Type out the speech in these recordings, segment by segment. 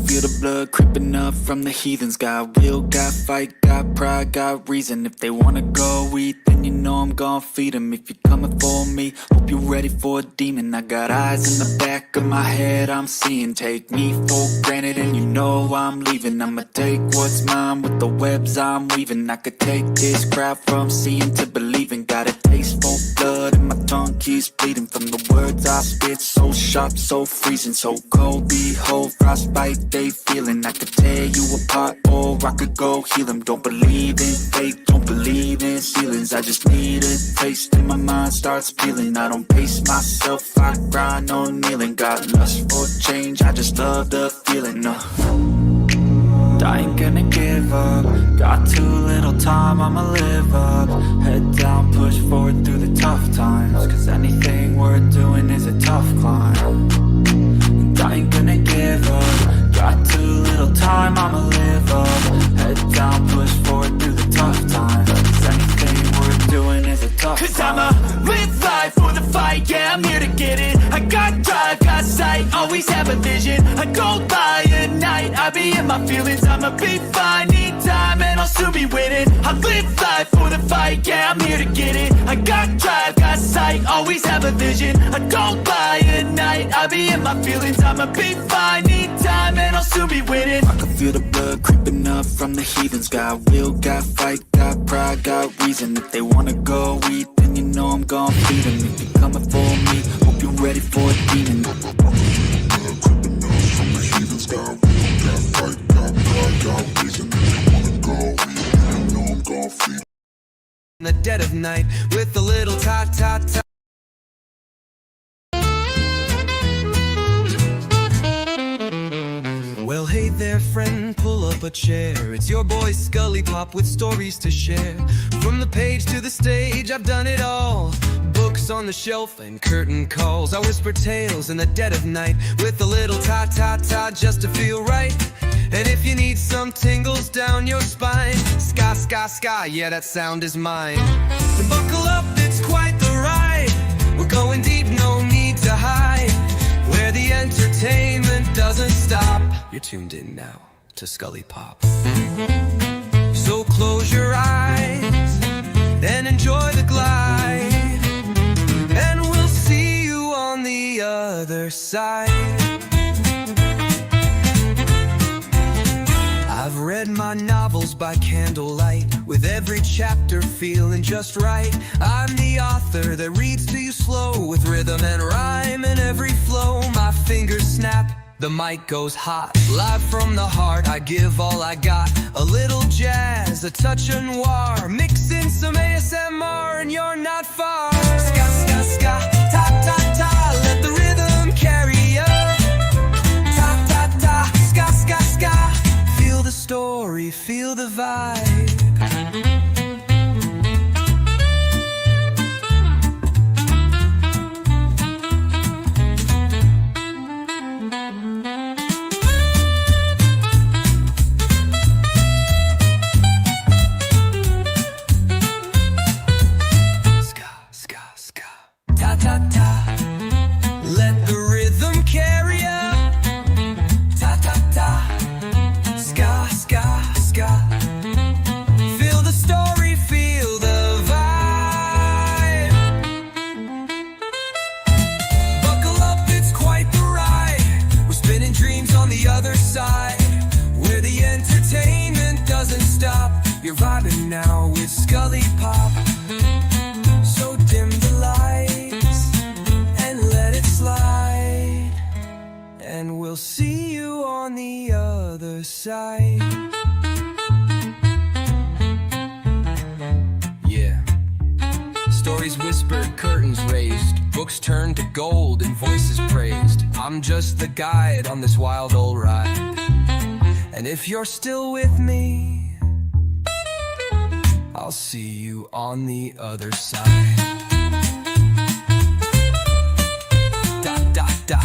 feel the blood creeping up from the heathens. Got will, got fight, got pride, got reason. If they wanna go eat, then you know I'm gon' feed them. If you're coming for me, hope you're ready for a demon. I got eyes in the back of my head, I'm seeing. Take me for granted and you know I'm leaving. I'ma take what's mine with the webs I'm weaving. I could take this crowd from seeing to believing. Got a taste for blood and my tongue keeps bleeding from the words I spit. So sharp, so freezing, so cold. Behold, frostbite they feeling. I could tear you apart or I could go heal them. Don't believe in fate, don't believe in ceilings. I just need a taste and my mind starts peeling. I don't pace myself, I grind on kneeling. Got lust for change, I just love the feeling. I ain't gonna give up. Got too little time, I'ma live up. Head down, push forward through the tough times. Cause anything worth doing is a tough climb. And I ain't gonna give up. Got too little time, I'ma live up. Head down, push forward through the tough times. Cause anything worth doing is a tough climb. Cause I'ma live life for the fight, yeah, I'm here to get it. I got drive, got sight, always have a vision. I go by at night, I be in my feelings. I'ma be fine, need time, and I'll soon be winning. I live life for the fight, yeah, I'm here to get it. I got drive, got sight, always have a vision. I go by at night, I be in my feelings. I'ma be fine, need time, and I'll soon be winning. I can feel the blood creeping up from the heathens. Got will, got fight, got pride, got reason. If they wanna go eat, then you know I'm gon' feed them. If you're coming for me, hope you're ready for a demon. In the dead of night with a little ta-ta-ta. Well, hey there, friend, pull up a chair. It's your boy ScullyPop with stories to share. From the page to the stage, I've done it all. Books on the shelf and curtain calls. I whisper tales in the dead of night with a little ta-ta-ta just to feel right. And if you need some tingles down your spine, ska, ska, ska, yeah, that sound is mine. So buckle up, it's quite the ride. We're going deep, no need to hide. Where the entertainment doesn't stop. You're tuned in now to ScullyPop. So close your eyes and enjoy the glide. And we'll see you on the other side. I've read my novels by candlelight, with every chapter feeling just right. I'm the author that reads to you slow, with rhythm and rhyme in every flow. My fingers snap, the mic goes hot. Live from the heart, I give all I got. A little jazz, a touch of noir, mix in some ASMR and you're not far. Ska, ska, ska, ta, ta, ta, let the rhythm carry you. Ta, ta, ta, ska, ska, ska. Feel the story, feel the vibe. Ska, ska, ska. Ta, ta, ta. Let the rhythm carry you. Ta, ta, ta. Ska, ska, ska. Feel the story, feel the vibe. Buckle up, it's quite the ride. We're spinning dreams on the other side, where the entertainment doesn't stop. You're vibing now with ScullyPop. So dim the lights and let it slide. And we'll see you on the other side. Yeah. Stories whispered, curtains raised, books turned to gold and voices praised. I'm just the guide on this wild old ride. And if you're still with me, I'll see you on the other side. Da, da, da.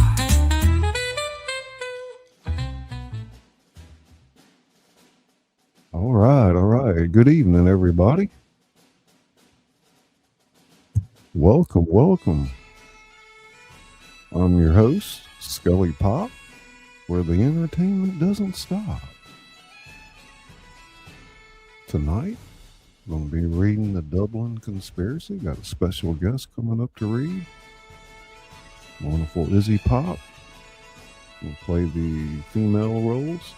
All right. Good evening, everybody. Welcome. I'm your host, ScullyPop, where the entertainment doesn't stop. Tonight, we're going to be reading the Dublin Conspiracy. Got a special guest coming up to read. Wonderful Izzy Pop. We'll play the female roles.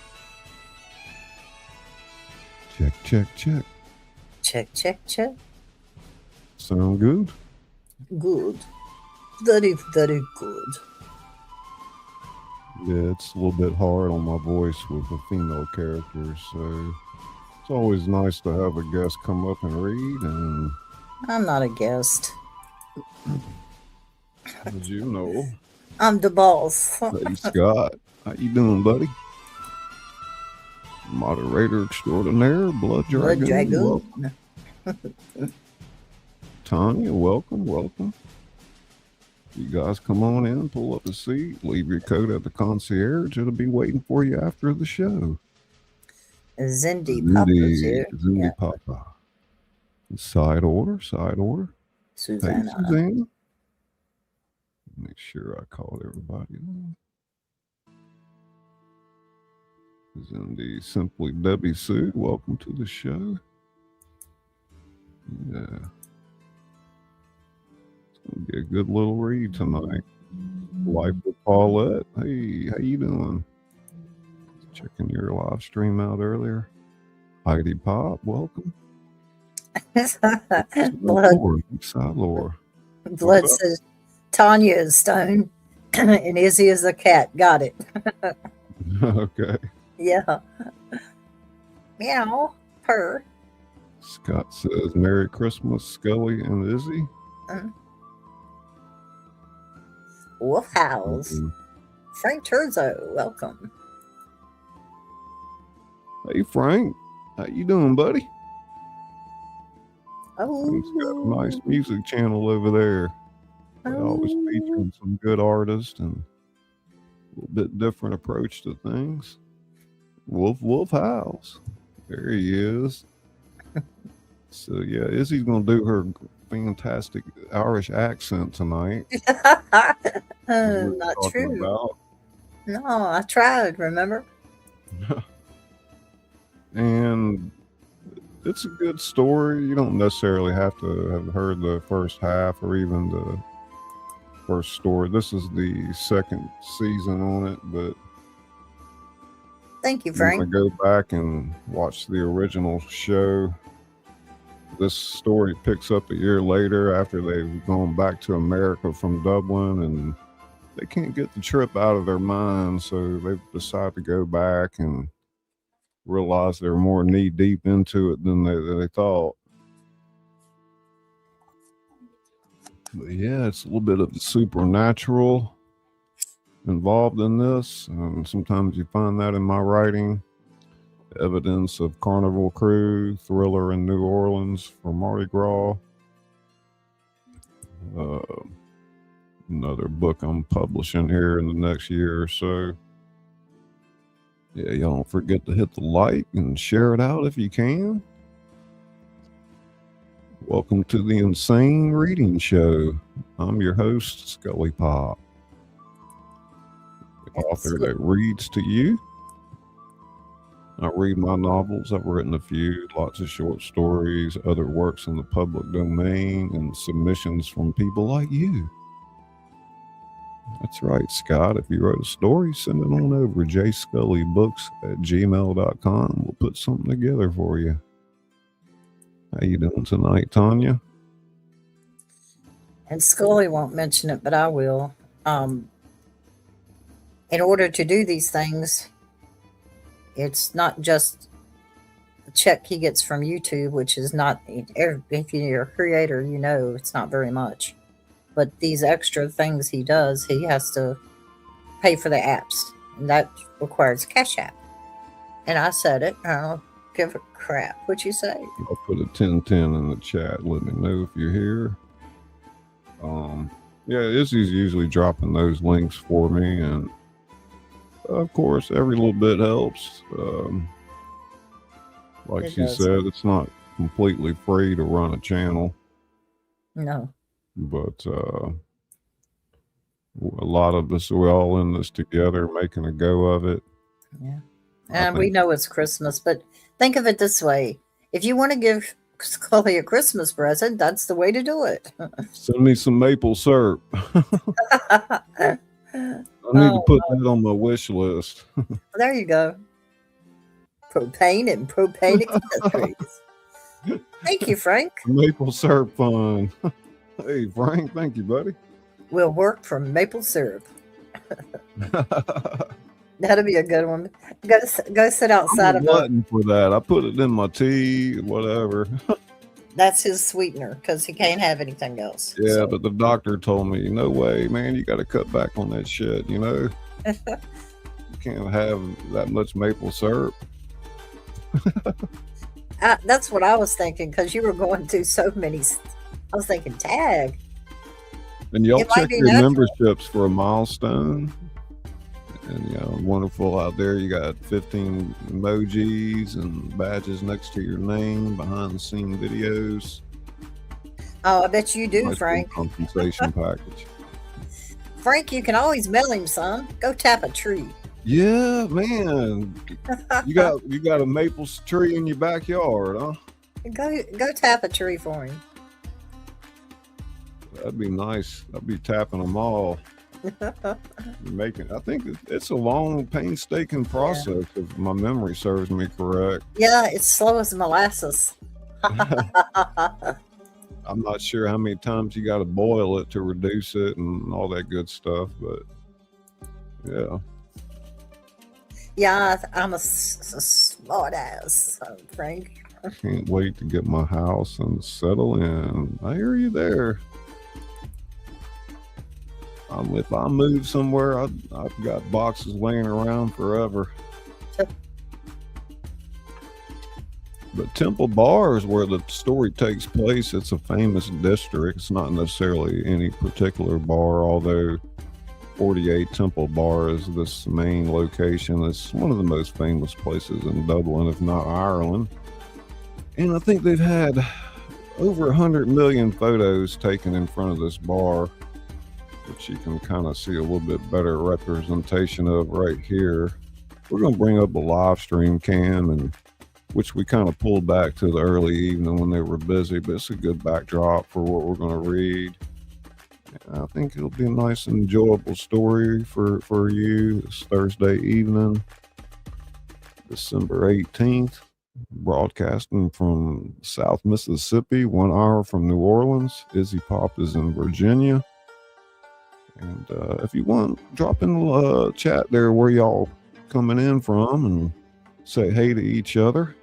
Check, check, check. Check, check, check. Sound good? Good. Very, very good. Yeah, it's a little bit hard on my voice with the female characters, so it's always nice to have a guest come up and read. And I'm not a guest. as you know, I'm the boss. hey Scott, how you doing, buddy? Moderator extraordinaire, Blood Dragon. Blood Dragon. Welcome. Tanya, welcome. You guys come on in, pull up a seat, leave your coat at the concierge. It'll be waiting for you after the show. Zindy Papa's here. Zindy Yeah. Papa. Side order. Susanna. Hey, Susanna. Make sure I called everybody. Zindy Simply Debbie Sue, welcome to the show. Yeah. It's going to be a good little read tonight. Life with Paulette. Hey, how you doing? Checking your live stream out earlier. Heidi Pop, welcome. Blood says Tanya is stone and Izzy is a cat. Got it. Okay. Yeah. Meow. Purr. Scott says, Merry Christmas, Scully and Izzy. Wolf howls. Frank Turzo, welcome. Hey, Frank. How you doing, buddy? Oh, He's got a nice music channel over there. They always featuring some good artists and a little bit different approach to things. Wolf howls. There he is. So yeah, Izzy's gonna do her fantastic Irish accent tonight. not true. No, I tried, remember? And it's a good story. You don't necessarily have to have heard the first half or even the first story. This is the second season on it, but thank you, Frank. I'm gonna go back and watch the original show. This story picks up a year later after they've gone back to America from Dublin, and they can't get the trip out of their mind, so they've decided to go back and realize they're more knee deep into it than they thought. But yeah, it's a little bit of the supernatural involved in this, and sometimes you find that in my writing. Evidence of Carnival Crew, Thriller in New Orleans for Mardi Gras. Another book I'm publishing here in the next year or so. Yeah, y'all don't forget to hit the like and share it out if you can. Welcome to the Insane Reading Show. I'm your host, ScullyPop, the author that reads to you. I read my novels. I've written a few, lots of short stories, other works in the public domain, and submissions from people like you. That's right, Scott. If you wrote a story, send it on over jscullybooks@gmail.com. We'll put something together for you. How you doing tonight, Tanya? And Scully won't mention it, but I will. In order to do these things, it's not just the check he gets from YouTube, which is not, if you're a creator, you know it's not very much. But these extra things he does, he has to pay for the apps. And that requires Cash App. And I said it, I don't give a crap what you say. I'll put a 1010 in the chat. Let me know if you're here. Yeah, Izzy's usually dropping those links for me, and of course, every little bit helps. Like It she does. said, it's not completely free to run a channel, No. but A lot of us are all in this together, making a go of it. Yeah. I And we think know it's Christmas, but think of it this way. If you want to give Scully a Christmas present, that's the way to do it. send me some maple syrup. I need to Oh, put that on my wish list. there you go. Propane and propane accessories. Thank you, Frank. Maple syrup fun. Hey, Frank, thank you, buddy. We'll work from maple syrup. That'll be a good one. Go sit outside I'm of a a. glutton for that. I put it in my tea, whatever. That's his sweetener because he can't have anything else. Yeah, So, but the doctor told me, no way, man, you got to cut back on that shit, you know? You can't have that much maple syrup. that's what I was thinking because you were going through so many. I was thinking tag. And y'all It might check be your natural. memberships for a milestone. And, you know, wonderful out there. You got 15 emojis and badges next to your name, behind the scene videos. Oh, I bet you do, Nice little Frank. compensation package. Frank, you can always mail him some. Go tap a tree. Yeah, man. You got a maple tree in your backyard, huh? Go tap a tree for him. That'd be nice. I'd be tapping them all. I think it's a long, painstaking process, if my memory serves me correct. Yeah, it's slow as molasses. I'm not sure how many times you got to boil it to reduce it and all that good stuff, but yeah. Yeah, I'm a smart ass, Frank. Can't wait to get my house and settle in. I hear you there. If I move somewhere, I've got boxes laying around forever. But Temple Bar is where the story takes place. It's a famous district. It's not necessarily any particular bar, although 48 Temple Bar is this main location. It's one of the most famous places in Dublin, if not Ireland. And I think they've had over 100 million photos taken in front of this bar, which you can kind of see a little bit better representation of right here. We're going to bring up a live stream cam, and which we kind of pulled back to the early evening when they were busy, but it's a good backdrop for what we're going to read. And I think it'll be a nice and enjoyable story for you this Thursday evening, December 18th, broadcasting from South Mississippi, 1 hour from New Orleans. Izzy Pop is in Virginia. And if you want, drop in the chat there where y'all coming in from and say hey to each other.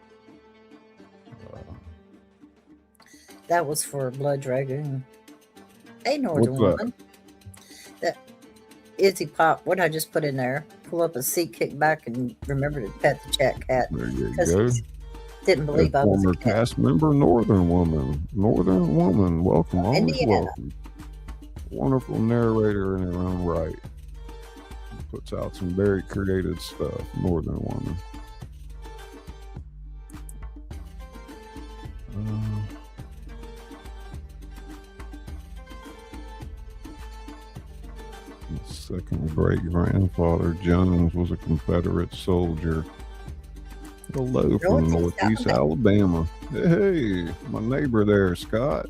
That was for Blood Dragoon. Hey, Northern What's that? Woman. That Izzy Pop. What I just put in there. Pull up a seat, kick back, and remember to pet the chat cat. There you Because go. he didn't believe I was Former a cat. cast member, Northern Woman. Northern Woman, welcome. Always Indiana. welcome. Wonderful narrator in her own right. Puts out some very creative stuff. Northern Woman. Second great grandfather Jones was a Confederate soldier. Hello from Northeast Northeast Alabama. Hey, my neighbor there, Scott.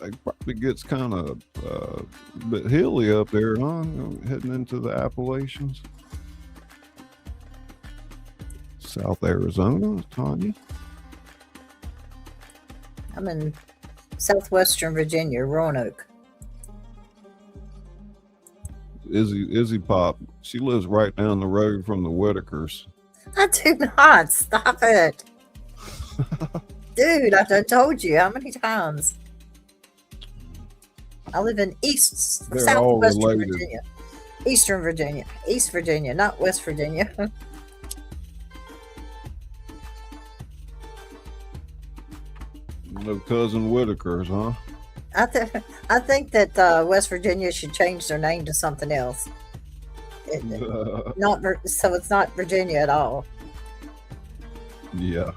It probably gets kind of a bit hilly up there, huh? Heading into the Appalachians. South Arizona, Tanya. I'm in southwestern Virginia, Roanoke. Izzy Pop. She lives right down the road from the Whitakers. I do not. Stop it. Dude, I told you how many times. I live in They're all southwestern related. Virginia. Eastern Virginia. East Virginia, not West Virginia. No cousin Whitakers, huh? I think that West Virginia should change their name to something else. So it's not Virginia at all. Yeah.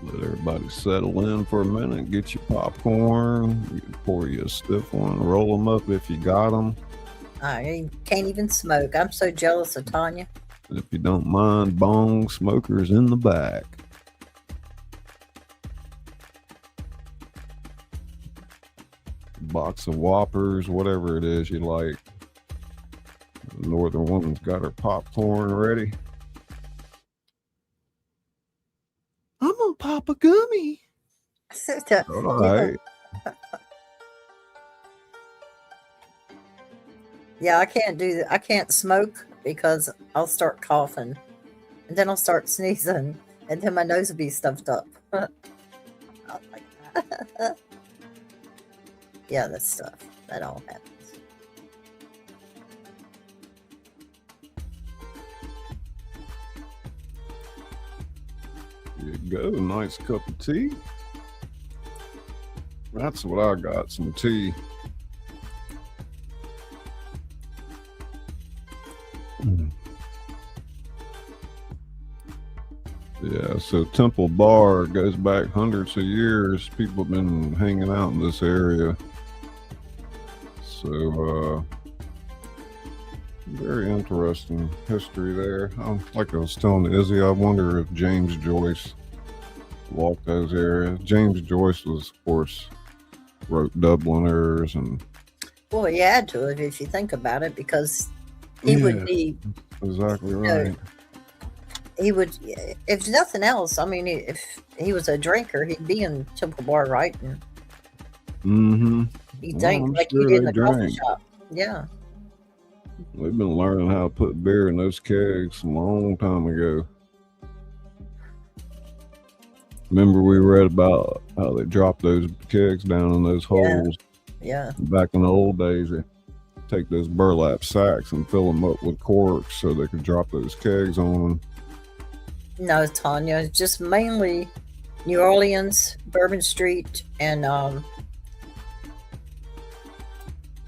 Let everybody settle in for a minute. Get your popcorn. You can pour you a stiff one. Roll them up if you got them. I can't even smoke. I'm so jealous of Tanya. If you don't mind, bong smokers in the back. Box of Whoppers, whatever it is you like. The northern woman's got her popcorn ready. I'm gonna pop a gummy. All right. Yeah, I can't do that. I can't smoke because I'll start coughing, and then I'll start sneezing, and then my nose will be stuffed up. Yeah, that stuff. That all happens. Here you go. Nice cup of tea. That's what I got. Some tea. Yeah, so Temple Bar goes back hundreds of years. People have been hanging out in this area. So, very interesting history there. Like I was telling Izzy, I wonder if James Joyce walked those areas. James Joyce was, of course, wrote Dubliners and... Well, he had to if you think about it, because he would be... Exactly right. He would, if nothing else, I mean, if he was a drinker, he'd be in Temple Bar writing. Mm-hmm. You think like you did in the coffee shop. Yeah. They've been learning how to put beer in those kegs a long time ago. Remember we read about how they dropped those kegs down in those holes? Yeah. Back in the old days, they take those burlap sacks and fill them up with corks so they could drop those kegs on them. No, Tanya, just mainly New Orleans, Bourbon Street, and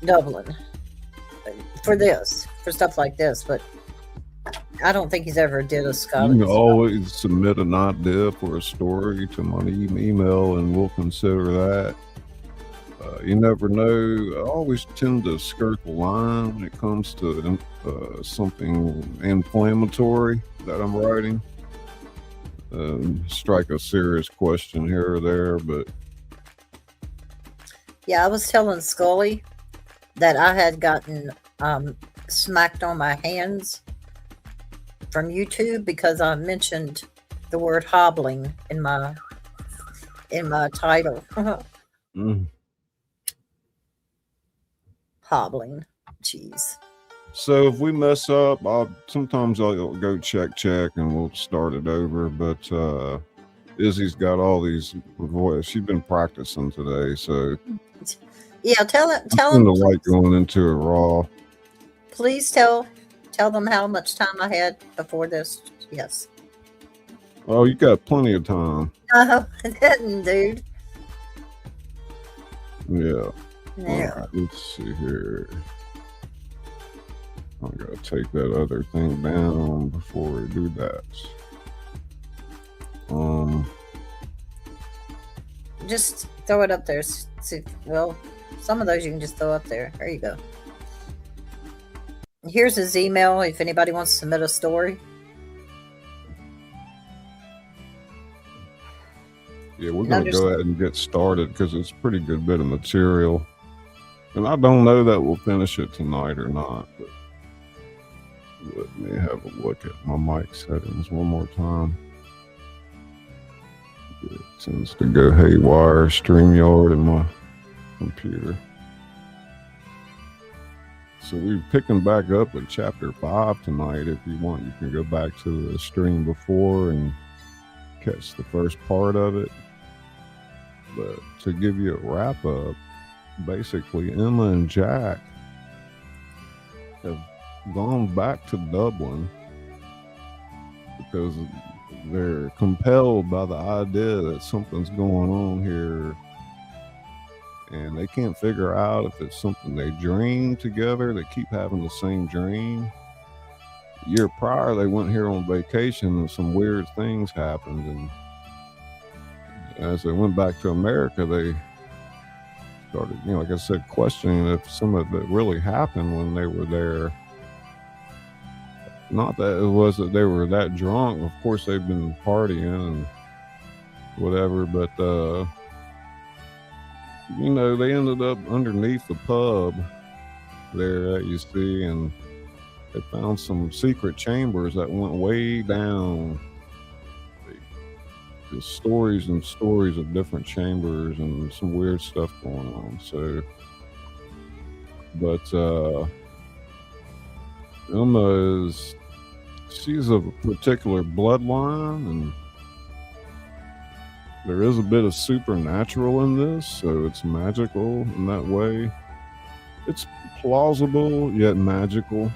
Dublin for stuff like this. But I don't think he's ever did a Scully. You can always submit an idea for a story to my email, and we'll consider that. You never know. I always tend to skirt the line when it comes to something inflammatory that I'm writing. Strike a serious question here or there, but yeah, I was telling Scully that I had gotten smacked on my hands from YouTube because I mentioned the word hobbling in my title. Hobbling, jeez. So if we mess up, sometimes I'll go check and we'll start it over. But Izzy's got all these voices. She's been practicing today, so yeah. Tell him. The light going into it raw. Please tell them how much time I had before this. Yes. Oh, you got plenty of time. No, I didn't, dude. Yeah. Yeah. Right, let's see here. I gotta take that other thing down before we do that. Just throw it up there. See, well, some of those you can just throw up there. There you go. Here's his email if anybody wants to submit a story. Yeah, we're gonna go ahead and get started because it's a pretty good bit of material. And I don't know that we'll finish it tonight or not, but let me have a look at my mic settings one more time. It tends to go haywire, StreamYard, and my computer. So we're picking back up with chapter 5 tonight. If you want, you can go back to the stream before and catch the first part of it. But to give you a wrap up, basically Emma and Jack have gone back to Dublin because they're compelled by the idea that something's going on here, and they can't figure out if it's something they dreamed together. They keep having the same dream. The year prior, they went here on vacation and some weird things happened, and As they went back to America, they started, like I said, questioning if some of it really happened when they were there. Not that it was that they were that drunk. Of course, they've been partying and whatever, but they ended up underneath the pub there that you see, and they found some secret chambers that went way down. Just stories and stories of different chambers and some weird stuff going on. So, but she's of a particular bloodline, and there is a bit of supernatural in this, so it's magical in that way. It's plausible yet magical.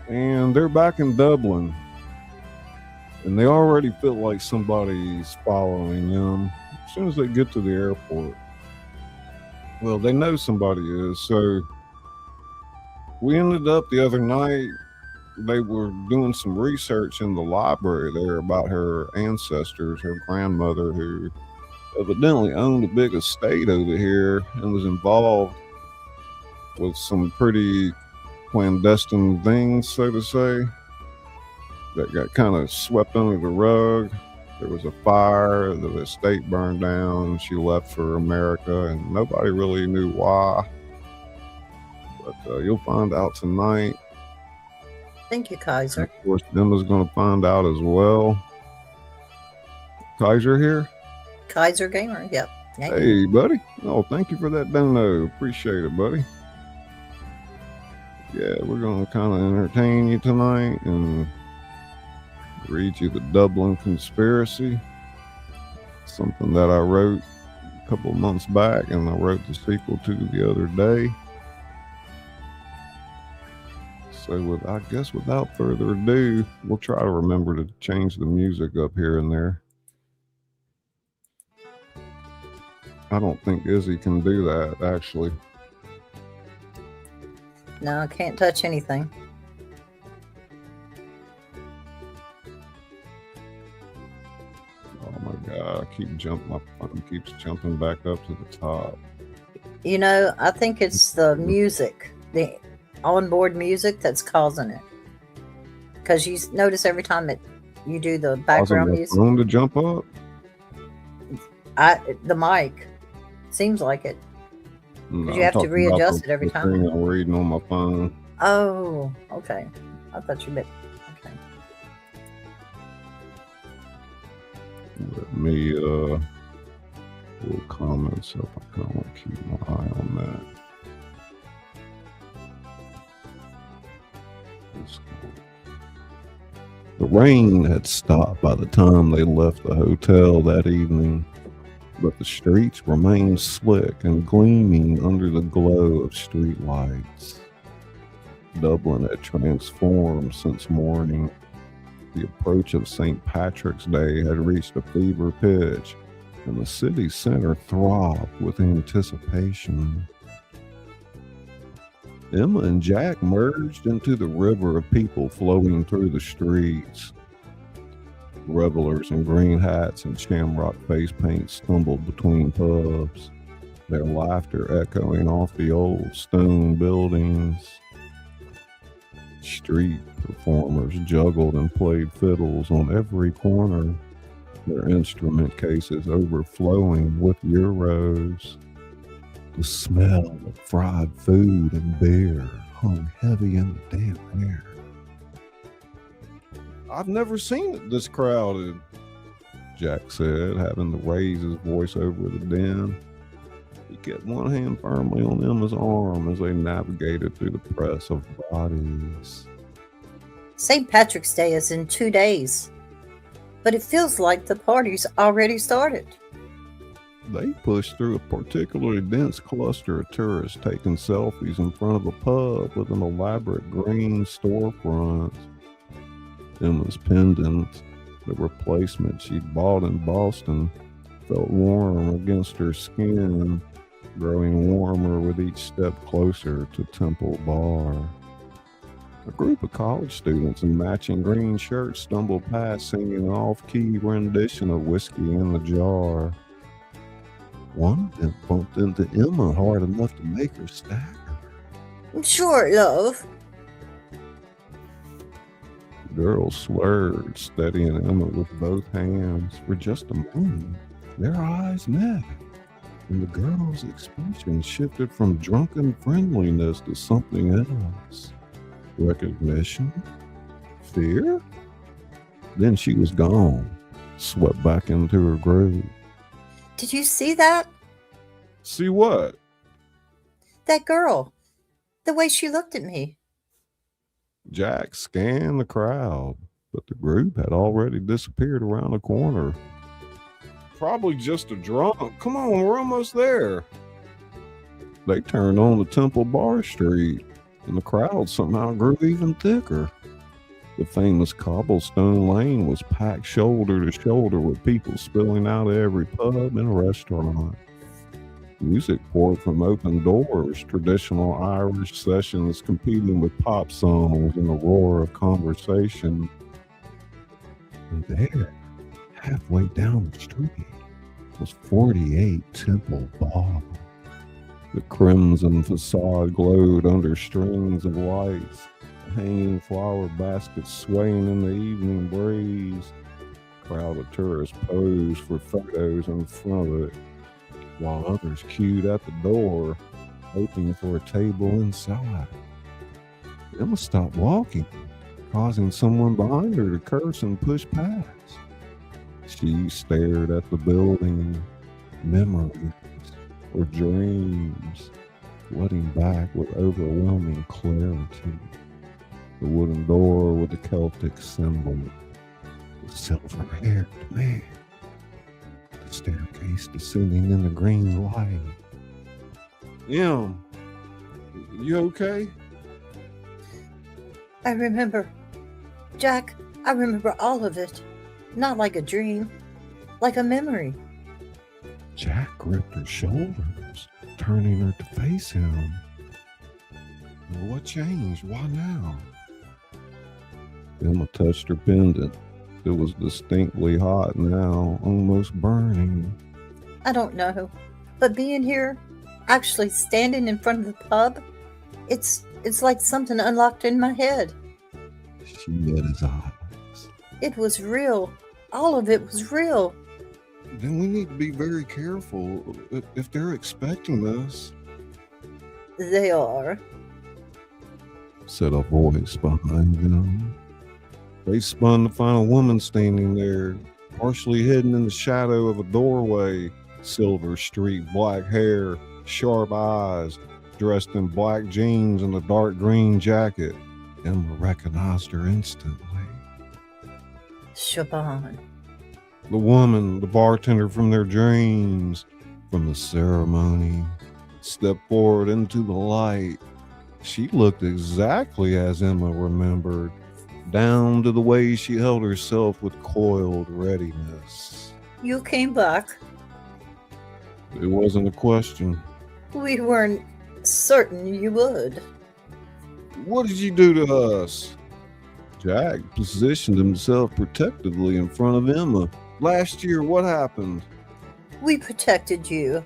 And they're back in Dublin, and they already feel like somebody's following them as soon as they get to the airport. Well, they know somebody is. So we ended up the other night, they were doing some research in the library there about her ancestors, her grandmother, who evidently owned a big estate over here and was involved with some pretty clandestine things, so to say, that got kind of swept under the rug. There was a fire, the estate burned down, she left for America, and nobody really knew why. But you'll find out tonight. Thank you, Kaiser. And of course, Emma's going to find out as well. Kaiser here? Kaiser Gamer, yep. Hey, buddy. Oh, thank you for that dono. Appreciate it, buddy. Yeah, we're going to kind of entertain you tonight and read you the Dublin Conspiracy. Something that I wrote a couple of months back, and I wrote the sequel to the other day. So I guess without further ado, we'll try to remember to change the music up here and there. I don't think Izzy can do that, actually. No, I can't touch anything. Oh my God, my phone keeps jumping back up to the top. I think it's the music, the onboard music that's causing it. Because you notice every time that you do the background music. Phone to jump up? The mic. Seems like it. No, you have to readjust it every time. I'm reading on my phone. Oh, okay. I thought you meant. Okay. Let me little comments up. I kind of want to keep my eye on that. The rain had stopped by the time they left the hotel that evening, but the streets remained slick and gleaming under the glow of street lights. Dublin had transformed since morning. The approach of St. Patrick's Day had reached a fever pitch, and the city center throbbed with anticipation. Emma and Jack merged into the river of people flowing through the streets. Revelers in green hats and shamrock face paint stumbled between pubs, their laughter echoing off the old stone buildings. Street performers juggled and played fiddles on every corner, their instrument cases overflowing with euros. The smell of fried food and beer hung heavy in the damp air. I've never seen it this crowded, Jack said, having to raise his voice over the din. He kept one hand firmly on Emma's arm as they navigated through the press of bodies. St. Patrick's Day is in 2 days, but it feels like the party's already started. They pushed through a particularly dense cluster of tourists taking selfies in front of a pub with an elaborate green storefront. Emma's pendant, the replacement she'd bought in Boston, felt warm against her skin, growing warmer with each step closer to Temple Bar. A group of college students in matching green shirts stumbled past singing an off-key rendition of Whiskey in the Jar. One of them bumped into Emma hard enough to make her stagger. Sure, love. The girl slurred, steadying Emma with both hands. For just a moment, their eyes met, and the girl's expression shifted from drunken friendliness to something else. Recognition? Fear? Then she was gone, swept back into her groove. Did you see that? See what? That girl. The way she looked at me. Jack scanned the crowd, but the group had already disappeared around the corner. Probably just a drunk. Come on, we're almost there. They turned on the Temple Bar Street, and the crowd somehow grew even thicker. The famous cobblestone lane was packed shoulder to shoulder with people spilling out of every pub and restaurant. Music poured from open doors, traditional Irish sessions competing with pop songs in a roar of conversation. And there, halfway down the street, was 48 Temple Bar. The crimson facade glowed under strings of lights, hanging flower baskets swaying in the evening breeze. A crowd of tourists posed for photos in front of it, while others queued at the door, hoping for a table inside. Emma stopped walking, causing someone behind her to curse and push past. She stared at the building, memories or dreams flooding back with overwhelming clarity. The wooden door with the Celtic symbol, the silver-haired man, the staircase descending in the green light. You okay? I remember. Jack, I remember all of it. Not like a dream, like a memory. Jack gripped her shoulders, turning her to face him. Well, what changed? Why now? Emma touched her pendant. It was distinctly hot now, almost burning. I don't know, but being here, actually standing in front of the pub, it's like something unlocked in my head. She met his eyes. It was real. All of it was real. Then we need to be very careful if they're expecting us, They are. said a voice behind them. They spun to find a woman standing there, partially hidden in the shadow of a doorway. Silver streaked black hair, sharp eyes, dressed in black jeans and a dark green jacket. Emma recognized her instantly. Siobhan. The woman, the bartender from their dreams, from the ceremony, stepped forward into the light. She looked exactly as Emma remembered, down to the way she held herself with coiled readiness. You came back. It wasn't a question. We weren't certain you would. What did you do to us? Jack positioned himself protectively in front of Emma. Last year, what happened? We protected you.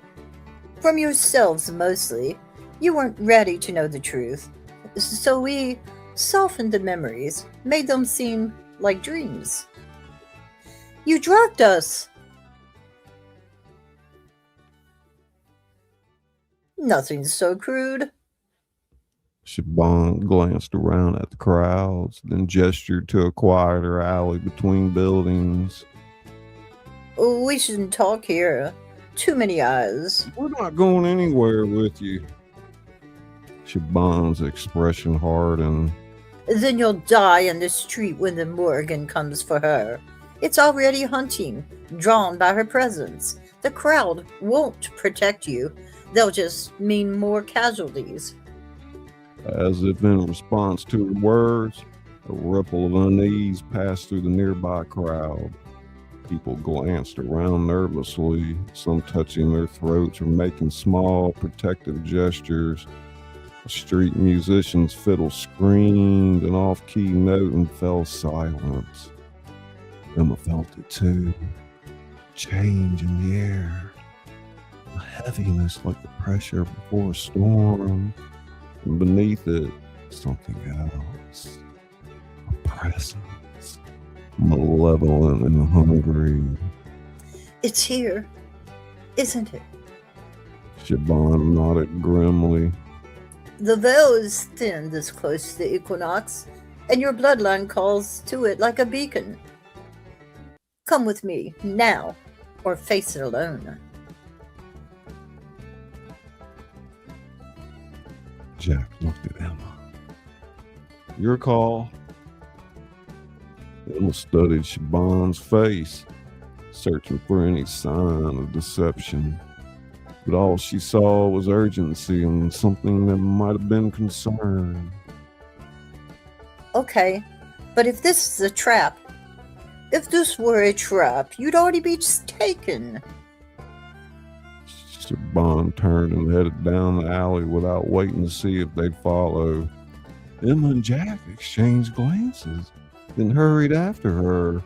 From yourselves, mostly. You weren't ready to know the truth. So we softened the memories, made them seem like dreams. You drugged us. Nothing so crude. Siobhan glanced around at the crowds, then gestured to a quieter alley between buildings. We shouldn't talk here. Too many eyes. We're not going anywhere with you. Siobhan's expression hardened. Then you'll die in the street when the Morgan comes for her. It's already hunting, drawn by her presence. The crowd won't protect you. They'll just mean more casualties. As if in response to her words, a ripple of unease passed through the nearby crowd. People glanced around nervously, some touching their throats or making small protective gestures. A street musician's fiddle screamed an off-key note and fell silent. Emma felt it too. Change in the air. A heaviness like the pressure before a storm. And beneath it, something else. A presence. Malevolent and hungry. It's here, isn't it? Siobhan nodded grimly. The veil is thin this close to the equinox, and your bloodline calls to it like a beacon. Come with me, now, or face it alone. Jack looked at Emma. Your call. Emma studied Siobhan's face, searching for any sign of deception. But all she saw was urgency and something that might have been concern. Okay, but if this is a trap, if this were a trap, you'd already be taken. Siobhan turned and headed down the alley without waiting to see if they'd follow. Emma and Jack exchanged glances, then hurried after her.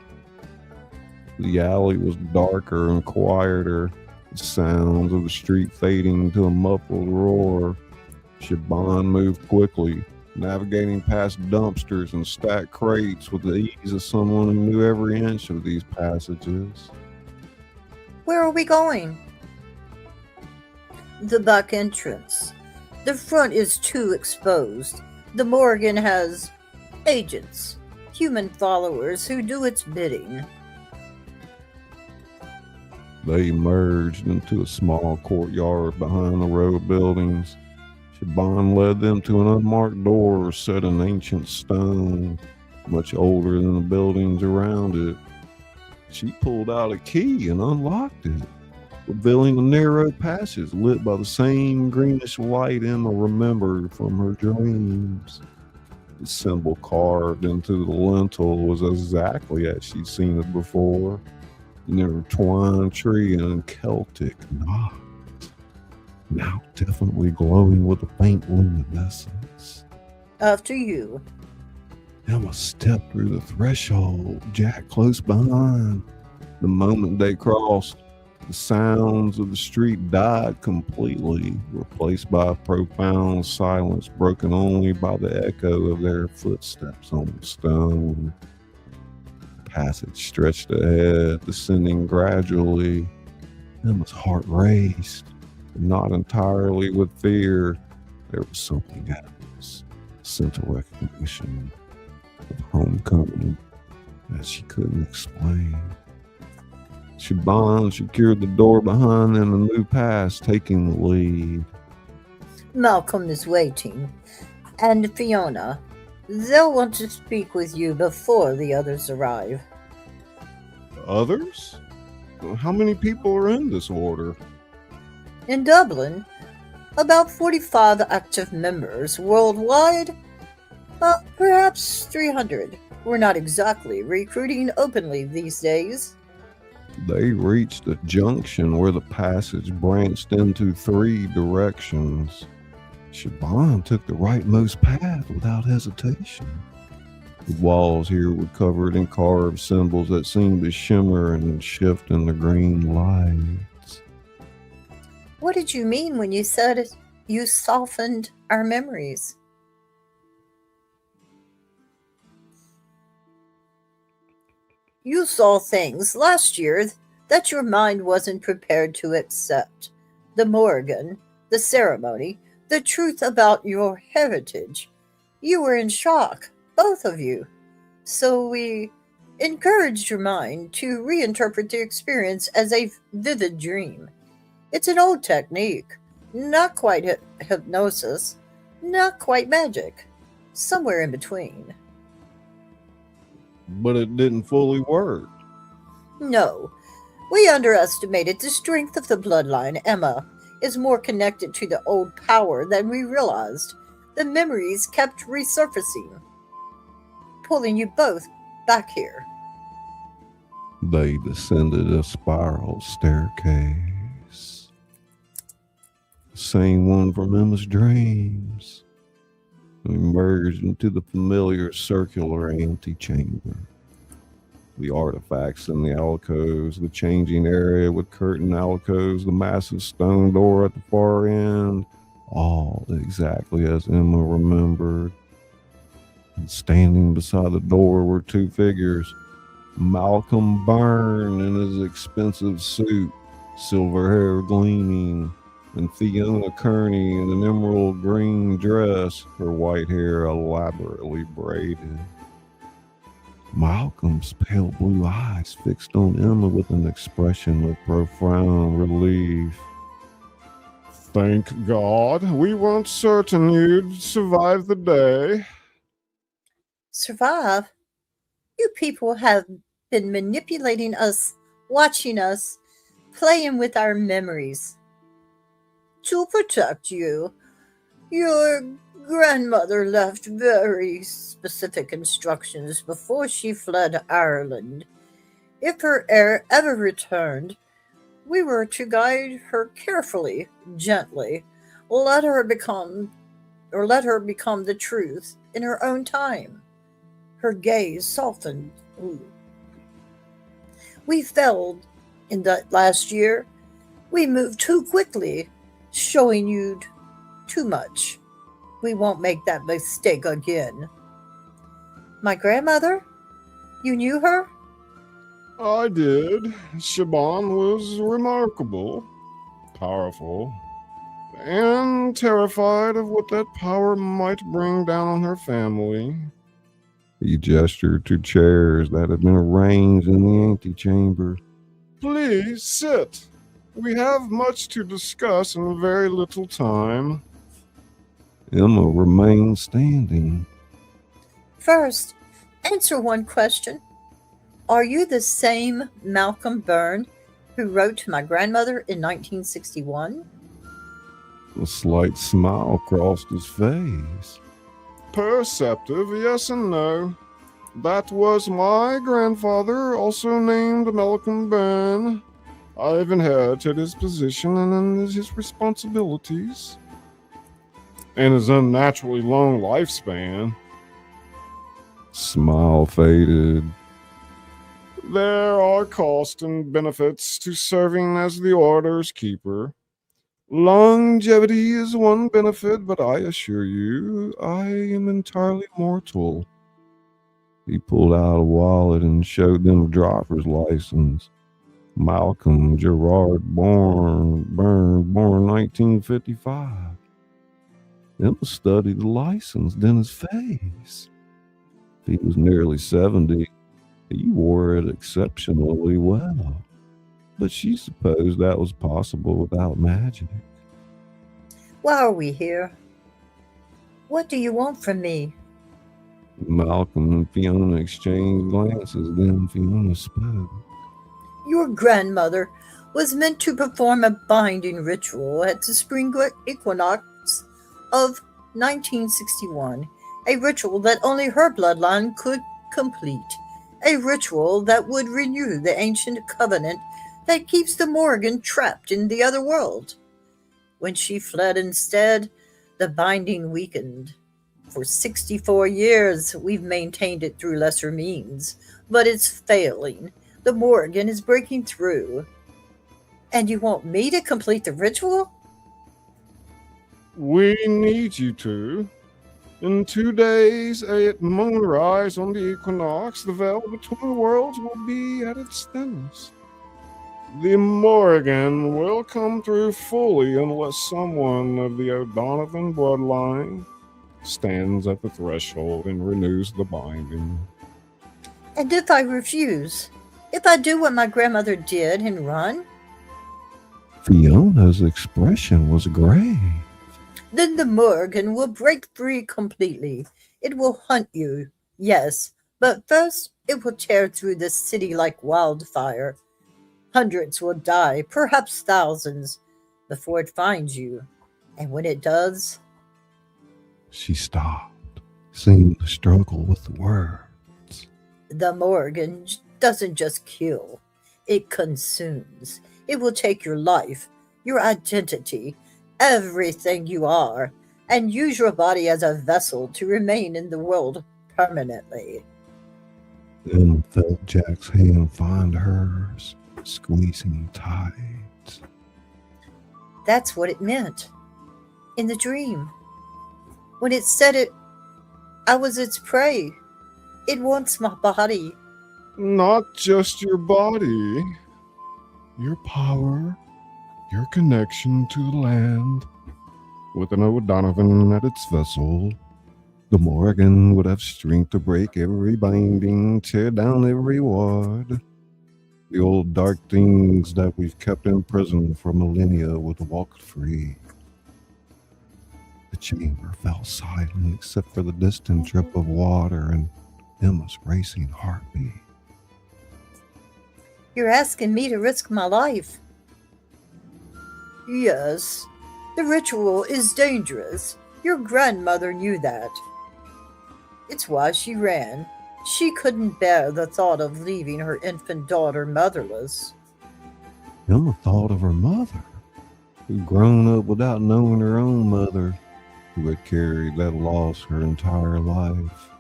The alley was darker and quieter, the sounds of the street fading to a muffled roar. Siobhan moved quickly, navigating past dumpsters and stacked crates with the ease of someone who knew every inch of these passages. Where are we going? The back entrance. The front is too exposed. The Morgan has agents, human followers who do its bidding. They emerged into a small courtyard behind the row of buildings. Siobhan led them to an unmarked door set in ancient stone, much older than the buildings around it. She pulled out a key and unlocked it, revealing a narrow passage lit by the same greenish light Emma remembered from her dreams. The symbol carved into the lintel was exactly as she'd seen it before. An intertwined tree and Celtic knot, now definitely glowing with a faint luminescence. After you. Emma stepped through the threshold, Jack close behind. The moment they crossed, the sounds of the street died completely, replaced by a profound silence broken only by the echo of their footsteps on the stone. Passage stretched ahead, descending gradually. Emma's heart raced, but not entirely with fear. There was something else, a sense of recognition, of homecoming, that she couldn't explain. Siobhan secured the door behind them and moved past, taking the lead. Malcolm is waiting, and Fiona. They'll want to speak with you before the others arrive. Others? How many people are in this order? In Dublin, about 45 active members. Worldwide, perhaps 300. We're not exactly recruiting openly these days. They reached a junction where the passage branched into three directions. Siobhan took the rightmost path without hesitation. The walls here were covered in carved symbols that seemed to shimmer and shift in the green lights. What did you mean when you said you softened our memories? You saw things last year that your mind wasn't prepared to accept. The Morgan, the ceremony, the truth about your heritage. You were in shock, both of you. So we encouraged your mind to reinterpret the experience as a vivid dream. It's an old technique, not quite hypnosis, not quite magic, somewhere in between. But it didn't fully work. No, we underestimated the strength of the bloodline. Emma is more connected to the old power than we realized. The memories kept resurfacing, pulling you both back here. They descended a spiral staircase. The same one from Emma's dreams. and emerged into the familiar circular antechamber. The artifacts in the alcoves, the changing area with curtain alcoves, the massive stone door at the far end, all exactly as Emma remembered. And standing beside the door were two figures, Malcolm Byrne in his expensive suit, silver hair gleaming, and Fiona Kearney in an emerald green dress, her white hair elaborately braided. Malcolm's pale blue eyes fixed on Emma with an expression of profound relief. Thank God, we weren't certain you'd survive the day. Survive? You people have been manipulating us, watching us, playing with our memories. To protect you, your grandmother left very specific instructions before she fled Ireland. If her heir ever returned, we were to guide her carefully, gently, let her become the truth in her own time. Her gaze softened. Ooh. We failed in that last year. We moved too quickly, showing you too much. We won't make that mistake again. My grandmother? You knew her? I did. Siobhan was remarkable, powerful, and terrified of what that power might bring down on her family. He gestured to chairs that had been arranged in the antechamber. Please sit. We have much to discuss in very little time. Emma remained standing. First, answer one question. Are you the same Malcolm Byrne who wrote to my grandmother in 1961? A slight smile crossed his face. Perceptive, yes and no. That was my grandfather, also named Malcolm Byrne. I've inherited his position and his responsibilities, and his unnaturally long lifespan. Smile faded. There are costs and benefits to serving as the order's keeper. Longevity is one benefit, but I assure you, I am entirely mortal. He pulled out a wallet and showed them a driver's license. Malcolm Gerard Byrne, born 1955. Emma studied the license, then his face. He was nearly 70. He wore it exceptionally well, but she supposed that was possible without magic. Why are we here? What do you want from me? Malcolm and Fiona exchanged glances, then Fiona spoke. Your grandmother was meant to perform a binding ritual at the spring equinox of 1961, a ritual that only her bloodline could complete, a ritual that would renew the ancient covenant that keeps the Morgan trapped in the other world. When she fled instead, the binding weakened. For 64 years, we've maintained it through lesser means, but it's failing. The Morgan is breaking through. And you want me to complete the ritual? We need you to. In 2 days, at moonrise on the equinox, the veil between worlds will be at its thinnest. The Morgan will come through fully unless someone of the O'Donovan bloodline stands at the threshold and renews the binding. And if I refuse? If I do what my grandmother did and run? Fiona's expression was grave. Then the Morgan will break free completely. It will hunt you, yes, but first it will tear through the city like wildfire. Hundreds will die, perhaps thousands, before it finds you. And when it does... She stopped, seemed to struggle with the words. The Morgan doesn't just kill, it consumes. It will take your life, your identity, everything you are, and use your body as a vessel to remain in the world permanently. Emma felt Jack's hand find hers, squeezing tight. That's what it meant. In the dream. When it said it, I was its prey. It wants my body. Not just your body, your power, your connection to the land. With an O'Donovan at its vessel, the Morgan would have strength to break every binding, tear down every ward. The old dark things that we've kept in prison for millennia would walk free. The chamber fell silent except for the distant drip of water and Emma's racing heartbeat. You're asking me to risk my life. Yes, the ritual is dangerous. Your grandmother knew that. It's why she ran. She couldn't bear the thought of leaving her infant daughter motherless. Emma thought of her mother, who'd grown up without knowing her own mother, who had carried that loss her entire life.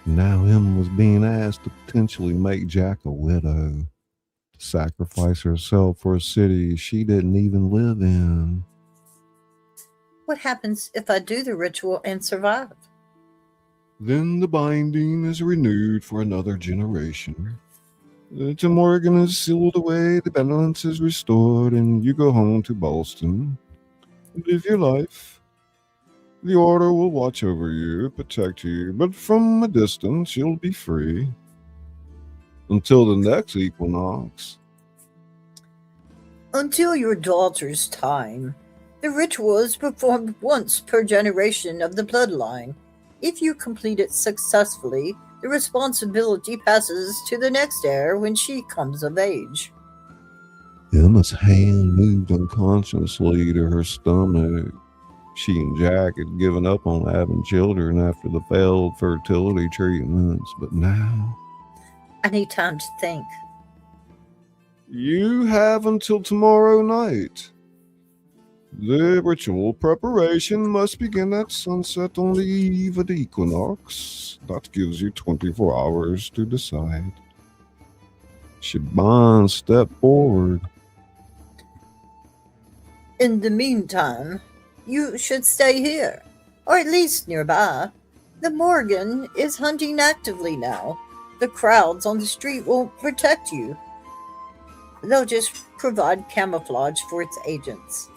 Now Emma was being asked to potentially make Jack a widow, to sacrifice herself for a city she didn't even live in. What happens if I do the ritual and survive? Then the binding is renewed for another generation. The Morgan is sealed away, the balance is restored, and you go home to Boston. Live your life. The Order will watch over you, protect you, but from a distance you'll be free. Until the next equinox. Until your daughter's time. The ritual is performed once per generation of the bloodline. If you complete it successfully, the responsibility passes to the next heir when she comes of age. Emma's hand moved unconsciously to her stomach. She and Jack had given up on having children after the failed fertility treatments, but now... I need time to think. You have until tomorrow night. The ritual preparation must begin at sunset on the eve of the equinox. That gives you 24 hours to decide. Shaban stepped forward. In the meantime, you should stay here, or at least nearby. The Morgan is hunting actively now. The crowds on the street won't protect you. They'll just provide camouflage for its agents.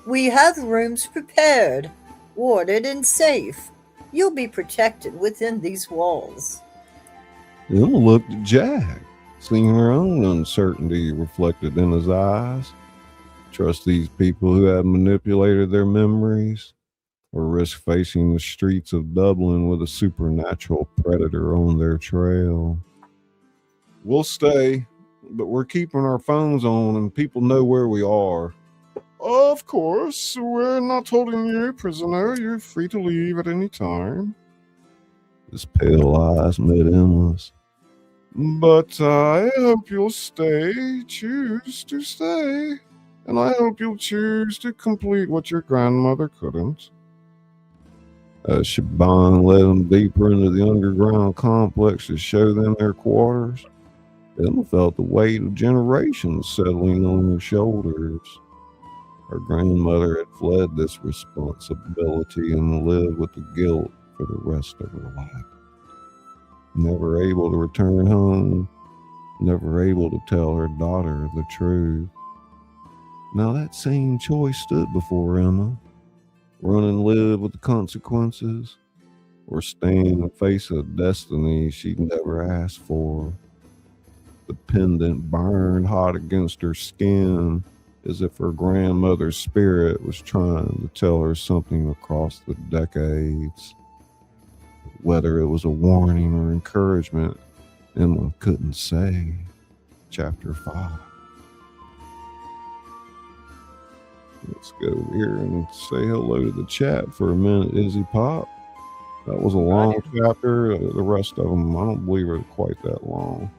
We have rooms prepared, warded and safe. You'll be protected within these walls. Emma looked at Jack, seeing her own uncertainty reflected in his eyes. Trust these people who have manipulated their memories, or risk facing the streets of Dublin with a supernatural predator on their trail. We'll stay, but we're keeping our phones on and people know where we are. Of course, we're not holding you prisoner. You're free to leave at any time. His pale eyes met Emma's. But I hope you'll choose to stay. And I hope you'll choose to complete what your grandmother couldn't. As Shaban led them deeper into the underground complex to show them their quarters, Emma felt the weight of generations settling on her shoulders. Her grandmother had fled this responsibility and lived with the guilt for the rest of her life. Never able to return home, never able to tell her daughter the truth. Now that same choice stood before Emma. Run and live with the consequences, or stand and face a destiny she'd never asked for. The pendant burned hot against her skin, as if her grandmother's spirit was trying to tell her something across the decades. Whether it was a warning or encouragement, Emma couldn't say. Chapter 5. Let's go over here and say hello to the chat for a minute, Izzy Pop. That was a long chapter. The rest of them, I don't believe are quite that long.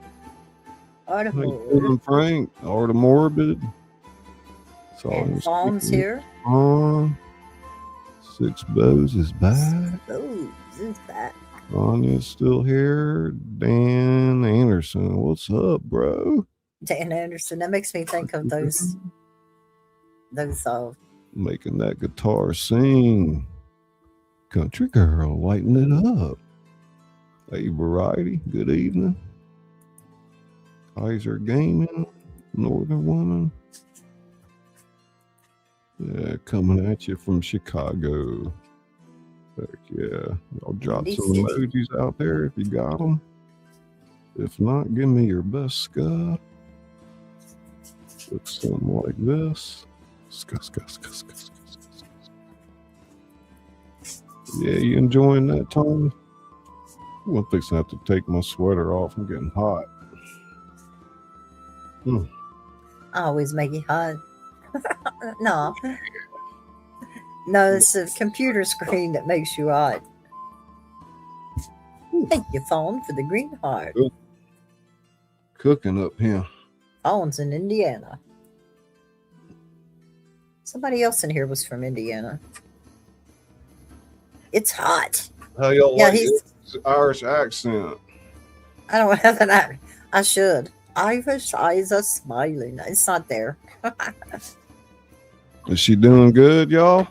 How you doing, Frank? Art of Morbid. And Fawn's here. Six Bows is back. Oh, is back. Anya's still here. Dan Anderson, what's up, bro? Dan Anderson. That makes me think of those making that guitar sing. Country girl, lighten it up. Hey, Variety, good evening. Kaiser Gaming, Northern Woman. Yeah, coming at you from Chicago. Heck yeah. I'll drop some emojis out there if you got them. If not, give me your best ska. Looks something like this. Ska. Yeah, you enjoying that, Tommy? I'm fixing to have to take my sweater off. I'm getting hot. I always make it hot. No, it's the computer screen that makes you hot. Thank you, Fawn, for the green heart. Ooh. Cooking up here. Fawn's in Indiana. Somebody else in here was from Indiana. It's hot. How y'all like his Irish accent? I don't have an. I should. Irish eyes are smiling. It's not there. Is she doing good, y'all?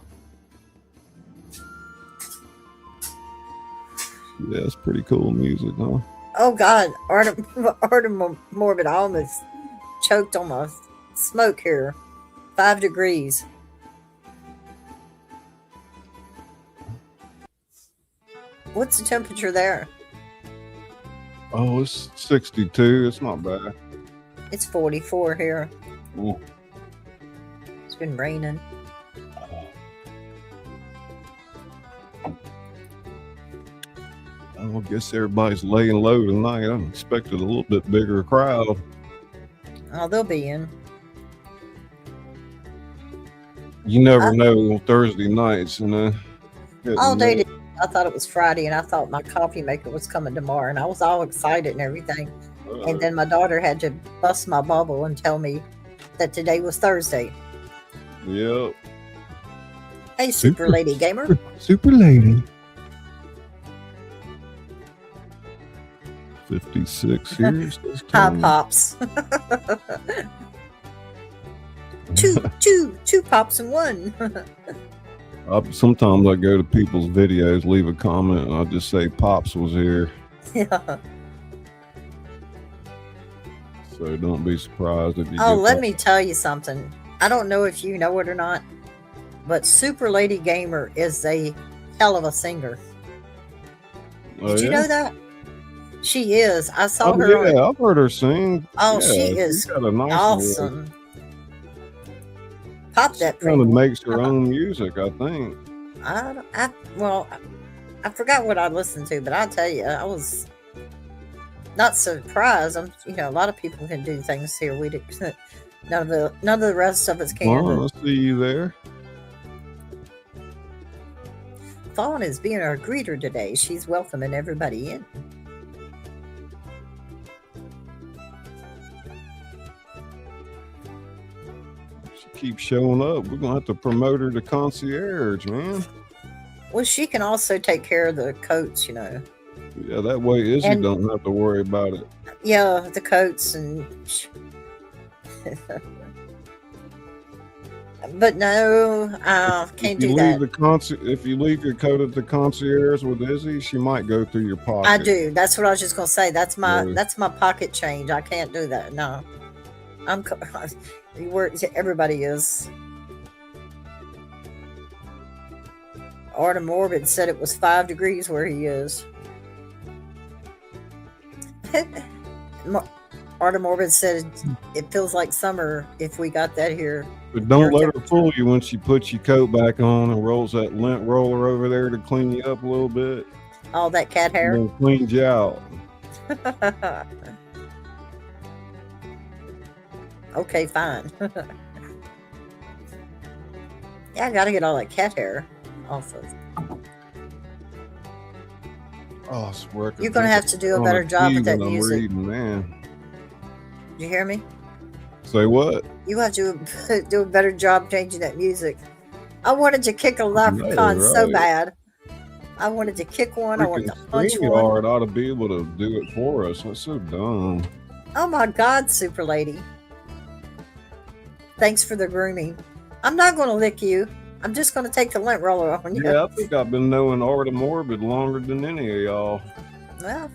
Yeah, it's pretty cool music, huh? Oh God, Artem Morbid, I almost choked on my smoke here. 5 degrees. What's the temperature there? Oh, it's 62. It's not bad. It's 44 here. Ooh. It's been raining. I guess everybody's laying low tonight. I expected a little bit bigger crowd. Oh, they'll be in. You never know Thursday nights, you know. All day today, I thought it was Friday, and I thought my coffee maker was coming tomorrow, and I was all excited and everything. And then my daughter had to bust my bubble and tell me that today was Thursday. Yep. Hey, Super Lady Gamer. Super Lady. 56 here. Hi, Pops. two Pops and one. Sometimes I go to people's videos, leave a comment, and I just say Pops was here. Yeah. So don't be surprised if you. Oh, let me tell you something. I don't know if you know it or not, but Super Lady Gamer is a hell of a singer. Did you know that? She is. I saw her. Yeah, I've heard her sing. Oh, yeah, she is got a nice awesome. Pop that. Kind of makes her own music, I think. I forgot what I listened to, but I'll tell you, I was not surprised. A lot of people can do things here. We did. None of the rest of us can. Well, I'll see you there. Fawn is being our greeter today. She's welcoming everybody in. Keep showing up. We're gonna have to promote her to concierge, man. Well, she can also take care of the coats, Yeah, that way Izzy don't have to worry about it. Yeah, the coats and. But no, can't do that. If you leave your coat at the concierge with Izzy, she might go through your pocket. I do. That's what I was just gonna say. That's my pocket change. I can't do that. No, where everybody is. Artem Morbid said it was 5 degrees where he is. Artem Morbid said it feels like summer if we got that here. But don't let her fool you when she puts your coat back on and rolls that lint roller over there to clean you up a little bit. All that cat hair? And then cleans you out. Okay, fine. Yeah, I gotta get all that cat hair off of. Oh, it's working. You're gonna have to do a better job with that music. Reading, man. Did you hear me? Say what? You have to do a better job changing that music. I wanted to kick a leprechaun so right. bad. I wanted to kick one. I wanted Freaking to punch one. StreamYard ought to be able to do it for us. That's so dumb. Oh my God, Super Lady. Thanks for the grooming. I'm not going to lick you. I'm just going to take the lint roller on you. Yeah, I think I've been knowing Art of Morbid longer than any of y'all. Well,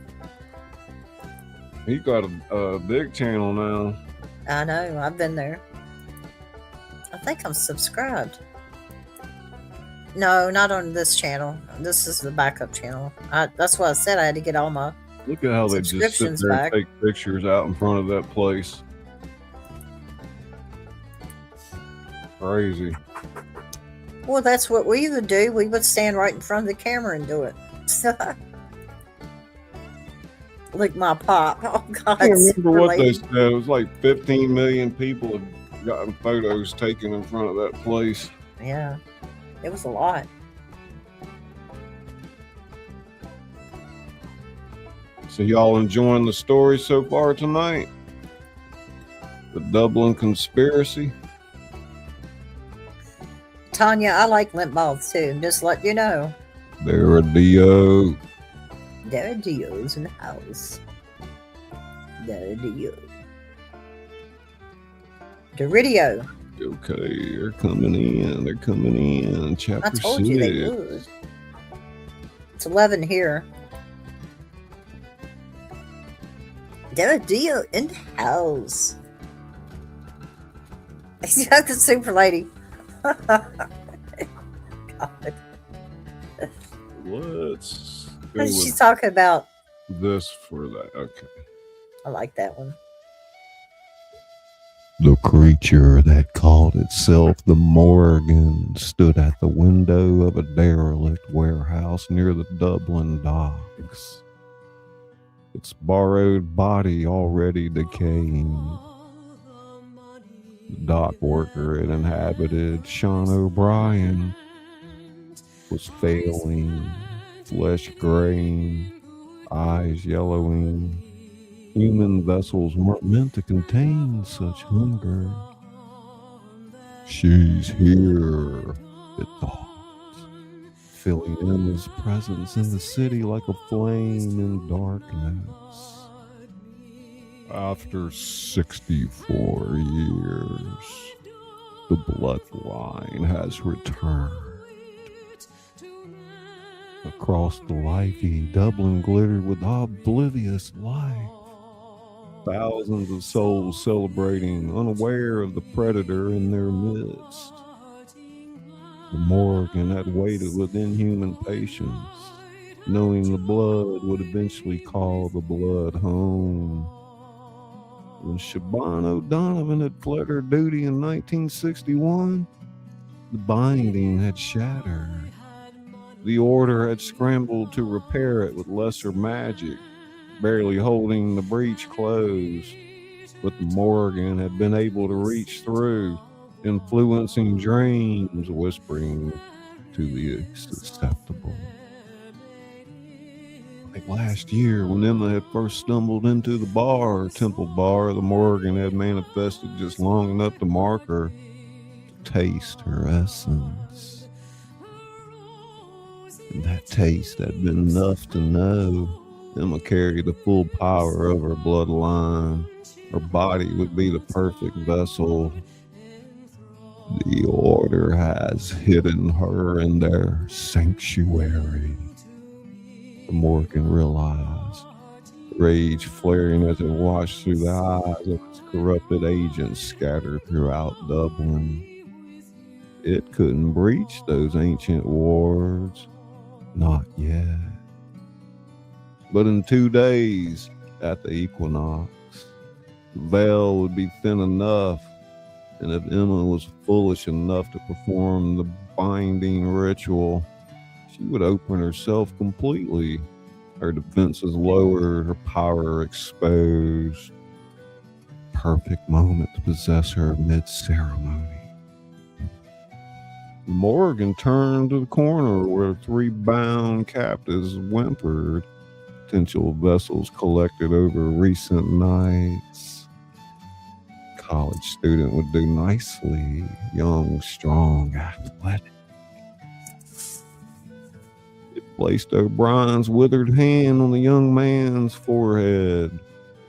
He got a big channel now. I know. I've been there. I think I'm subscribed. No, not on this channel. This is the backup channel. That's why I said I had to get all my Look at how they just sit subscriptions there back. and take pictures out in front of that place. Crazy. Well, that's what we would do. We would stand right in front of the camera and do it. Lick my pop. Oh, God. I can't remember Super what they Lady. said. It was like 15 million people have gotten photos taken in front of that place. Yeah, it was a lot. So y'all enjoying the story so far tonight? The Dublin conspiracy? Tanya, I like lint balls too. Just let you know. There are Dio. There are Dios in the house. There are Dio. Doridio. Okay, they're coming in. They're coming in. Chapter I told you they 6. would. It's 11 here. There are Dio in the house. He's got the Super Lady. God. Let's go What is she with talking about? this for that. Okay. I like that one. The creature that called itself the Morgan stood at the window of a derelict warehouse near the Dublin docks. Its borrowed body already decaying. The dock worker it inhabited, Sean O'Brien, was failing, flesh graying, eyes yellowing. Human vessels weren't meant to contain such hunger. She's here, it thought, filling Emma's presence in the city like a flame in darkness. After 64 years, the bloodline has returned. Across the lifey, Dublin glittered with oblivious life. Thousands of souls celebrating, unaware of the predator in their midst. The Morgan had waited with inhuman patience, knowing the blood would eventually call the blood home. When Siobhan O'Donovan had fled her duty in 1961, the binding had shattered. The Order had scrambled to repair it with lesser magic, barely holding the breach closed. But the Morgan had been able to reach through, influencing dreams, whispering to the susceptible. Like last year, when Emma had first stumbled into the Temple Bar, the Morgan had manifested just long enough to mark her, to taste her essence. And that taste had been enough to know Emma carried the full power of her bloodline. Her body would be the perfect vessel. The Order has hidden her in their sanctuary. The Morgan realized, rage flaring as it watched through the eyes of its corrupted agents scattered throughout Dublin. It couldn't breach those ancient wards. Not yet. But in 2 days, at the equinox, the veil would be thin enough, and if Emma was foolish enough to perform the binding ritual, she would open herself completely. Her defenses lowered, her power exposed. Perfect moment to possess her mid-ceremony. Morgan turned to the corner where 3 bound captives whimpered, potential vessels collected over recent nights. College college student would do nicely. Young, strong, athletic. It placed O'Brien's withered hand on the young man's forehead.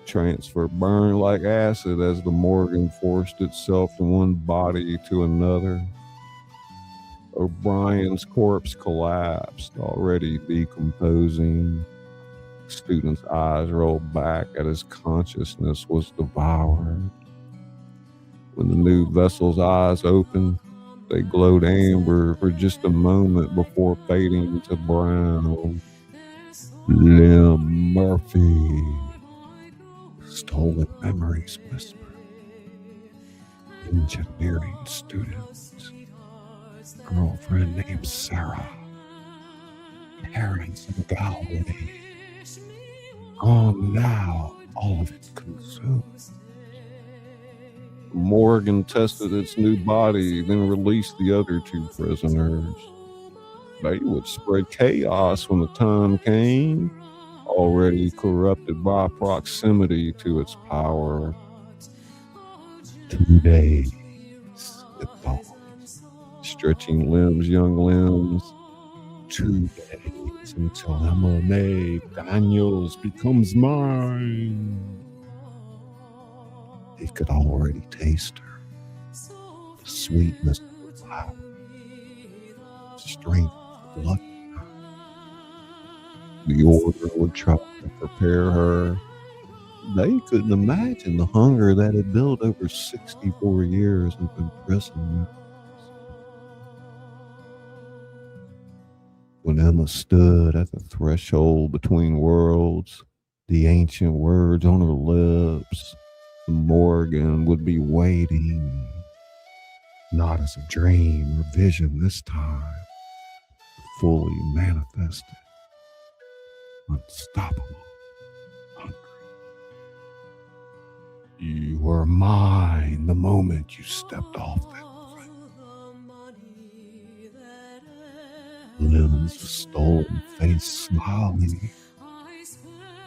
Transfer burned like acid as the Morgan forced itself from one body to another. O'Brien's corpse collapsed, already decomposing. The student's eyes rolled back as his consciousness was devoured. When the new vessel's eyes opened, they glowed amber for just a moment before fading to brown. Lim Murphy. Stolen memories whisper. Engineering student. Girlfriend named Sarah. Parents in Galway. Gone now, all of it consumed. Morgan tested its new body, then released the other two prisoners. They would spread chaos when the time came, already corrupted by proximity to its power. 2 days, it thought, stretching limbs, young limbs. 2 days until Emma Mae Daniels becomes mine. He could already taste her. The sweetness of the flower. Strength of blood. The order would try to prepare her. They couldn't imagine the hunger that had built over 64 years of imprisonment. When Emma stood at the threshold between worlds, the ancient words on her lips, Morgan would be waiting, not as a dream or vision this time, fully manifested, unstoppable, hungry. You were mine the moment you stepped off that plane. Limbs of stolen face smiling.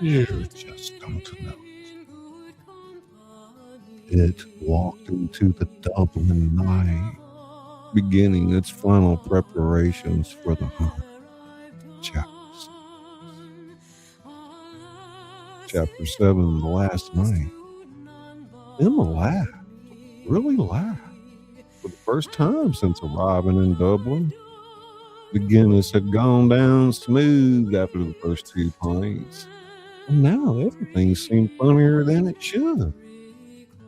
You just don't know. It walked into the Dublin night, beginning its final preparations for the hunt. Chapter 7, the last night. Emma laughed, really laughed, for the first time since arriving in Dublin. The Guinness had gone down smooth after the first 2 pints, and now everything seemed funnier than it should.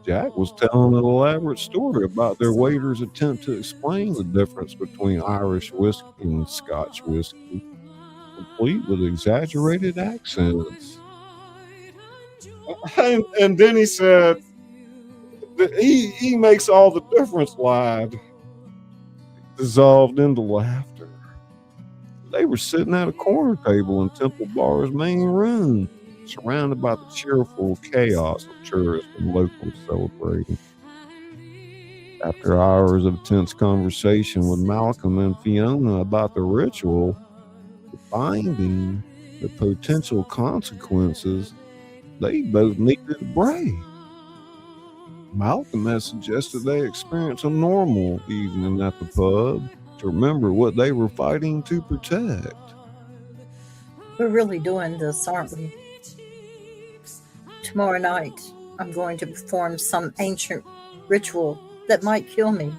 Jack was telling an elaborate story about their waiter's attempt to explain the difference between Irish whiskey and Scotch whiskey, complete with exaggerated accents. And then he said that he makes all the difference live. Dissolved into laughter. They were sitting at a corner table in Temple Bar's main room, surrounded by the cheerful chaos of tourists and locals celebrating. After hours of tense conversation with Malcolm and Fiona about the ritual, the binding, the potential consequences, they both needed a break. Malcolm had suggested they experience a normal evening at the pub to remember what they were fighting to protect. We're really doing this, aren't we? Tomorrow night, I'm going to perform some ancient ritual that might kill me.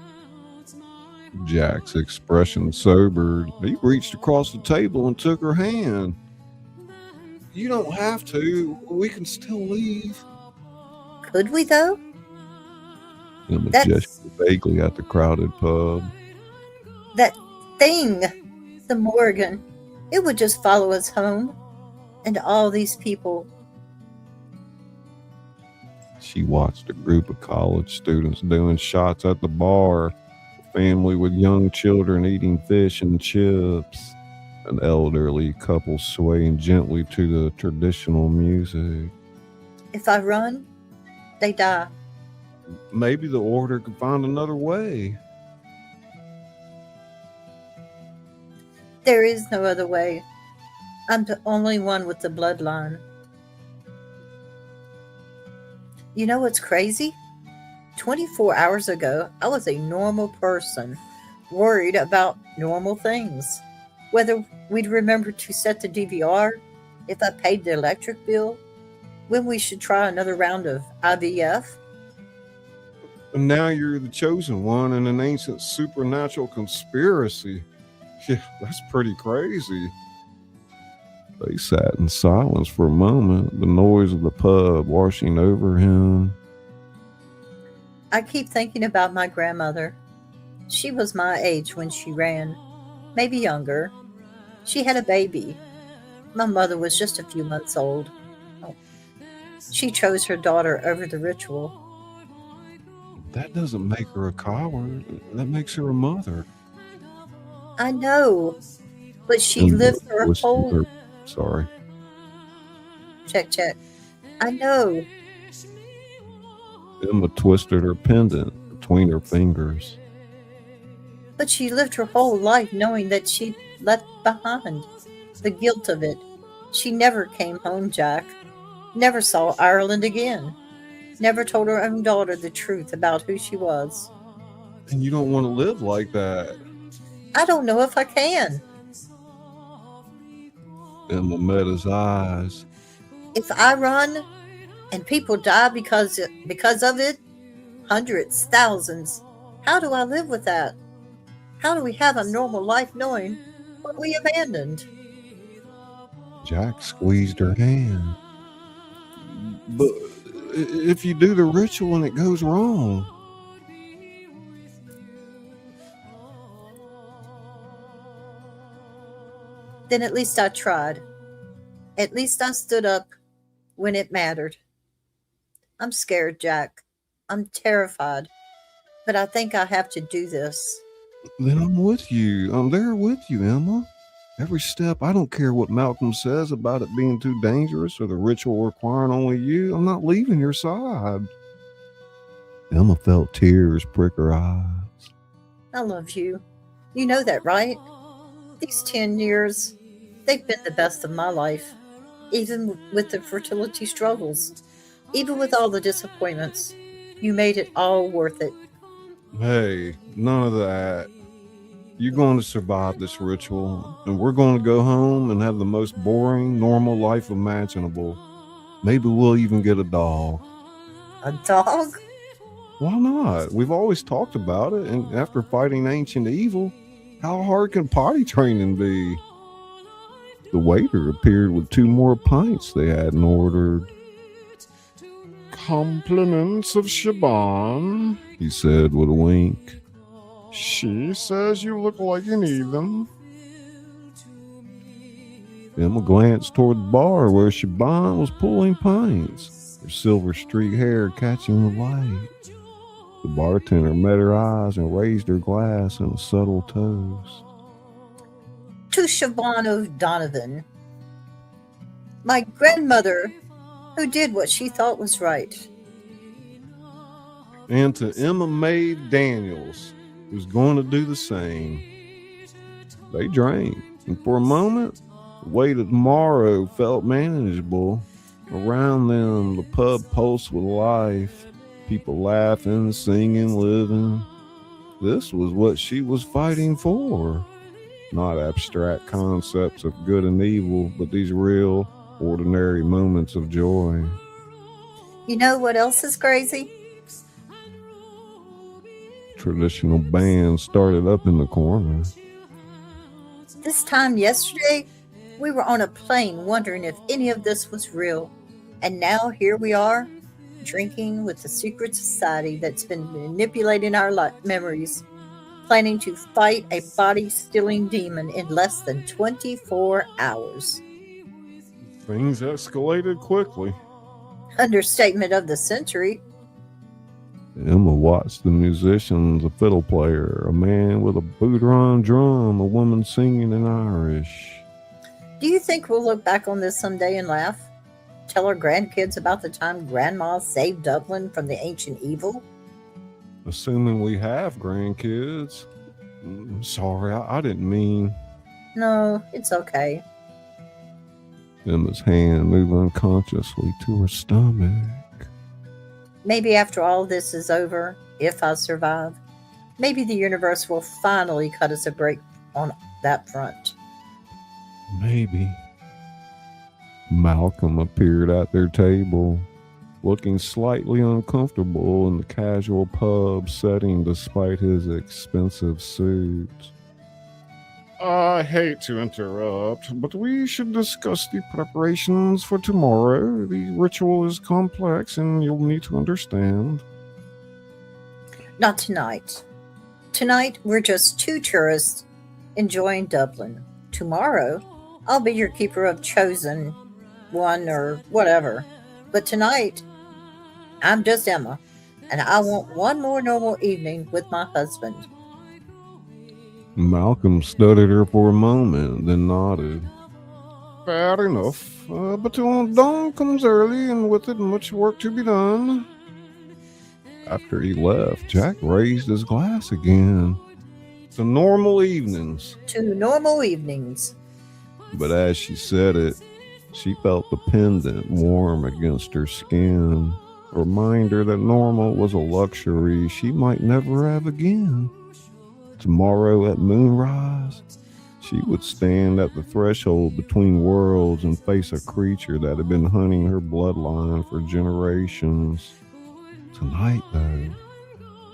Jack's expression sobered. He reached across the table and took her hand. You don't have to. We can still leave. Could we, though? Emma gestured vaguely at the crowded pub. That thing, the Morgan, it would just follow us home. And all these people. She watched a group of college students doing shots at the bar, a family with young children eating fish and chips, an elderly couple swaying gently to the traditional music. If I run, they die. Maybe the order could find another way. There is no other way. I'm the only one with the bloodline. You know what's crazy? 24 hours ago, I was a normal person, worried about normal things. Whether we'd remember to set the DVR, if I paid the electric bill, when we should try another round of IVF. And now you're the chosen one in an ancient supernatural conspiracy. Yeah, that's pretty crazy. They sat in silence for a moment, the noise of the pub washing over him. I keep thinking about my grandmother. She was my age when she ran, maybe younger. She had a baby. My mother was just a few months old. Oh. She chose her daughter over the ritual. That doesn't make her a coward. That makes her a mother. I know, but she lived her whole... Sorry. Check. I know. Emma twisted her pendant between her fingers. But she lived her whole life knowing that she'd left behind the guilt of it. She never came home, Jack. Never saw Ireland again. Never told her own daughter the truth about who she was. And you don't want to live like that. I don't know if I can. Emma met his eyes. If I run and people die because of it, hundreds, thousands, how do I live with that? How do we have a normal life knowing what we abandoned? Jack squeezed her hand. But if you do the ritual and it goes wrong? Then at least I tried. At least I stood up when it mattered. I'm scared, Jack. I'm terrified. But I think I have to do this. Then I'm with you. I'm there with you, Emma. Every step. I don't care what Malcolm says about it being too dangerous or the ritual requiring only you. I'm not leaving your side. Emma felt tears prick her eyes. I love you. You know that, right? These 10 years, they've been the best of my life. Even with the fertility struggles. Even with all the disappointments. You made it all worth it. Hey, none of that. You're going to survive this ritual, and we're going to go home and have the most boring, normal life imaginable. Maybe we'll even get a dog. A dog? Why not? We've always talked about it, and after fighting ancient evil, how hard can potty training be? The waiter appeared with 2 more pints they hadn't ordered. Compliments of Shaban, he said with a wink. She says you look like you need them. Emma glanced toward the bar where Shaban was pulling pints, her silver streaked hair catching the light. The bartender met her eyes and raised her glass in a subtle toast. To Siobhan O'Donovan, my grandmother, who did what she thought was right. And to Emma Mae Daniels, who's going to do the same. They drank, and for a moment, the weight of tomorrow felt manageable. Around them, the pub pulsed with life, people laughing, singing, living. This was what she was fighting for. Not abstract concepts of good and evil, but these real, ordinary moments of joy. You know what else is crazy? Traditional band started up in the corner. This time yesterday, we were on a plane wondering if any of this was real. And now here we are, drinking with the secret society that's been manipulating our memories, planning to fight a body-stealing demon in less than 24 hours. Things escalated quickly. Understatement of the century. Emma watched the musicians, a fiddle player, a man with a boudron drum, a woman singing in Irish. Do you think we'll look back on this someday and laugh? Tell our grandkids about the time Grandma saved Dublin from the ancient evil? Assuming we have grandkids. Sorry, I didn't mean... No, it's okay. Emma's hand moved unconsciously to her stomach. maybe after all this is over, if I survive, maybe the universe will finally cut us a break on that front. Maybe. Malcolm appeared at their table, looking slightly uncomfortable in the casual pub setting despite his expensive suit. I hate to interrupt, but we should discuss the preparations for tomorrow. The ritual is complex and you'll need to understand. Not tonight. Tonight, we're just two tourists enjoying Dublin. Tomorrow, I'll be your keeper of chosen one or whatever. But tonight, I'm just Emma, and I want one more normal evening with my husband. Malcolm studied her for a moment, then nodded. Fair enough, but dawn comes early, and with it much work to be done. After he left, Jack raised his glass again. To normal evenings. To normal evenings. But as she said it, she felt the pendant warm against her skin, a reminder that normal was a luxury she might never have again. Tomorrow at moonrise, she would stand at the threshold between worlds and face a creature that had been hunting her bloodline for generations. Tonight, though,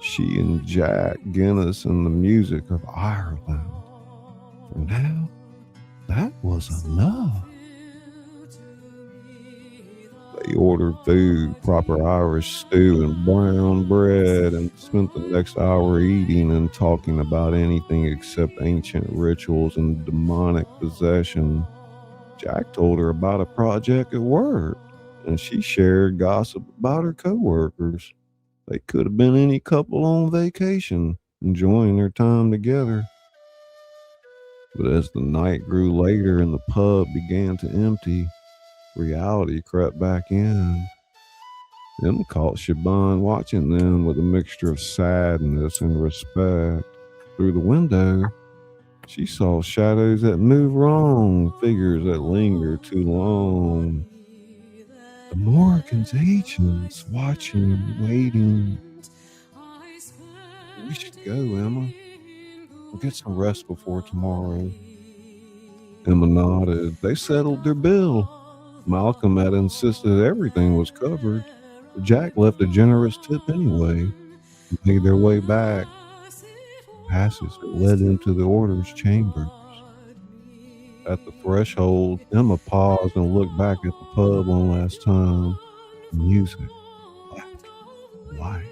she and Jack Guinness and the music of Ireland. For now, that was enough. They ordered food, proper Irish stew and brown bread, and spent the next hour eating and talking about anything except ancient rituals and demonic possession. Jack told her about a project at work, and she shared gossip about her coworkers. They could have been any couple on vacation, enjoying their time together. But as the night grew later and the pub began to empty, reality crept back in. Emma caught Siobhan watching them with a mixture of sadness and respect. Through the window, she saw shadows that moved wrong, figures that lingered too long. The Morgan's agents watching, waiting. We should go, Emma. We'll get some rest before tomorrow. Emma nodded. They settled their bill. Malcolm had insisted everything was covered. Jack left a generous tip anyway. They made their way back. Passage that led into the order's chambers. At the threshold, Emma paused and looked back at the pub one last time. Music, laughter, light.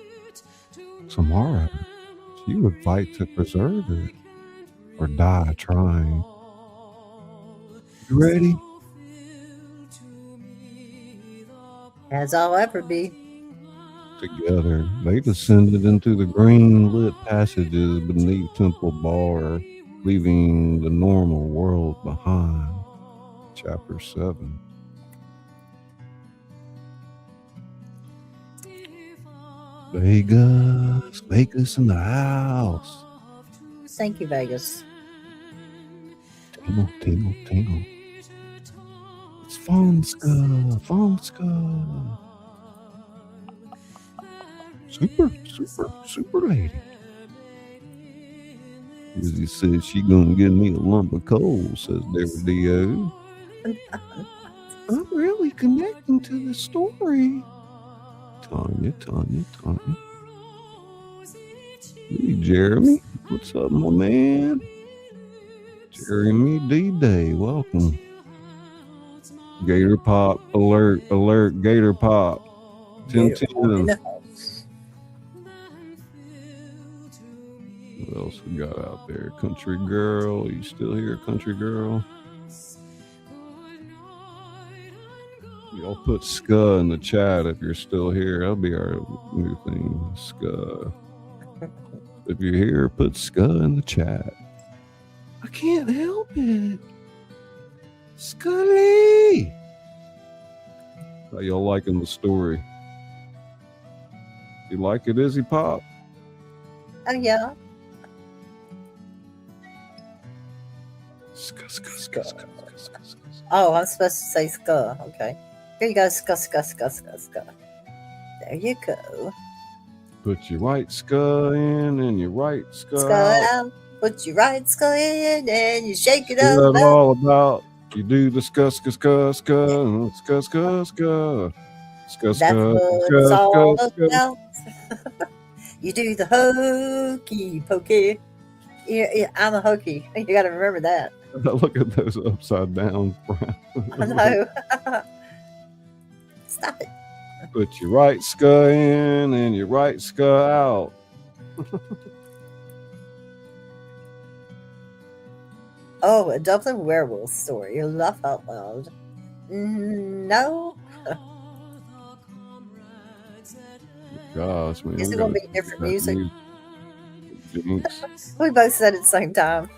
Tomorrow, she would fight to preserve it, or die trying. You ready? As I'll ever be. Together, they descended into the green-lit passages beneath Temple Bar, leaving the normal world behind. Chapter 7. Vegas in the house. Thank you, Vegas. Tingle, tingle, tingle. It's Fonska. Super lady. Izzy says she gonna give me a lump of coal, says Deborah D.O. I'm really connecting to the story. Tanya. Hey, Jeremy. What's up, my man? Jeremy D-Day, welcome. Gator Pop, alert, Gator Pop. 10-10. What else we got out there? Country Girl, you still here, Country Girl? Y'all put SCA in the chat if you're still here. That'll be our new thing, SCA. If you're here, put SCA in the chat. I can't help it. Scully! How y'all liking the story? You like it, Izzy Pop? Oh, yeah. SCA. Oh, I'm supposed to say ska. Okay. Here you go. Ska. There you go. Put your right skull in and your right skull Skull out. out. Put your right skull in and you shake it What up. that all about? You do the ska ska ska ska ska ska ska ska That's ska what it's ska all ska ska. about. You do the hokey pokey. Yeah, I'm a hokey. You got to remember that. Look at those upside down. I know. Stop it. Put your right skull in and your right skull out. Oh, a Dublin werewolf story. Laugh out loud. No. Gosh, man. Is it going to be different music? Jinx. We both said it at the same time.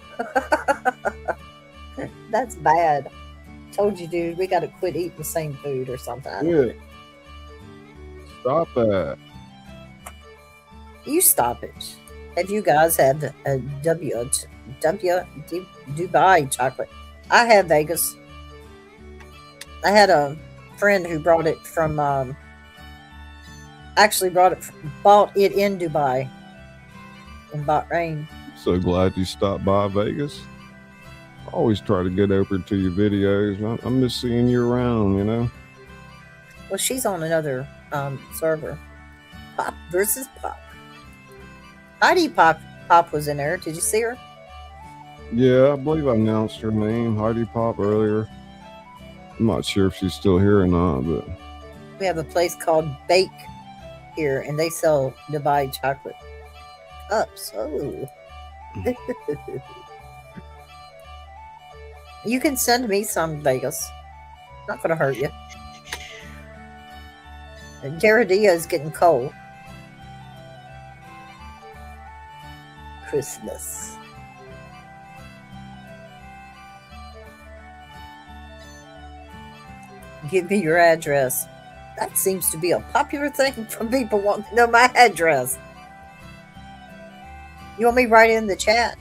That's bad. Told you, dude, we got to quit eating the same food or something. Yeah. Stop that. You stop it. Have you guys had a Dubai chocolate? I had Vegas. I had a friend who brought it from, bought it in Dubai, in Bahrain. So glad you stopped by Vegas. I always try to get over to your videos. I miss seeing you around, you know. Well, she's on another server. Pop versus Pop. Heidi Pop was in there. Did you see her? Yeah, I believe I announced her name, Heidi Pop, earlier. I'm not sure if she's still here or not, but We have a place called Bake here, and they sell Dubai chocolate cups. Oh. You can send me some, Vegas. Not going to hurt you. Garadia is getting cold. Christmas. Give me your address. That seems to be a popular thing from people wanting to know my address. You want me right in the chat?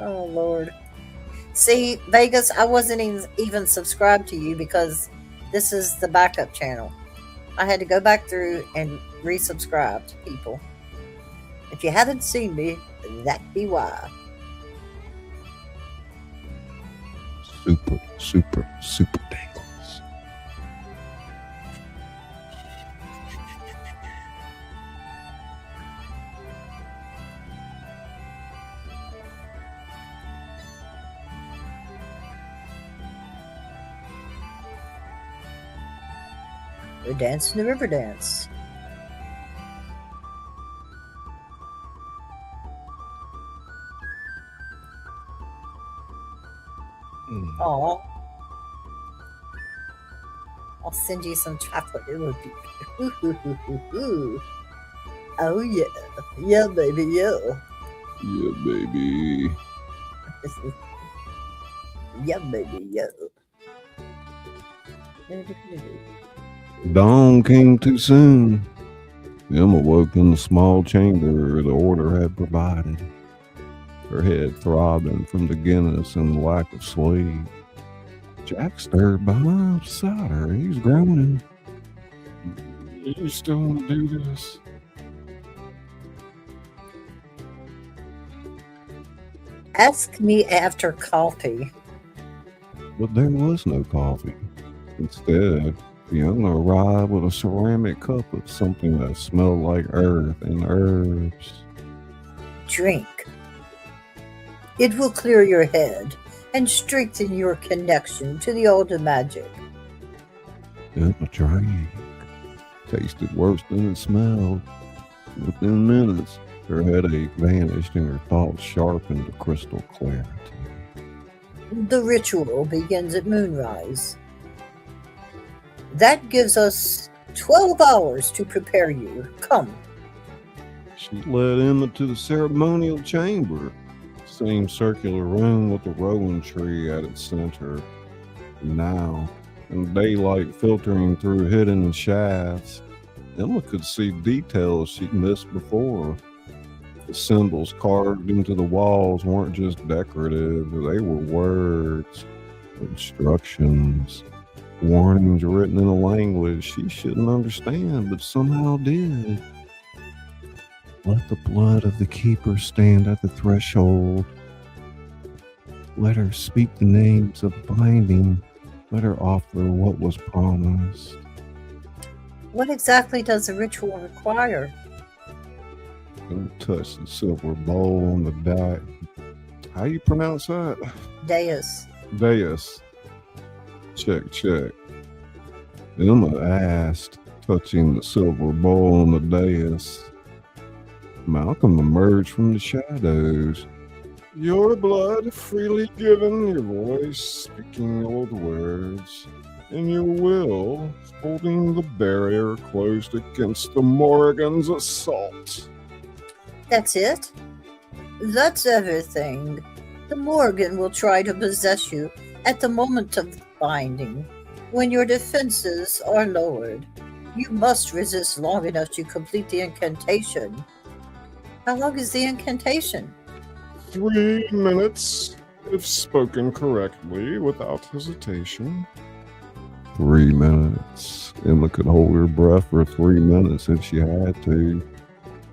Oh, Lord. See, Vegas, I wasn't even subscribed to you because this is the backup channel. I had to go back through and resubscribe to people. If you haven't seen me, that be why. super dangles. We're dancing the river dance. Aw. I'll send you some chocolate. It would be. Oh, yeah. Yeah, baby, yeah. Yeah, baby. Yeah, baby, yeah. Dawn came too soon. Emma woke in the small chamber the order had provided. Her head throbbing from the Guinness and the lack of sleep. Jack stirred behind beside her. He's groaning. You still want to do this? Ask me after coffee. But there was no coffee. Instead, Fiona arrived with a ceramic cup of something that smelled like earth and herbs. Drink. It will clear your head and strengthen your connection to the older magic. Emma drank. Tasted worse than it smelled. Within minutes, her headache vanished and her thoughts sharpened to crystal clarity. The ritual begins at moonrise. That gives us 12 hours to prepare you. Come. She led Emma to the ceremonial chamber, the same circular room with the rowan tree at its center. Now, in daylight filtering through hidden shafts, Emma could see details she'd missed before. The symbols carved into the walls weren't just decorative, they were words, instructions. Warnings written in a language she shouldn't understand, but somehow did. Let the blood of the keeper stand at the threshold. Let her speak the names of binding. Let her offer what was promised. What exactly does the ritual require? Don't touch the silver bowl on the dais. How you pronounce that? Dais. Dais. Check. Emma asked, touching the silver bowl on the dais. Malcolm emerged from the shadows. Your blood freely given, your voice speaking old words, and your will holding the barrier closed against the Morrigan's assault. That's it? That's everything. The Morgan will try to possess you at the moment of the binding, when your defenses are lowered. You must resist long enough to complete the incantation. How long is the incantation? 3 minutes, if spoken correctly, without hesitation. 3 minutes. Emma could hold her breath for 3 minutes if she had to,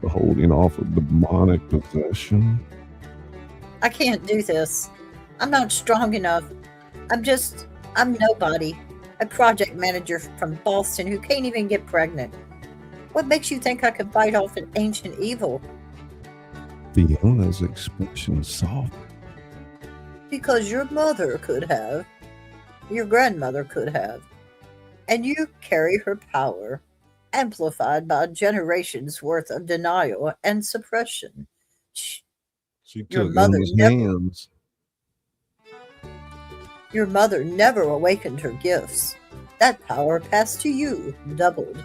holding off of demonic possession. I can't do this. I'm not strong enough. I'm nobody. A project manager from Boston who can't even get pregnant. What makes you think I can fight off an ancient evil? Fiona's expression softened. Because your mother could have. Your grandmother could have. And you carry her power, amplified by generations worth of denial and suppression. She took Emma's hands. Your mother never awakened her gifts. That power passed to you, doubled.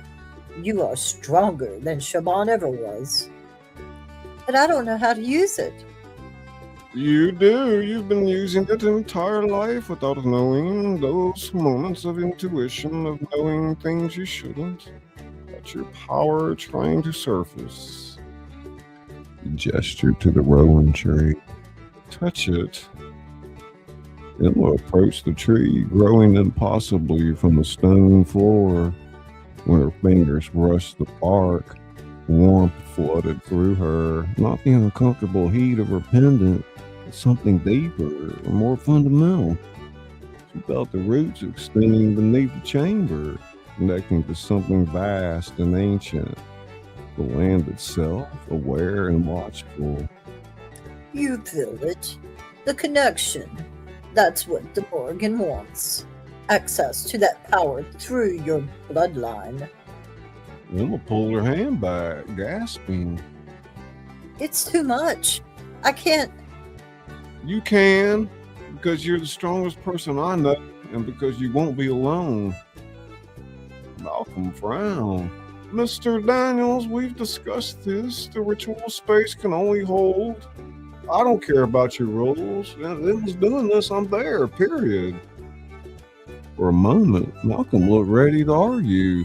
You are stronger than Shaban ever was. But I don't know how to use it. You do. You've been using it your entire life without knowing. Those moments of intuition, of knowing things you shouldn't. That's your power trying to surface. He gestured to the rowan tree. Touch it. Emma approached the tree, growing impossibly from the stone floor. When her fingers brushed the bark, warmth flooded through her. Not the uncomfortable heat of her pendant, but something deeper, or more fundamental. She felt the roots extending beneath the chamber, connecting to something vast and ancient. The land itself, aware and watchful. You feel it. The connection. That's what the Morgan wants. Access to that power through your bloodline. Emma pulled her hand back, gasping. It's too much. I can't. You can, because you're the strongest person I know, and because you won't be alone. Malcolm frowned. Mr. Daniels, we've discussed this. The ritual space can only hold. I don't care about your rules. Emma's doing this, I'm there, period. For a moment, Malcolm looked ready to argue.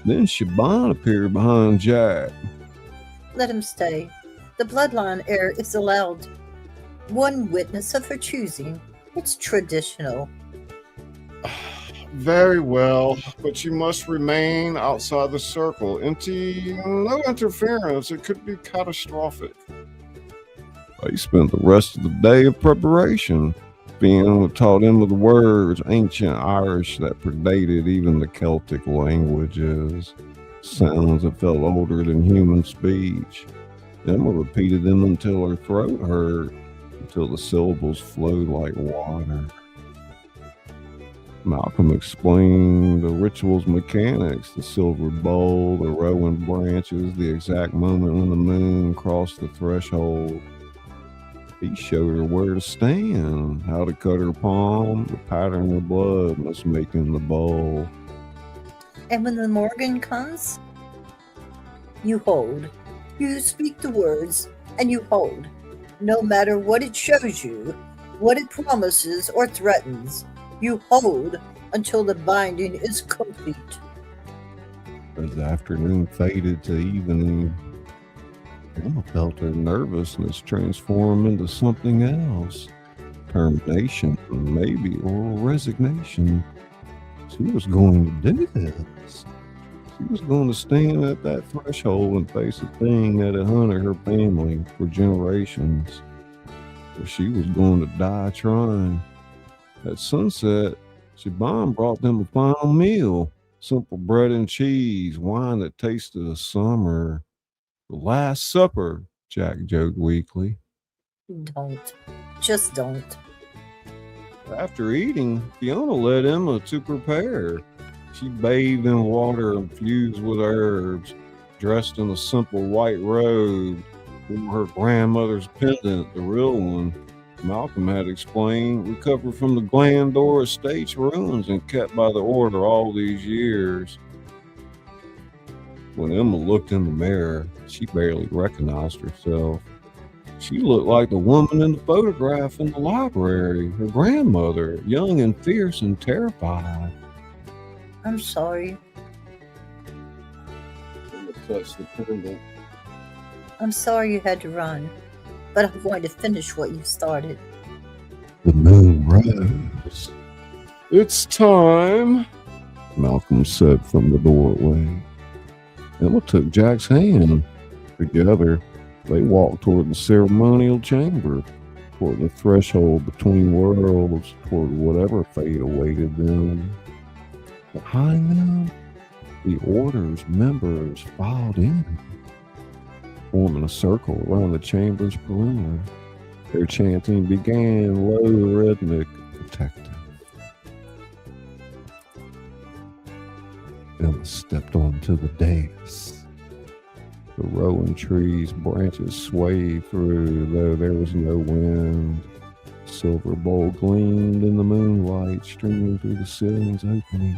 Then Shaban appeared behind Jack. Let him stay. The bloodline heir is allowed. One witness of her choosing. It's traditional. Very well, but you must remain outside the circle. No interference. It could be catastrophic. They spent the rest of the day of preparation. Fiona taught him the words, ancient Irish that predated even the Celtic languages, sounds that felt older than human speech. Emma repeated them until her throat hurt, until the syllables flowed like water. Malcolm explained the ritual's mechanics, the silver bowl, the rowan branches, the exact moment when the moon crossed the threshold. He showed her where to stand, how to cut her palm, the pattern of blood must make in the bowl. And when the Morgan comes, you hold. You speak the words, and you hold. No matter what it shows you, what it promises or threatens, you hold until the binding is complete. As the afternoon faded to evening, Emma felt her nervousness transform into something else. Termination, maybe, or resignation. She was going to do this. She was going to stand at that threshold and face a thing that had hunted her family for generations. But she was going to die trying. At sunset, Siobhan brought them a final meal. Simple bread and cheese, wine that tasted of summer. The Last Supper, Jack joked weakly. Don't. Just don't. After eating, Fiona led Emma to prepare. She bathed in water infused with herbs, dressed in a simple white robe, wore her grandmother's pendant, the real one, Malcolm had explained, recovered from the Glandor estate's ruins and kept by the order all these years. When Emma looked in the mirror, she barely recognized herself. She looked like the woman in the photograph in the library, her grandmother, young and fierce and terrified. I'm sorry. Emma touched the pendant. I'm sorry you had to run, but I'm going to finish what you started. The moon rose. It's time, Malcolm said from the doorway. Emma took Jack's hand. Together, they walked toward the ceremonial chamber, toward the threshold between worlds, toward whatever fate awaited them. Behind them, the order's members filed in, forming a circle around the chamber's perimeter. Their chanting began low, rhythmic, protective. Emma stepped onto the dais. The rowan tree's branches swayed through, though there was no wind. A silver bowl gleamed in the moonlight, streaming through the ceiling's opening.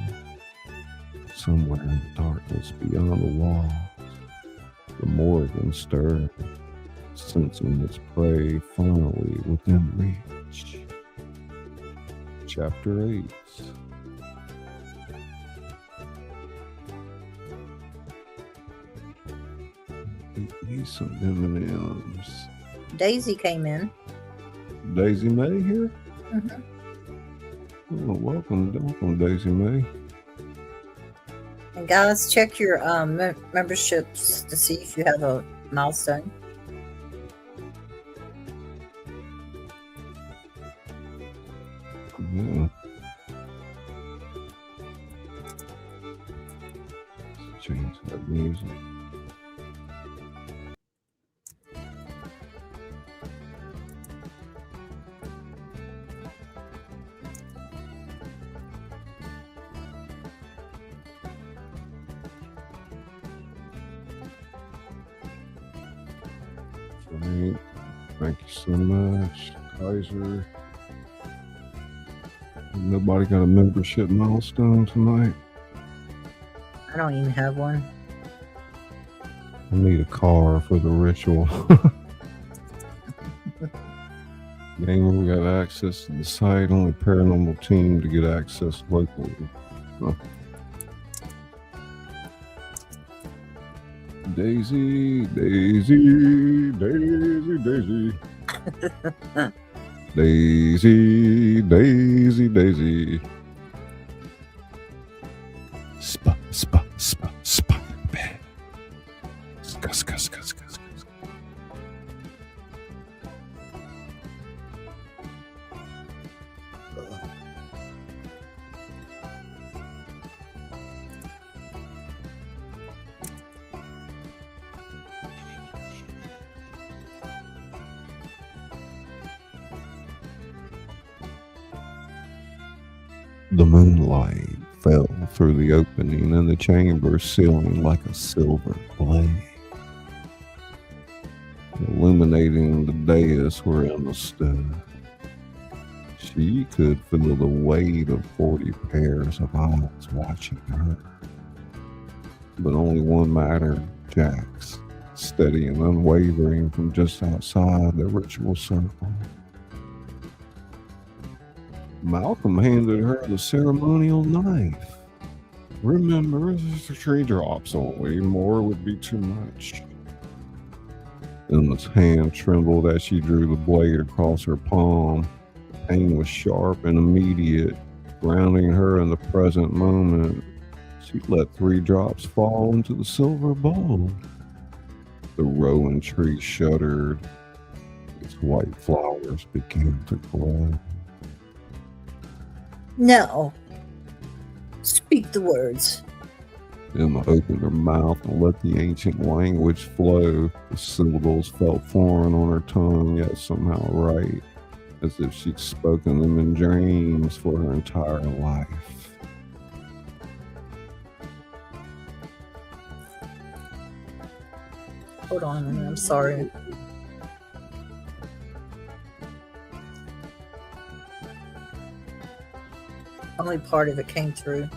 Somewhere in the darkness beyond the walls, the Morrigan stirred, sensing its prey finally within reach. Chapter 8. Eat some M&M's. Daisy came in. Daisy May here? Mm-hmm. Oh, welcome, Daisy May. And guys, check your memberships to see if you have a milestone. Yeah. Let's change that music. Right. Thank you so much, Kaiser. Nobody got a membership milestone tonight. I don't even have one. I need a car for the ritual. Gamer, we got access to the site. Only paranormal team to get access locally. Huh. Daisy, Daisy, Daisy, Daisy. Daisy, Daisy, Daisy. Spa, spa, spa, Spider-Man. Skus, skus, skus, skus, skus. The moonlight fell through the opening in the chamber's ceiling like a silver blade, illuminating the dais where Emma stood. She could feel the weight of 40 pairs of eyes watching her. But only one mattered, Jack's, steady and unwavering from just outside the ritual circle. Malcolm handed her the ceremonial knife. Remember, this is 3 drops only. More would be too much. Emma's hand trembled as she drew the blade across her palm. The pain was sharp and immediate. Grounding her in the present moment, she let 3 drops fall into the silver bowl. The rowan tree shuddered. Its white flowers began to glow. No. Speak the words. Emma opened her mouth and let the ancient language flow. The syllables felt foreign on her tongue, yet somehow right, as if she'd spoken them in dreams for her entire life. Hold on a minute, I'm sorry. Only part of it came through.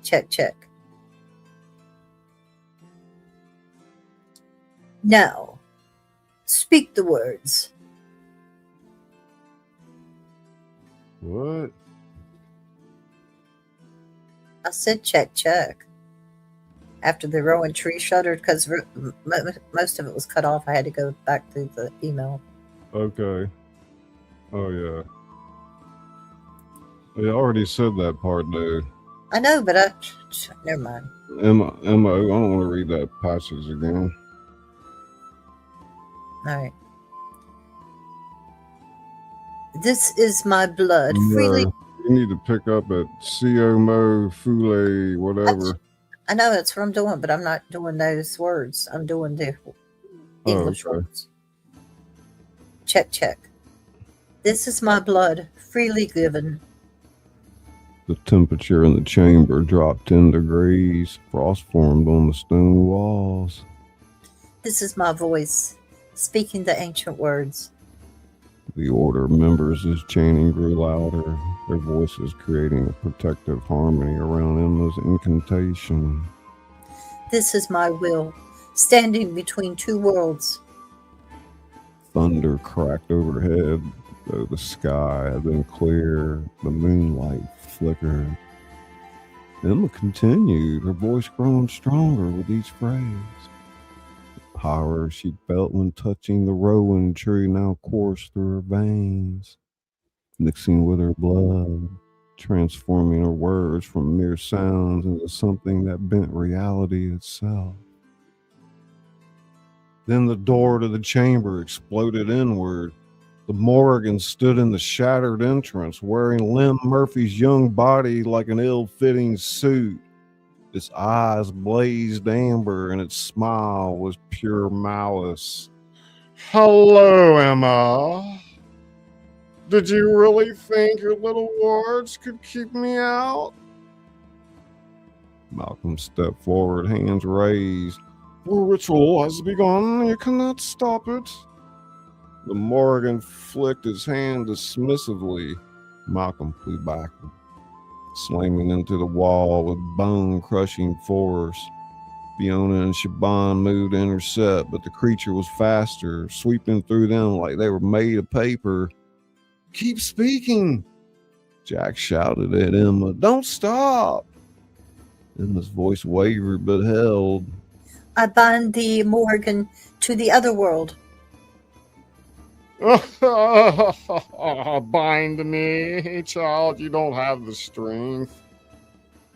Check, check. No. Speak the words. What? I said check, check. After the rowan tree shuddered, because most of it was cut off, I had to go back through the email. Okay. Oh, yeah. I already said that part, though. I know, but never mind. Emma, I don't want to read that passage again. All right. This is my blood. Freely. You need to pick up at Mo Fule, whatever. I know that's what I'm doing, but I'm not doing those words. I'm doing the English words. Check, check. This is my blood, freely given. The temperature in the chamber dropped 10 degrees. Frost formed on the stone walls. This is my voice, speaking the ancient words. The order members' chanting grew louder, their voices creating a protective harmony around Emma's incantation. This is my will, standing between 2 worlds. Thunder cracked overhead, though the sky had been clear. The moonlight flickered. Emma continued, her voice growing stronger with each phrase. The power she felt when touching the rowan tree now coursed through her veins, mixing with her blood, transforming her words from mere sounds into something that bent reality itself. Then the door to the chamber exploded inward. The Morrigan stood in the shattered entrance, wearing Lem Murphy's young body like an ill-fitting suit. Its eyes blazed amber, and its smile was pure malice. "Hello, Emma. Did you really think your little words could keep me out?" Malcolm stepped forward, hands raised. "The ritual has begun. You cannot stop it." The Morrigan flicked his hand dismissively. Malcolm flew backward, slamming into the wall with bone-crushing force. Fiona and Shaban moved to intercept, but the creature was faster, sweeping through them like they were made of paper. "Keep speaking!" Jack shouted at Emma. "Don't stop!" Emma's voice wavered but held. I bind thee, Morgan, to the other world. "Bind me, child. You don't have the strength."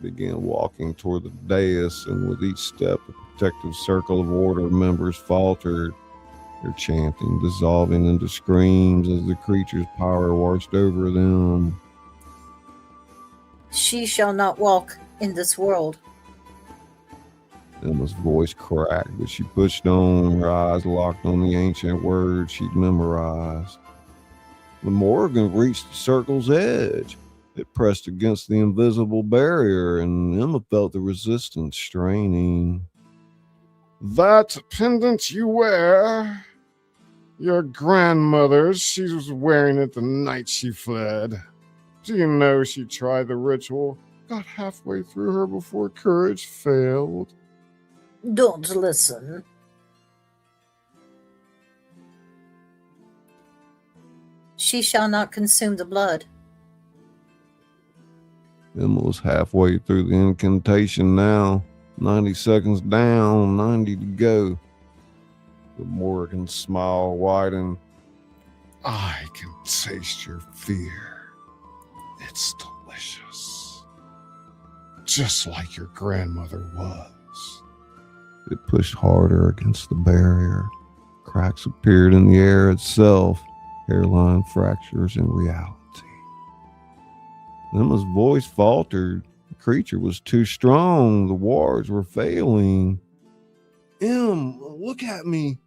Began walking toward the dais, and with each step, a protective circle of order members faltered, their chanting dissolving into screams as the creature's power washed over them. She shall not walk in this world. Emma's voice cracked, but she pushed on, her eyes locked on the ancient words she'd memorized. When Morgan reached the circle's edge, it pressed against the invisible barrier, and Emma felt the resistance straining. "That pendant you wear? Your grandmother's. She was wearing it the night she fled. Do you know she tried the ritual, got halfway through her before courage failed?" Don't listen. She shall not consume the blood. Emma was halfway through the incantation now. 90 seconds down, 90 to go. The Morgan's smile widened. I can taste your fear. It's delicious. Just like your grandmother was. It pushed harder against the barrier. Cracks appeared in the air itself. Hairline fractures in reality. Emma's voice faltered. The creature was too strong. The wards were failing. Look at me.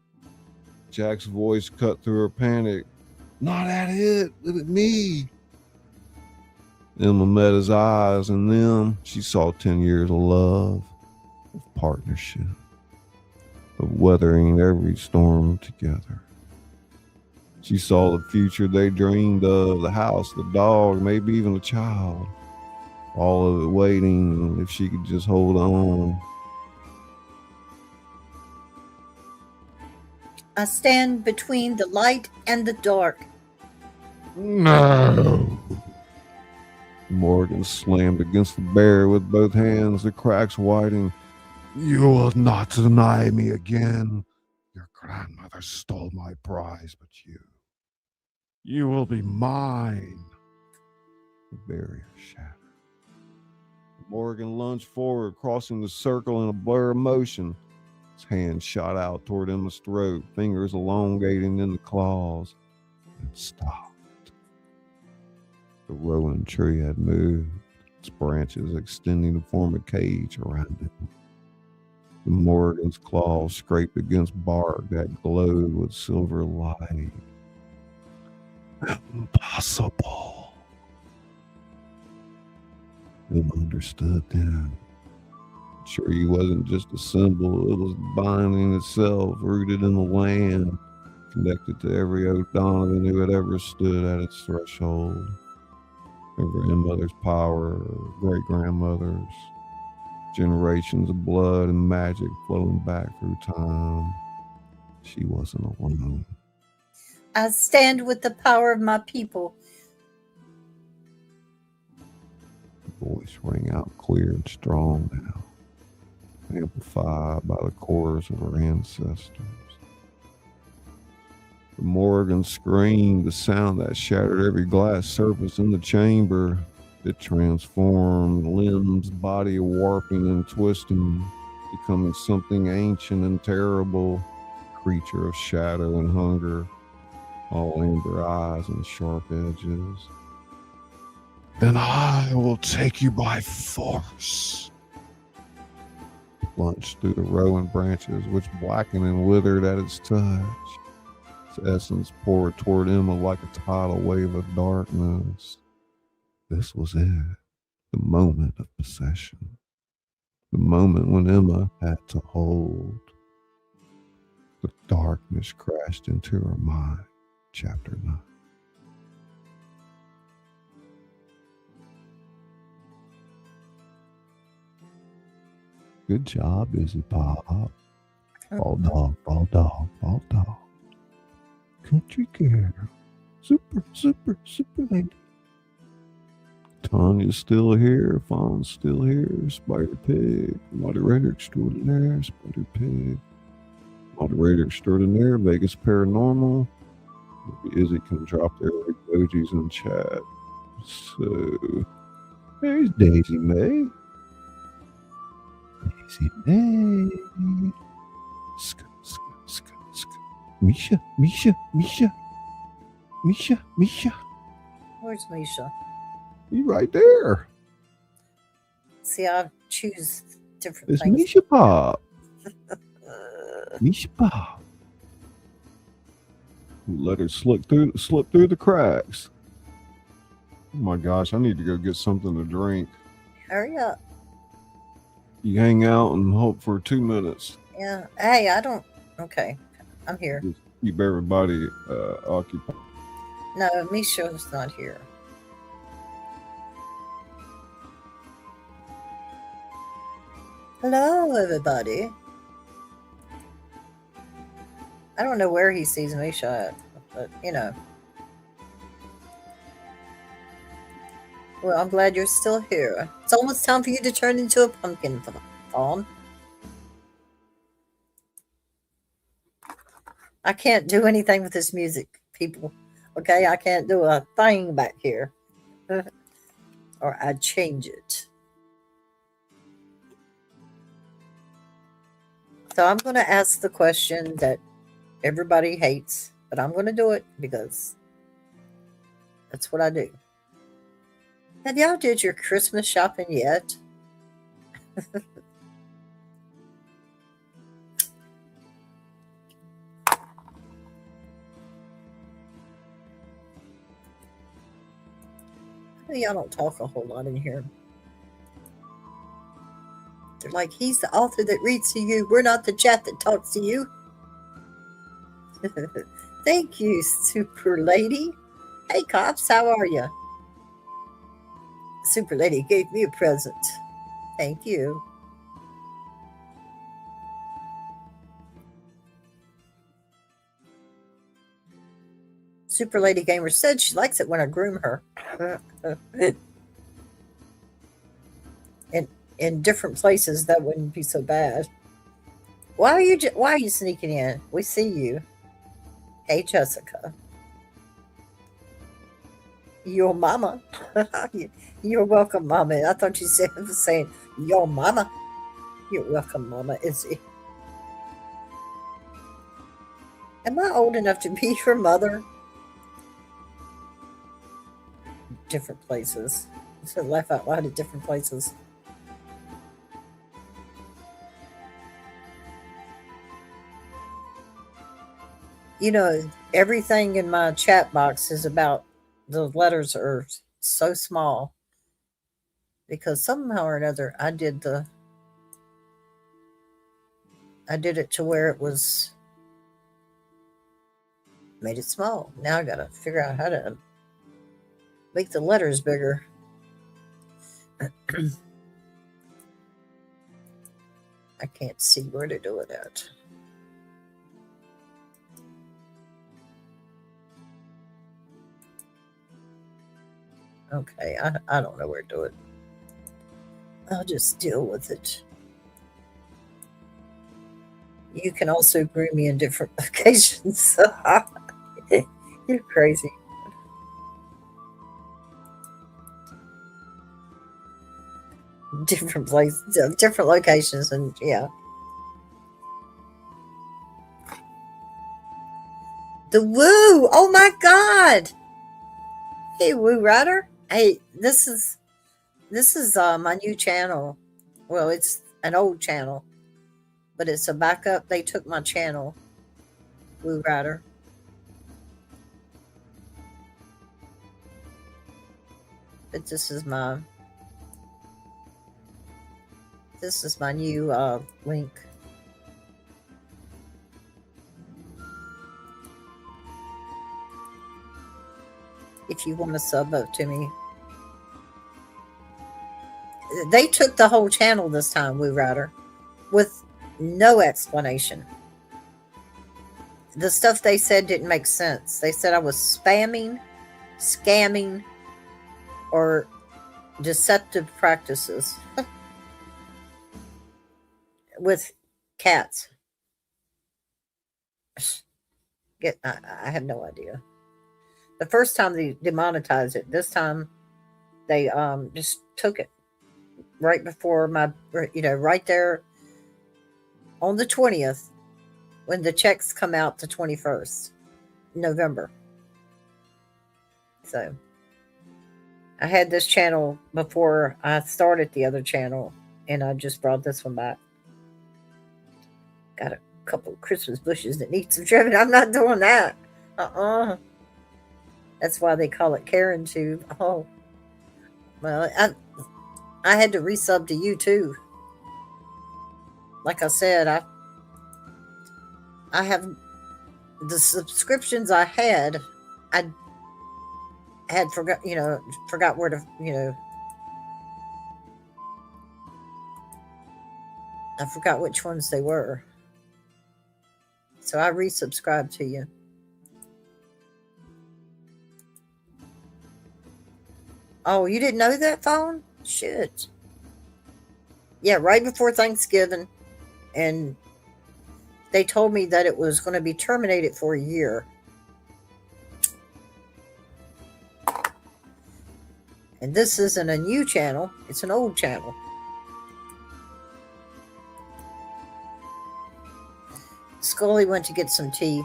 Jack's voice cut through her panic. Not at it, look at me. Emma met his eyes, and then she saw 10 years of love, of partnership, of weathering every storm together. She saw the future they dreamed of, the house, the dog, maybe even a child. All of it waiting if she could just hold on. I stand between the light and the dark. No. Morgan slammed against the barrier with both hands, the cracks widening. You will not deny me again. Your grandmother stole my prize, but you will be mine. The barrier shattered. Morgan lunged forward, crossing the circle in a blur of motion. His hand shot out toward Emma's throat, fingers elongating in the claws, and stopped. The rowan tree had moved, its branches extending to form a cage around it. The Morgan's claws scraped against bark that glowed with silver light. Impossible. Emma understood then. Tree wasn't just a symbol, it was binding itself, rooted in the land, connected to every O'Donovan who had ever stood at its threshold. Her grandmother's power, great-grandmother's, generations of blood and magic flowing back through time. She wasn't alone. I stand with the power of my people. The voice rang out clear and strong now, amplified by the chorus of her ancestors. The Morgan screamed, the sound that shattered every glass surface in the chamber. It transformed, limbs, body warping and twisting, becoming something ancient and terrible, creature of shadow and hunger, all amber eyes and sharp edges. Then I will take you by force. Plunged through the rowan branches, which blackened and withered at its touch. Its essence poured toward Emma like a tidal wave of darkness. This was it, the moment of possession. The moment when Emma had to hold. The darkness crashed into her mind. Chapter 9. Good job, Izzy Pop. Ball dog, ball dog, ball dog. Country girl. Super, super, super lady. Tanya's still here. Fawn's still here. Spider Pig. Moderator extraordinaire. Spider Pig. Moderator extraordinaire. Vegas Paranormal. Maybe Izzy can drop their emojis in chat. So, there's Daisy May. Daisy May. Misha. Where's Misha? You right there. See, I choose different It's things. Misha Pop. Misha Pop. Let her slip through the cracks. Oh my gosh, I need to go get something to drink. Hurry up. You hang out and hope for 2 minutes. Yeah. Hey, I don't. Okay. I'm here. Just keep everybody occupied. No, Misha's not here. Hello, everybody. I don't know where he sees Misha at, but you know. Well, I'm glad you're still here. It's almost time for you to turn into a pumpkin, Fawn. I can't do anything with this music, people. Okay, I can't do a thing back here. Or I'd change it. So I'm going to ask the question that everybody hates, but I'm going to do it because that's what I do. Have y'all did your Christmas shopping yet? Y'all don't talk a whole lot in here. They're like, he's the author that reads to you. We're not the chat that talks to you. Thank you, Super Lady. Hey, cops, how are you? Super Lady gave me a present. Thank you. Super Lady Gamer said she likes it when I groom her. in different places, that wouldn't be so bad. Why are you sneaking in? We see you. Hey, Jessica. Your mama. You're welcome, mama. I thought you said was saying your mama. You're welcome, mama. Izzy. Am I old enough to be your mother? Different places. So laugh out loud at different places. You know, everything in my chat box is about the letters are so small because somehow or another I did it to where it was made it small. Now I gotta figure out how to make the letters bigger. I can't see where to do it at. Okay, I don't know where to do it. I'll just deal with it. You can also groom me in different locations. You're crazy. Different places, different locations, and yeah. The Woo! Oh my God! Hey, Woo Rider. Hey, this is my new channel. Well, it's an old channel, but it's a backup. They took my channel, Woo Rider. But this is my new link. If you want to sub up to me. They took the whole channel this time, Woo Rider, with no explanation. The stuff they said didn't make sense. They said I was spamming, scamming, or deceptive practices with cats. I have no idea. The first time they demonetized it, this time they just took it right before my, right there on the 20th when the checks come out the 21st November. So I had this channel before I started the other channel, and I just brought this one back. Got a couple of Christmas bushes that need some trimming. I'm not doing that. That's why they call it Karen Tube. Oh, well, I had to resub to you too. Like I said, I have the subscriptions I had forgot where to, I forgot which ones they were. So I resubscribed to you. Oh, you didn't know that phone? Shit. Yeah, right before Thanksgiving. And they told me that it was going to be terminated for a year. And this isn't a new channel, it's an old channel. Scully went to get some tea.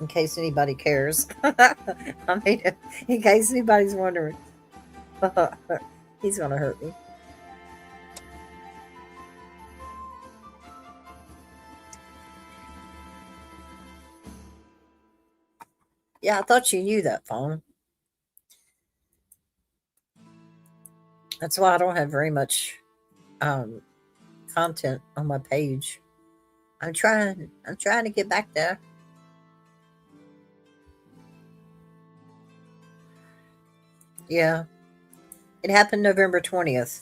In case anybody cares. I mean, in case anybody's wondering. He's going to hurt me. Yeah, I thought you knew that phone. That's why I don't have very much content on my page. I'm trying to get back there. Yeah. It happened November 20th.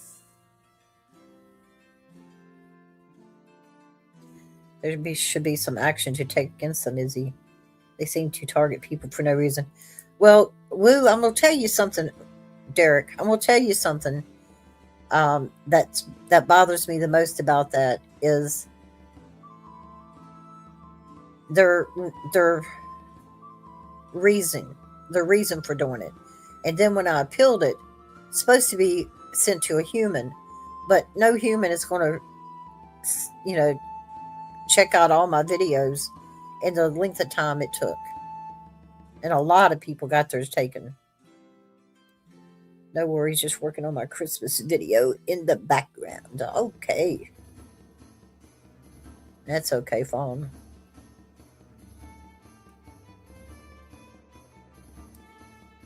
There should be some action to take against them, Izzy. They seem to target people for no reason. Well, Woo, I'm going to tell you something, Derek. I'm going to tell you something that bothers me the most about that is their reason for doing it. And then when I appealed it, it's supposed to be sent to a human, but no human is going to, check out all my videos in the length of time it took. And a lot of people got theirs taken. No worries, just working on my Christmas video in the background. Okay. That's okay, phone.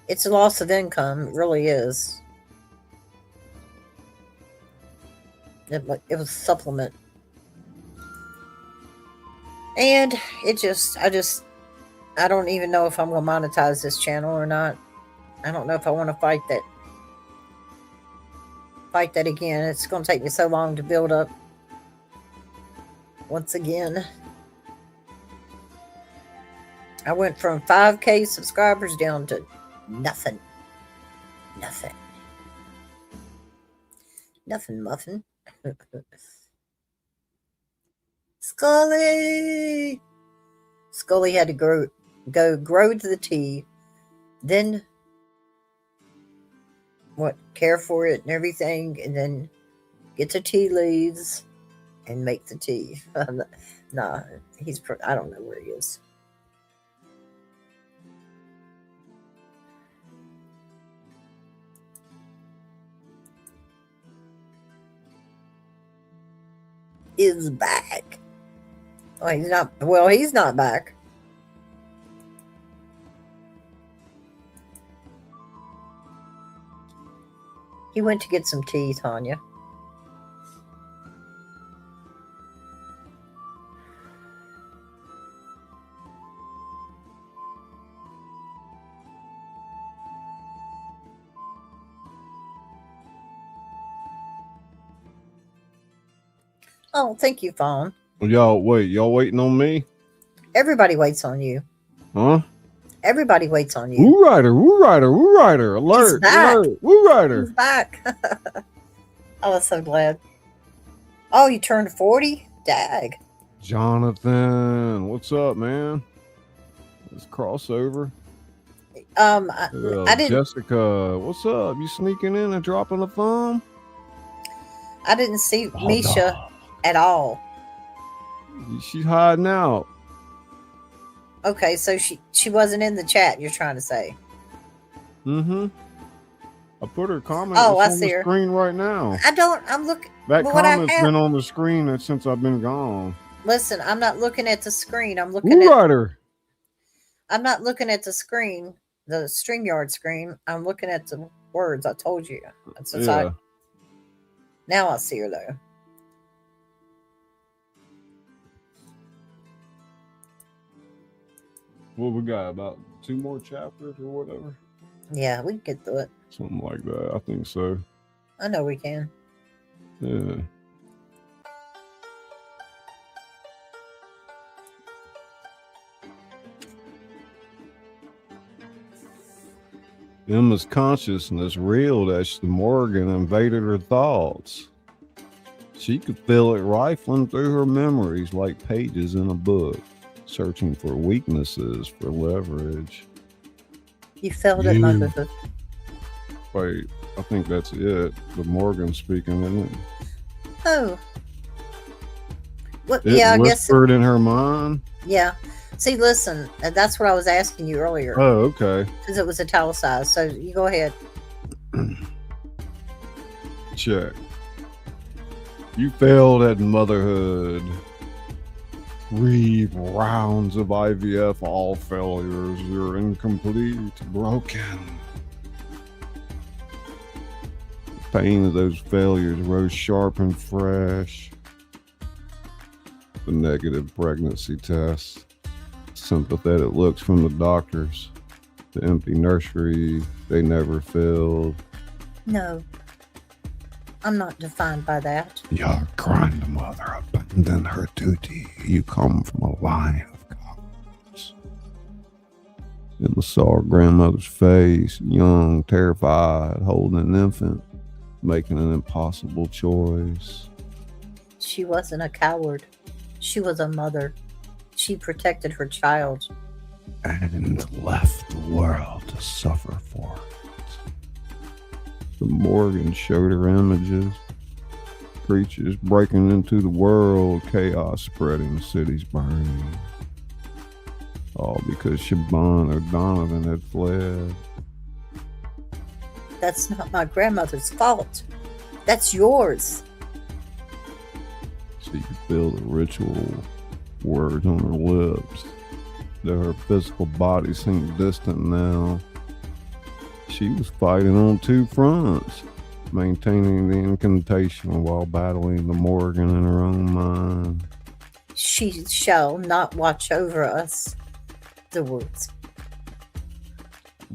It's a loss of income. It really is. It was a supplement. And I don't even know if I'm going to monetize this channel or not. I don't know if I want to fight that again. It's going to take me so long to build up once again. I went from 5K subscribers down to nothing. Nothing muffin. Scully had to grow to the tea, then care for it and everything, and then get the tea leaves and make the tea. Nah, I don't know where he is. Is back. Oh, he's not. Well, he's not back. He went to get some tea, Tanya. Oh, thank you, Fawn. Y'all waiting on me? Everybody waits on you. Huh? Everybody waits on you. Woo Rider, alert, He's back. alert, Woo Rider. He's back. I was so glad. Oh, you turned 40? Dag. Jonathan, what's up, man? It's crossover. I didn't. Jessica, what's up? You sneaking in and dropping a thumb? I didn't see Misha at all. She's hiding out. Okay, so she wasn't in the chat. You're trying to say? Mm-hmm. I put her comment. Oh, I on see the her. screen right now. I'm looking. That comment's been on the screen since I've been gone. Listen, I'm not looking at the screen. I'm looking Woo at. Rider. I'm not looking at the screen, the StreamYard screen. I'm looking at the words. I told you. Yeah. Now I see her though. Well, we got about 2 more chapters or whatever. Yeah, we can get through it. Something like that. I think so. I know we can. Yeah. Emma's consciousness reeled as the Morgan invaded her thoughts. She could feel it rifling through her memories like pages in a book, searching for weaknesses for leverage. You felt it, mother. Wait, I think that's it. The Morgan speaking, isn't it? Oh. Well, It yeah, I guess. whispered in her mind? Yeah. See, listen, that's what I was asking you earlier. Oh, okay. Because it was italicized. So you go ahead. Check. You failed at motherhood. 3 rounds of IVF, all failures. You're incomplete, broken. The pain of those failures rose sharp and fresh. The negative pregnancy test, sympathetic looks from the doctors, the empty nursery they never filled. No. I'm not defined by that. Your grandmother abandoned her duty. You come from a line of cowards. Emma saw her grandmother's face, young, terrified, holding an infant, making an impossible choice. She wasn't a coward. She was a mother. She protected her child. And left the world to suffer for it. The Morgan showed her images. Creatures breaking into the world, chaos spreading, cities burning. All because Siobhan or Donovan had fled. That's not my grandmother's fault. That's yours. She could feel the ritual words on her lips. Though her physical body seemed distant now. She was fighting on 2 fronts, maintaining the incantation while battling the Morgan in her own mind. She shall not watch over us. The words.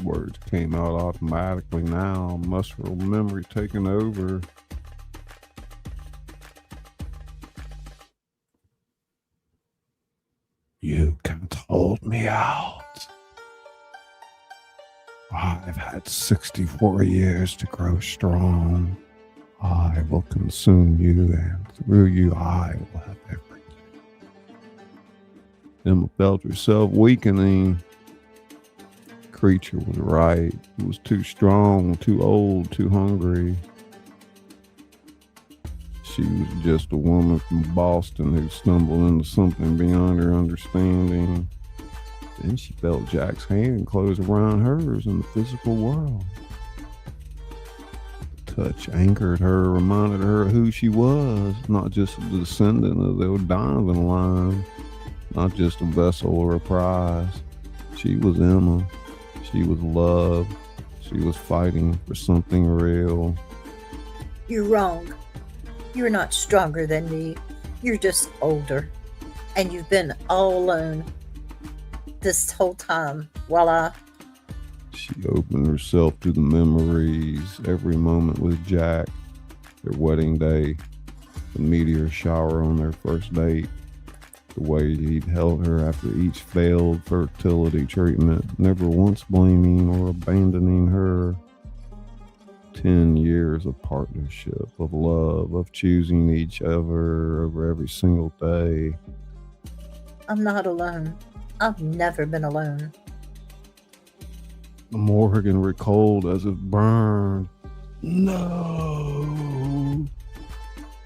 Words came out automatically now, muscle memory taking over. You can't hold me out. I've had 64 years to grow strong. I will consume you, and through you I will have everything. Emma felt herself weakening. Creature was right. It was too strong, too old, too hungry. She was just a woman from Boston who stumbled into something beyond her understanding. Then she felt Jack's hand close around hers in the physical world. The touch anchored her, reminded her of who she was, not just a descendant of the O'Donovan line, not just a vessel or a prize. She was Emma. She was love. She was fighting for something real. You're wrong. You're not stronger than me. You're just older. And you've been all alone this whole time while She opened herself to the memories, every moment with Jack, their wedding day, the meteor shower on their first date, the way he'd held her after each failed fertility treatment, never once blaming or abandoning her. 10 years of partnership, of love, of choosing each other over every single day. I'm not alone. I've never been alone. The Morgan recoiled as if burned. No.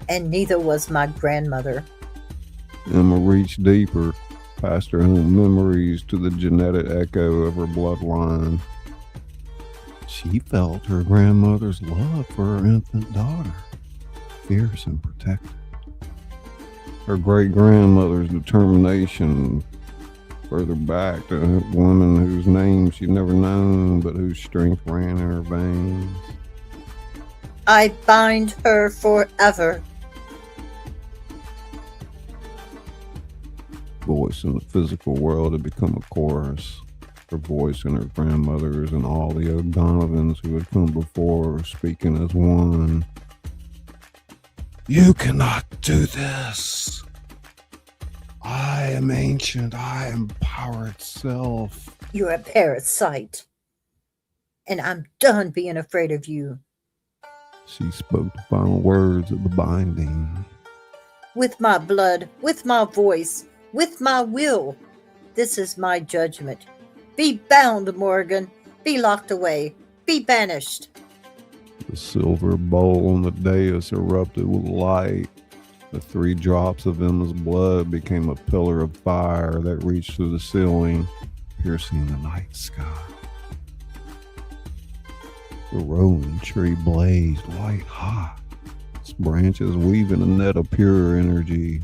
And neither was my grandmother. Emma reached deeper, past her own memories to the genetic echo of her bloodline. She felt her grandmother's love for her infant daughter, fierce and protective. Her great-grandmother's determination, further back to a woman whose name she'd never known, but whose strength ran in her veins. I bind her forever. Voice in the physical world had become a chorus. Her voice and her grandmother's and all the O'Donovans who had come before her speaking as one. You cannot do this. I am ancient. I am power itself. You're a parasite. and I'm done being afraid of you. She spoke the final words of the binding. With my blood, with my voice, with my will. This is my judgment. Be bound, Morgan. Be locked away. Be banished. The silver bowl on the dais erupted with light. The 3 drops of Emma's blood became a pillar of fire that reached through the ceiling, piercing the night sky. The rowan tree blazed white hot, its branches weaving a net of pure energy.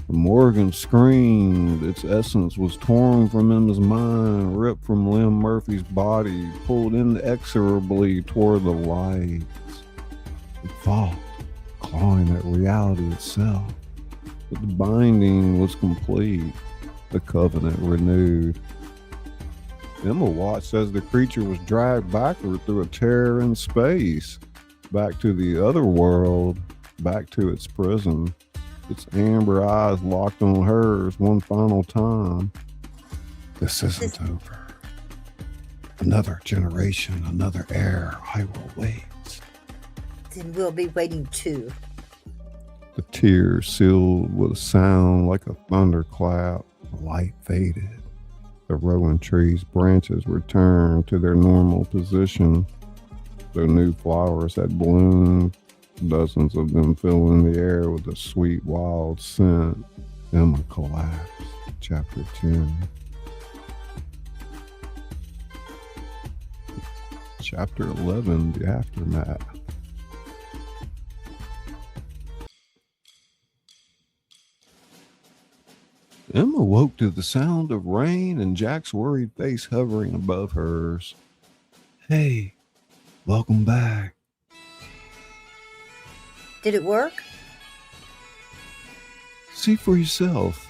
Morgan screamed. Its essence was torn from Emma's mind, ripped from Lynn Murphy's body, pulled inexorably toward the lights. It fought, clawing at reality itself. But the binding was complete, the covenant renewed. Emma watched as the creature was dragged backward through a tear in space, back to the other world, back to its prison. Its amber eyes locked on hers one final time. This isn't over. Another generation, another heir. I will wait. Then we'll be waiting too. The tears sealed with a sound like a thunderclap. The light faded. The rowan tree's branches returned to their normal position. Their new flowers had bloomed, dozens of them filling the air with a sweet, wild scent. Emma collapsed. Chapter 10. Chapter 11, The Aftermath. Emma woke to the sound of rain and Jack's worried face hovering above hers. Hey, welcome back. Did it work? See for yourself.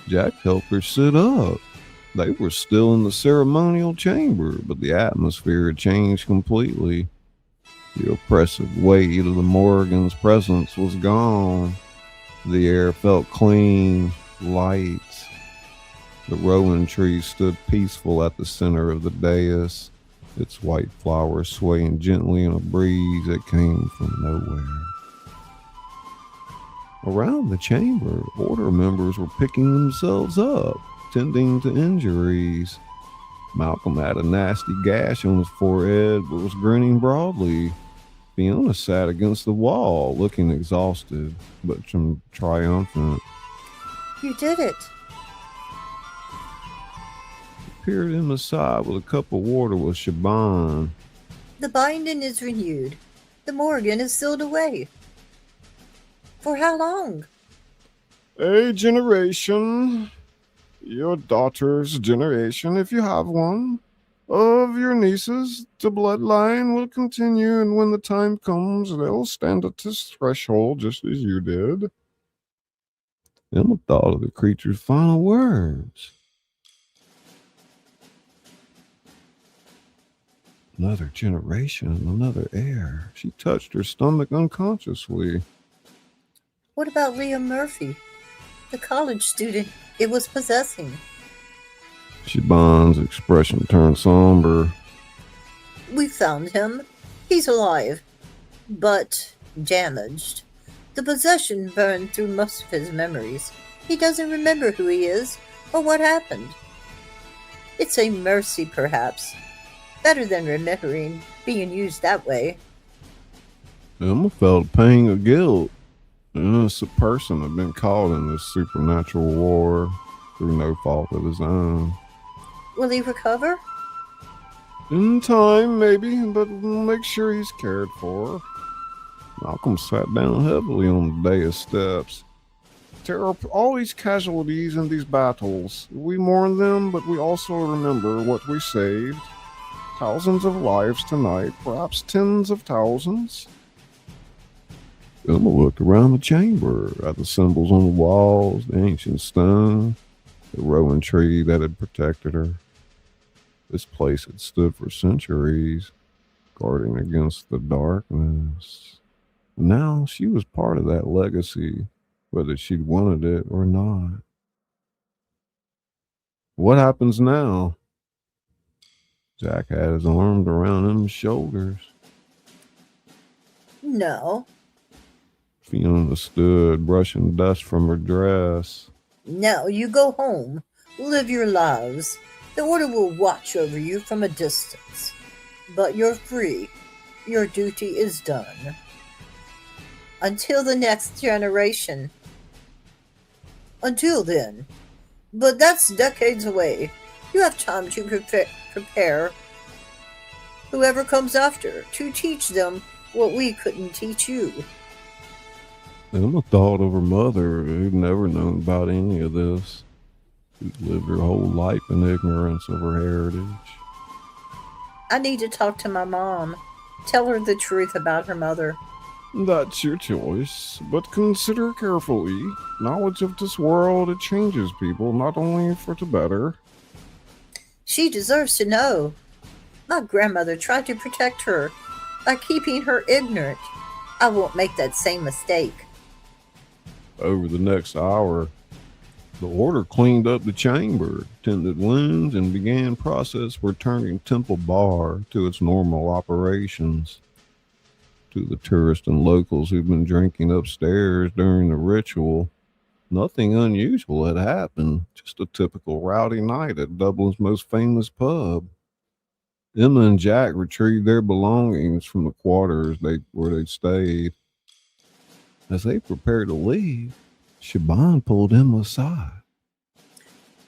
Jack helped her sit up. They were still in the ceremonial chamber, but the atmosphere had changed completely. The oppressive weight of the Morgan's presence was gone. The air felt clean, light. The rowan tree stood peaceful at the center of the dais, its white flowers swaying gently in a breeze that came from nowhere. Around the chamber, order members were picking themselves up, tending to injuries. Malcolm had a nasty gash on his forehead, but was grinning broadly. Fiona sat against the wall, looking exhausted, but triumphant. You did it. Peered in the side with a cup of water with Shaban. The binding is renewed. The Morgan is sealed away. For how long? A generation. Your daughter's generation, if you have one. Of your nieces, the bloodline will continue, and when the time comes, they'll stand at this threshold just as you did. Emma thought of the creature's final words. Another generation, another heir. She touched her stomach unconsciously. What about Liam Murphy, the college student it was possessing? Shaban's expression turned somber. We found him. He's alive, but damaged. The possession burned through most of his memories. He doesn't remember who he is or what happened. It's a mercy, perhaps. Better than remembering being used that way. Emma felt a pang of guilt. An innocent person had been caught in this supernatural war through no fault of his own. Will he recover? In time, maybe, but we'll make sure he's cared for. Malcolm sat down heavily on the dais steps. There are always casualties in these battles. We mourn them, but we also remember what we saved. Thousands of lives tonight, perhaps tens of thousands. Emma looked around the chamber at the symbols on the walls, the ancient stone, the rowan tree that had protected her. This place had stood for centuries, guarding against the darkness. Now she was part of that legacy, whether she'd wanted it or not. What happens now? Jack had his arms around Emma's shoulders. No, Fiona stood, brushing dust from her dress. no, you go home. Live your lives. The Order will watch over you from a distance. But you're free. Your duty is done. Until the next generation. Until then. But that's decades away. You have time to prepare whoever comes after, to teach them what we couldn't teach you. Emma thought of her mother, who'd never known about any of this, who'd lived her whole life in ignorance of her heritage. I need to talk to my mom. Tell her the truth about her mother. That's your choice, but consider carefully. Knowledge of this world, it changes people, not only for the better. She deserves to know. My grandmother tried to protect her by keeping her ignorant. I won't make that same mistake. Over the next hour, the Order cleaned up the chamber, tended wounds, and began process returning Temple Bar to its normal operations. To the tourists and locals who'd been drinking upstairs during the ritual, nothing unusual had happened, just a typical rowdy night at Dublin's most famous pub. Emma and Jack retrieved their belongings from the quarters where they stayed. As they prepared to leave, Shaban pulled Emma aside.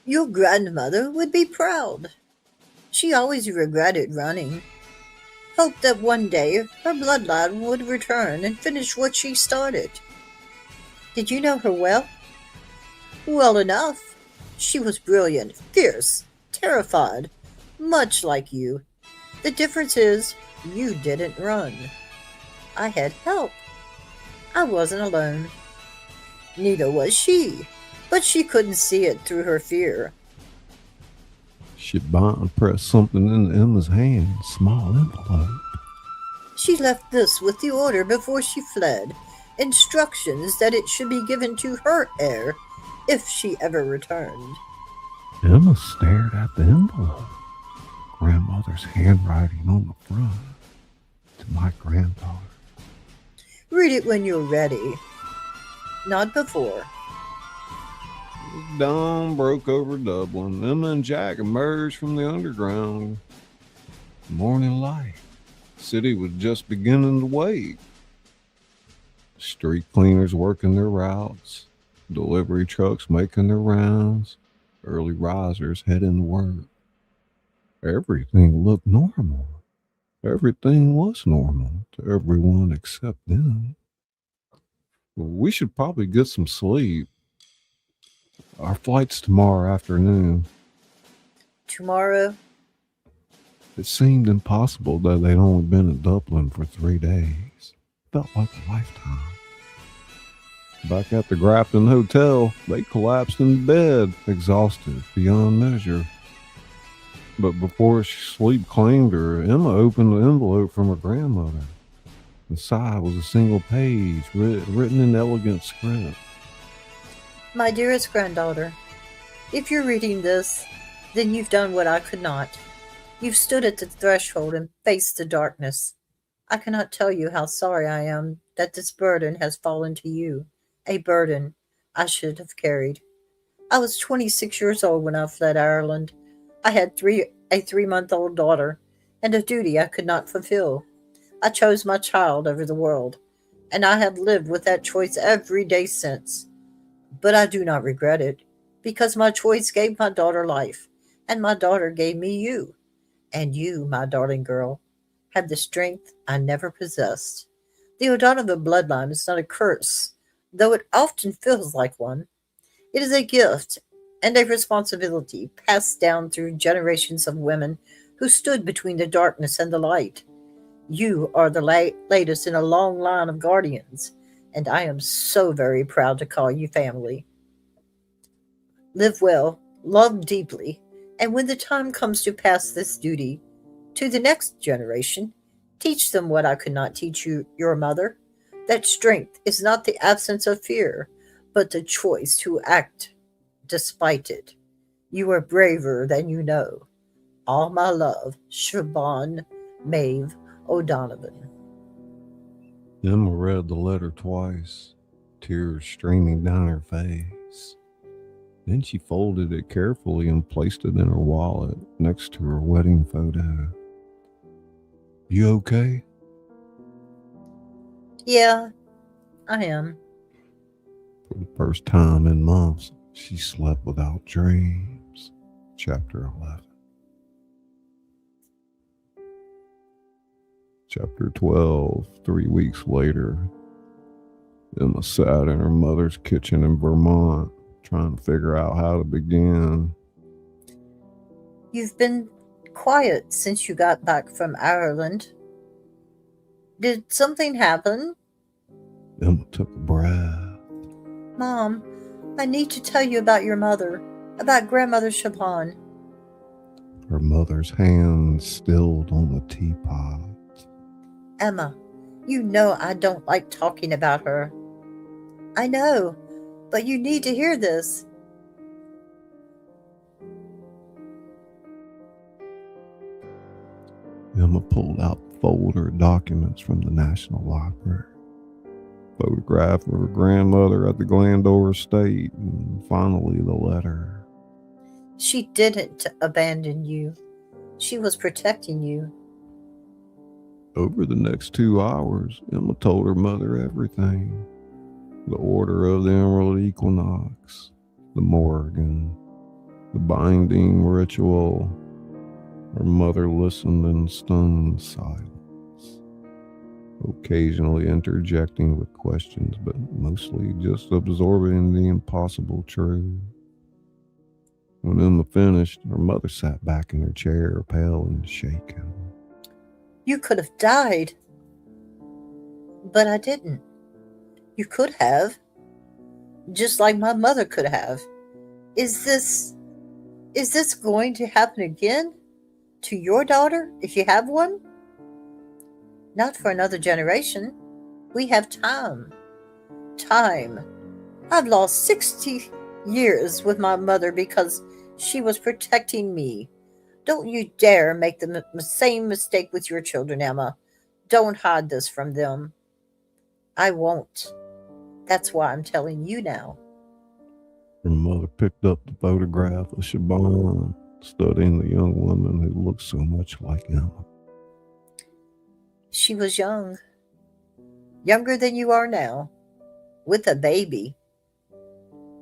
Your grandmother would be proud. She always regretted running. Hoped that one day her bloodline would return and finish what she started. Did you know her well? Well enough. She was brilliant, fierce, terrified, much like you. The difference is, you didn't run. I had help. I wasn't alone. Neither was she, but she couldn't see it through her fear. Shaban pressed something into Emma's hand, a small envelope. She left this with the Order before she fled. Instructions that it should be given to her heir if she ever returned. Emma stared at the envelope. Grandmother's handwriting on the front. To my granddaughter. Read it when you're ready. Not before. Dawn broke over Dublin. Emma and Jack emerged from the underground. Morning light. The city was just beginning to wake. Street cleaners working their routes. Delivery trucks making their rounds. Early risers heading to work. Everything looked normal. Everything was normal to everyone except them. Well, we should probably get some sleep. Our flight's tomorrow afternoon. Tomorrow? It seemed impossible that they'd only been in Dublin for 3 days. Felt like a lifetime. Back at the Grafton Hotel, they collapsed in bed, exhausted beyond measure. But before sleep claimed her, Emma opened the envelope from her grandmother. Inside was a single page, written in elegant script. My dearest granddaughter, if you're reading this, then you've done what I could not. You've stood at the threshold and faced the darkness. I cannot tell you how sorry I am that this burden has fallen to you, a burden I should have carried. I was 26 years old when I fled Ireland. I had a 3-month-old daughter and a duty I could not fulfill. I chose my child over the world, and I have lived with that choice every day since. But I do not regret it, because my choice gave my daughter life, and my daughter gave me you. And you, my darling girl, have the strength I never possessed. The O'Donovan bloodline is not a curse, though it often feels like one. It is a gift and a responsibility passed down through generations of women who stood between the darkness and the light. You are the latest in a long line of guardians, and I am so very proud to call you family. Live well, love deeply, and when the time comes to pass this duty to the next generation, teach them what I could not teach you, your mother, that strength is not the absence of fear, but the choice to act despite it. You are braver than you know. All my love, Siobhan Maeve O'Donovan. Emma read the letter twice, tears streaming down her face. Then she folded it carefully and placed it in her wallet next to her wedding photo. You okay? Yeah, I am. For the first time in months, she slept without dreams. Chapter 11. Chapter 12, 3 weeks later. Emma sat in her mother's kitchen in Vermont, trying to figure out how to begin. You've been quiet since you got back from Ireland. Did something happen? Emma took a breath. Mom, I need to tell you about your mother, about Grandmother Siobhan. Her mother's hand stilled on the teapot. Emma, you know I don't like talking about her. I know, but you need to hear this. Emma pulled out the folder of documents from the National Library. Photograph of her grandmother at the Glandor estate, and finally the letter. She didn't abandon you. She was protecting you. Over the next 2 hours, Emma told her mother everything. The order of the Emerald Equinox, the Morrigan, the binding ritual. Her mother listened in stunned silence, occasionally interjecting with questions, but mostly just absorbing the impossible truth. When Emma finished, her mother sat back in her chair, pale and shaken. You could have died. But I didn't. You could have. Just like my mother could have. Is this going to happen again? To your daughter, if you have one? Not for another generation. We have time. Time. I've lost 60 years with my mother because she was protecting me. Don't you dare make the same mistake with your children, Emma. Don't hide this from them. I won't. That's why I'm telling you now. Her mother picked up the photograph of Siobhan, studying the young woman who looked so much like Emma. She was young. Younger than you are now. With a baby.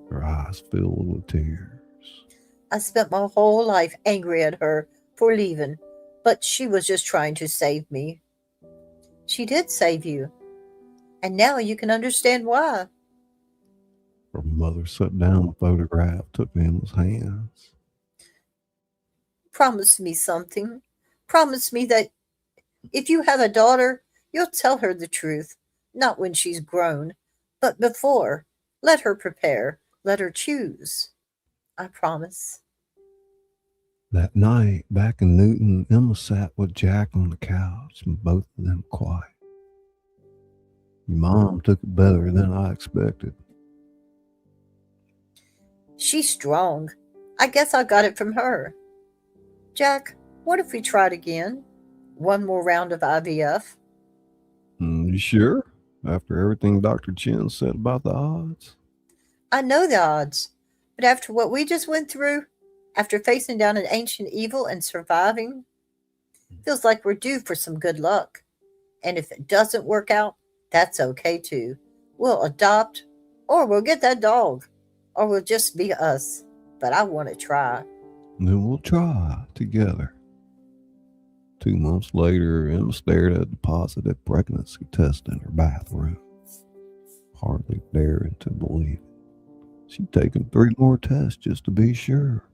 Her eyes filled with tears. I spent my whole life angry at her for leaving, but she was just trying to save me. She did save you, and now you can understand why. Her mother set down the photograph, took Emma's hands. Promise me something. Promise me that if you have a daughter, you'll tell her the truth, not when she's grown, but before. Let her prepare. Let her choose. I promise. That night, back in Newton, Emma sat with Jack on the couch, and both of them quiet. Your mom took it better than I expected. She's strong. I guess I got it from her. Jack, what if we tried again? One more round of IVF? You sure? After everything Dr. Chen said about the odds? I know the odds, but after what we just went through, after facing down an ancient evil and surviving, feels like we're due for some good luck. And if it doesn't work out, that's okay too. We'll adopt, or we'll get that dog, or we'll just be us. But I want to try. Then we'll try together. 2 months later, Emma stared at the positive pregnancy test in her bathroom, hardly daring to believe it. She'd taken 3 more tests just to be sure.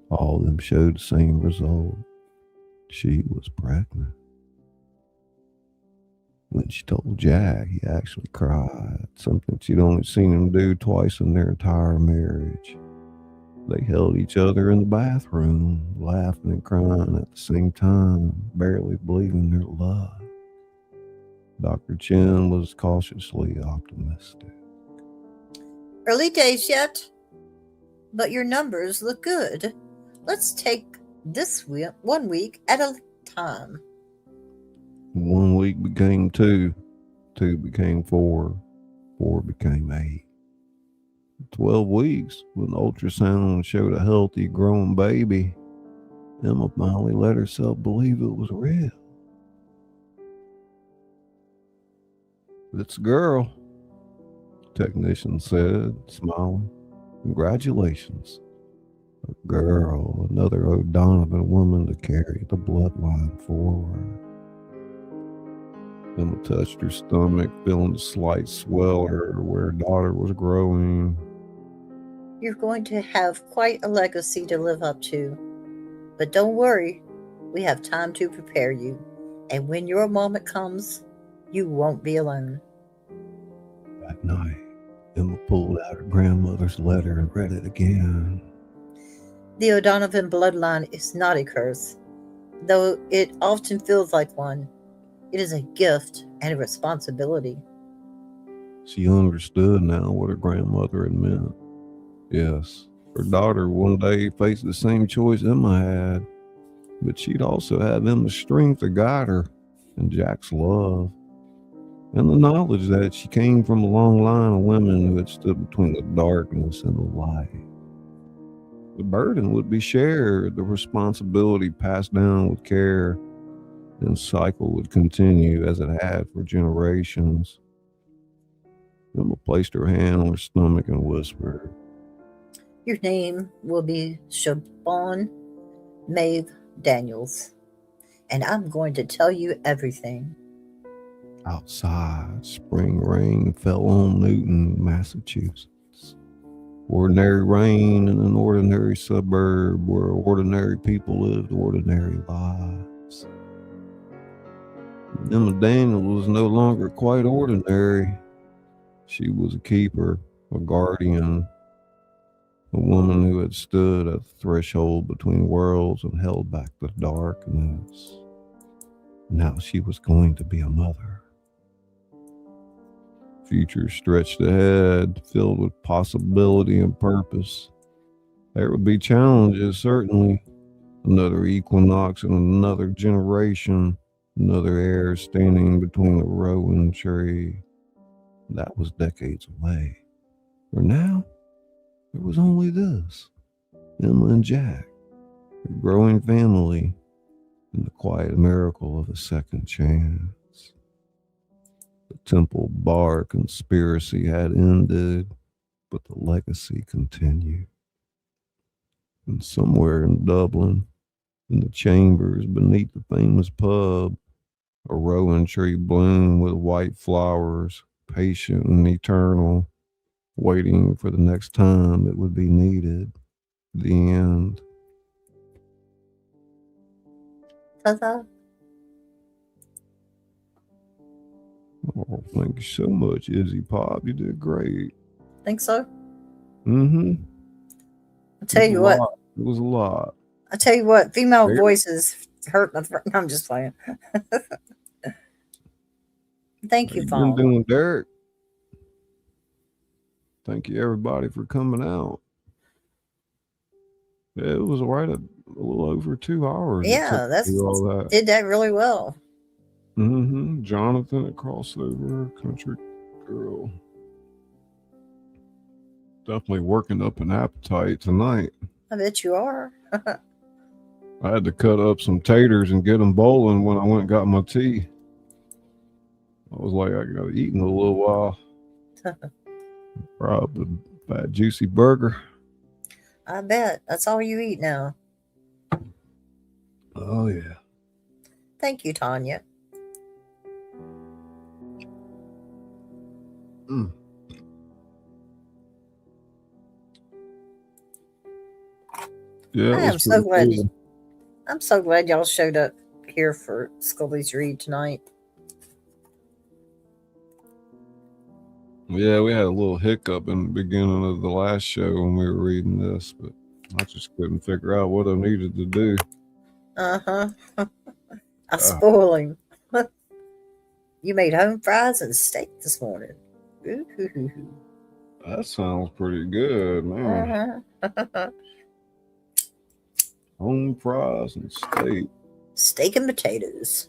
All of them showed the same result. She was pregnant. When she told Jack, he actually cried, something she'd only seen him do twice in their entire marriage. They held each other in the bathroom, laughing and crying at the same time, barely believing their love. Dr. Chen was cautiously optimistic. Early days yet, but your numbers look good. Let's take 1 week at a time. 1 week became 2, 2 became 4, 4 became 8. 12 weeks, when ultrasound showed a healthy, growing baby, Emma finally let herself believe it was real. It's a girl, technician said, smiling. Congratulations. A girl, another O'Donovan woman to carry the bloodline forward. Emma touched her stomach, feeling the slight swelter where her daughter was growing. You're going to have quite a legacy to live up to. But don't worry, we have time to prepare you. And when your moment comes, you won't be alone. That night, Emma pulled out her grandmother's letter and read it again. The O'Donovan bloodline is not a curse, though it often feels like one. It is a gift and a responsibility. She understood now what her grandmother had meant. Yes, her daughter one day faced the same choice Emma had, but she'd also have Emma's strength to guide her, and Jack's love, and the knowledge that she came from a long line of women who had stood between the darkness and the light. The burden would be shared, the responsibility passed down with care, and the cycle would continue as it had for generations. Emma placed her hand on her stomach and whispered, Your name will be Siobhan Maeve Daniels, and I'm going to tell you everything. Outside, spring rain fell on Newton, Massachusetts. Ordinary rain in an ordinary suburb where ordinary people lived ordinary lives. Emma Daniel was no longer quite ordinary. She was a keeper, a guardian, a woman who had stood at the threshold between worlds and held back the darkness. Now she was going to be a mother. Future stretched ahead, filled with possibility and purpose. There would be challenges, certainly. Another equinox and another generation, another heir standing between the rowan tree. That was decades away. For now, there was only this, Emma and Jack, a growing family, and the quiet miracle of a second chance. The Temple Bar conspiracy had ended, but the legacy continued. And somewhere in Dublin, in the chambers beneath the famous pub, a rowan tree bloomed with white flowers, patient and eternal, waiting for the next time it would be needed. The end. Ta-da. Oh, thank you so much, Izzy Pop. You did great. Think so? Mm-hmm. I'll tell you what. It was a lot. I'll tell you what. Female Very- voices hurt my throat. I'm just playing. Thank you, How you been Fawn. doing, Derek? Thank you, everybody, for coming out. Yeah, it was right at a little over 2 hours. Yeah, that's all that. did that really well. Mm-hmm. Jonathan at Crossover, Country Girl. Definitely working up an appetite tonight. I bet you are. I had to cut up some taters and get them bowling when I went and got my tea. I was like, I got to eat in a little while. Probably a fat, juicy burger. I bet. That's all you eat now. Oh, yeah. Thank you, Tanya. Mm. Yeah, I am so glad. I'm so glad y'all showed up here for Scully's read tonight. Yeah, we had a little hiccup in the beginning of the last show when we were reading this, but I just couldn't figure out what I needed to do. Uh-huh. I spoil him. You made home fries and steak this morning. Ooh. That sounds pretty good, man. Uh-huh. home fries and steak. Steak and potatoes.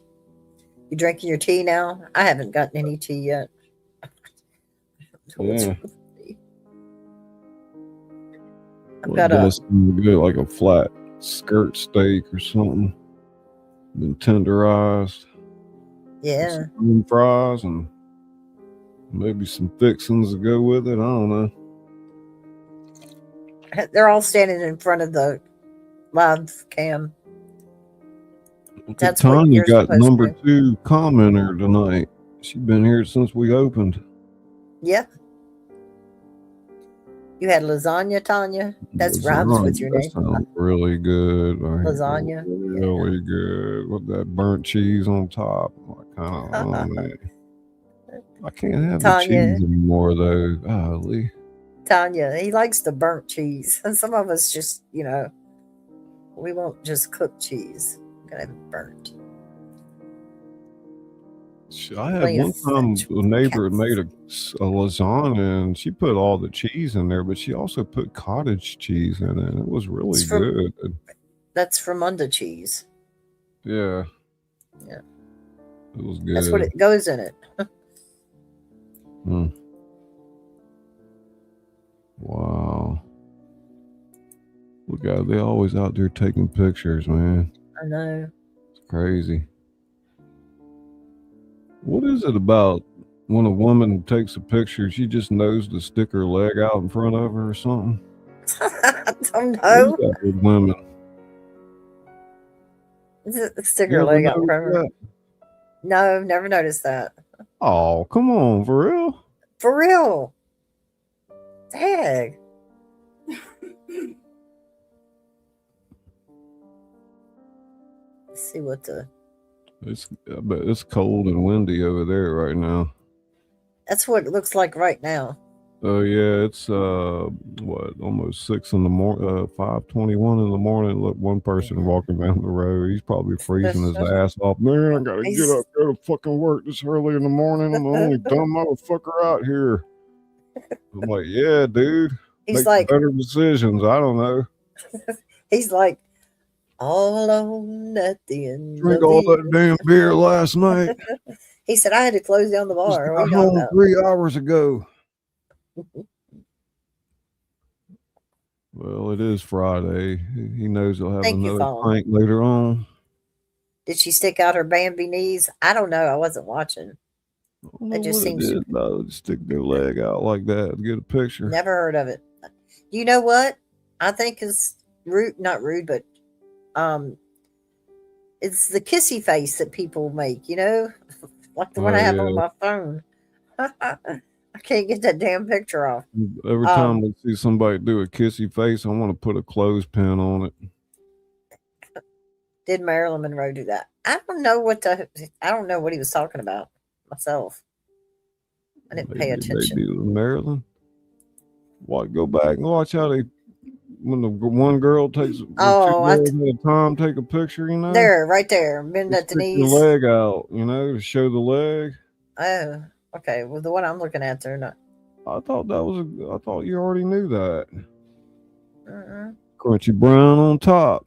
You drinking your tea now? I haven't gotten any tea yet. Yeah. I've got a good, like a flat skirt steak or something. Been tenderized. Yeah. Some fries and maybe some fixings to go with it. I don't know. They're all standing in front of the live cam. That's what Tanya you're got supposed number to do. 2 commenter tonight. She's been here since we opened. Yeah. You had lasagna, Tanya? That's rhymes with your name. That sounds really good. Lasagna. Really good. With that burnt cheese on top. I can't have the cheese anymore, though. Golly. Tanya, he likes the burnt cheese. And some of us just, we won't just cook cheese. We're going to have it burnt. I had one time a neighbor made a lasagna and she put all the cheese in there, but she also put cottage cheese in it. It was really good. That's from Munda cheese. Yeah. Yeah. It was good. That's what it goes in it. Wow. Look out, they're always out there taking pictures, man. I know. It's crazy. What is it about when a woman takes a picture, she just knows to stick her leg out in front of her or something? I don't know. What is that with women? Stick her leg out in front of her. No, never noticed that. Oh, come on, for real? For real. Dang. Let's see what the... I bet it's cold and windy over there right now. That's what it looks like right now. Oh yeah, it's almost 6 in the morning, 5:21 in the morning. Look, one person walking down the road. He's probably freezing his ass off. Man, I gotta get up, go to fucking work this early in the morning. I'm the only dumb motherfucker out here. I'm like, yeah, dude. He's Make like better decisions. I don't know. He's like, all alone at the end. Drink all that damn beer last night. He said I had to close down the bar. Got home 3 hours ago. Well, it is Friday. He knows he'll have another pint later on. Did she stick out her Bambi knees? I don't know. I wasn't watching. It just seems to stick their leg out like that to get a picture. Never heard of it. You know what? I think is rude, not rude, but it's the kissy face that people make, like the one I have on my phone. I can't get that damn picture off. Every time I see somebody do a kissy face, I want to put a clothespin on it. Did Marilyn Monroe do that? I don't know what he was talking about myself. I didn't pay attention. They do Marilyn. Go back and watch how when the one girl takes at a time take a picture, There, right there, bend at the knees. Your leg out, to show the leg. Oh, okay. Well, the one I'm looking at, they're not. I thought you already knew that. Crunchy brown on top.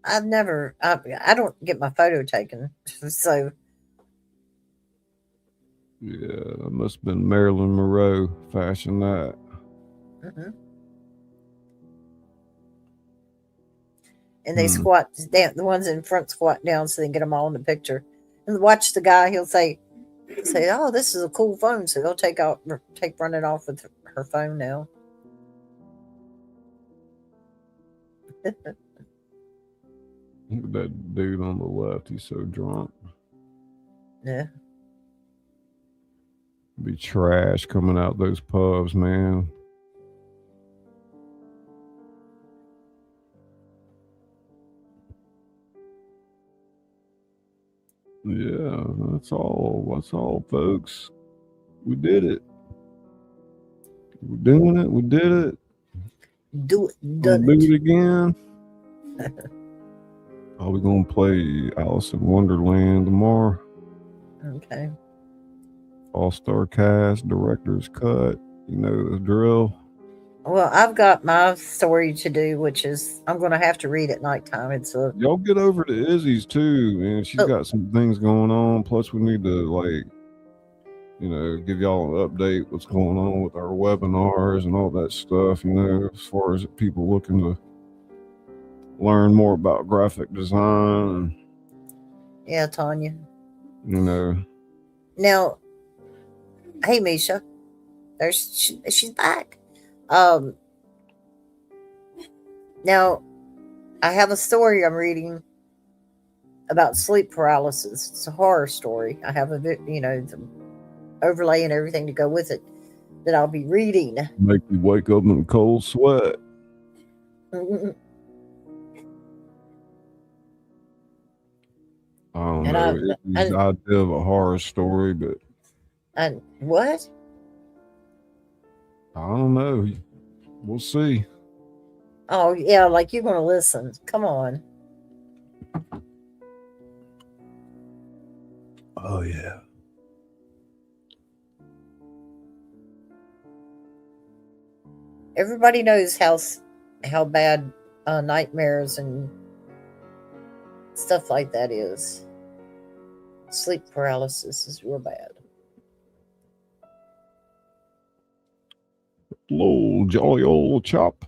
I don't get my photo taken, so. Yeah, that must have been Marilyn Monroe fashioned that. And they squat down, the ones in front squat down so they can get them all in the picture. And watch the guy, he'll say, oh, this is a cool phone. So they'll run it off with her phone now. That dude on the left, he's so drunk. Yeah. Be trash coming out those pubs, man. Yeah, that's all, folks. We did it. We're doing it. We did it. Do it again. We're gonna play Alice in Wonderland tomorrow. Okay. All-star cast, director's cut. You know the drill. Well, I've got my story to do, which is I'm going to have to read at nighttime. It's a Y'all get over to Izzy's too, man. She's oh, got some things going on. Plus, we need to give y'all an update what's going on with our webinars and all that stuff. As far as people looking to learn more about graphic design. yeah, Tanya. Now, hey, Misha, she's back. Um, now I have a story I'm reading about sleep paralysis. It's a horror story. I have the overlay and everything to go with it that I'll be reading. Make you wake up in a cold sweat. I don't know. It's the idea of a horror story, but what? I don't know. We'll see. Oh yeah, like you're gonna listen. Come on. Oh yeah. Everybody knows how bad nightmares and stuff like that is. Sleep paralysis is real bad. Hello, jolly old chop.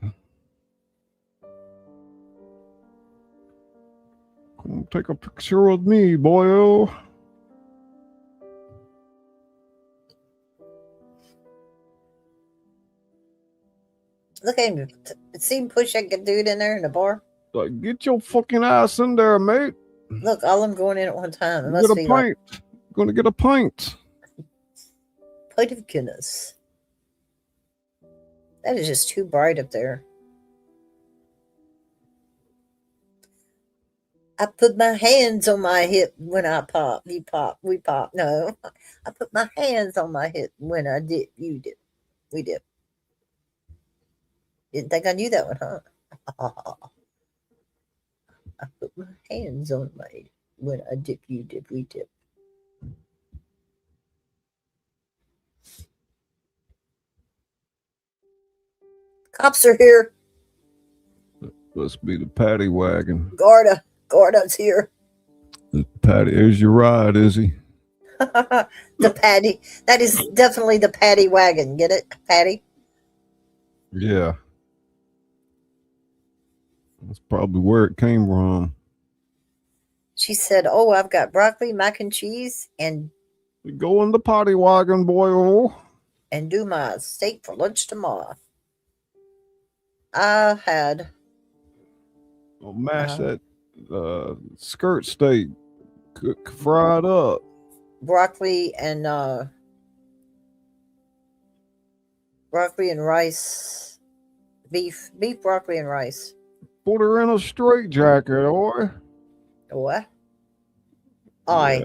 Come take a picture with me, boyo. Look at him. See him push that dude in there in the bar? Like, get your fucking ass in there, mate. Look, all of them going in at one time. It must get a pint. Like, gonna get a pint. Pint of Guinness. That is just too bright up there. I put my hands on my hip when I pop. You pop. We pop. No. I put my hands on my hip when I dip. You dip. We dip. Didn't think I knew that one, huh? I put my hands on my hip when I dip. You dip. We dip. Cops are here. Must be the paddy wagon. Garda's here. The paddy. Here's your ride, Izzy. The paddy. That is definitely the paddy wagon. Get it? Paddy? Yeah. That's probably where it came from. She said, oh, I've got broccoli, mac and cheese, and... We go in the paddy wagon, boy. And do my steak for lunch tomorrow. I had... mash that skirt steak. Cook, fried up. Broccoli and rice. Beef, broccoli, and rice. Put her in a straitjacket, or what? Yeah.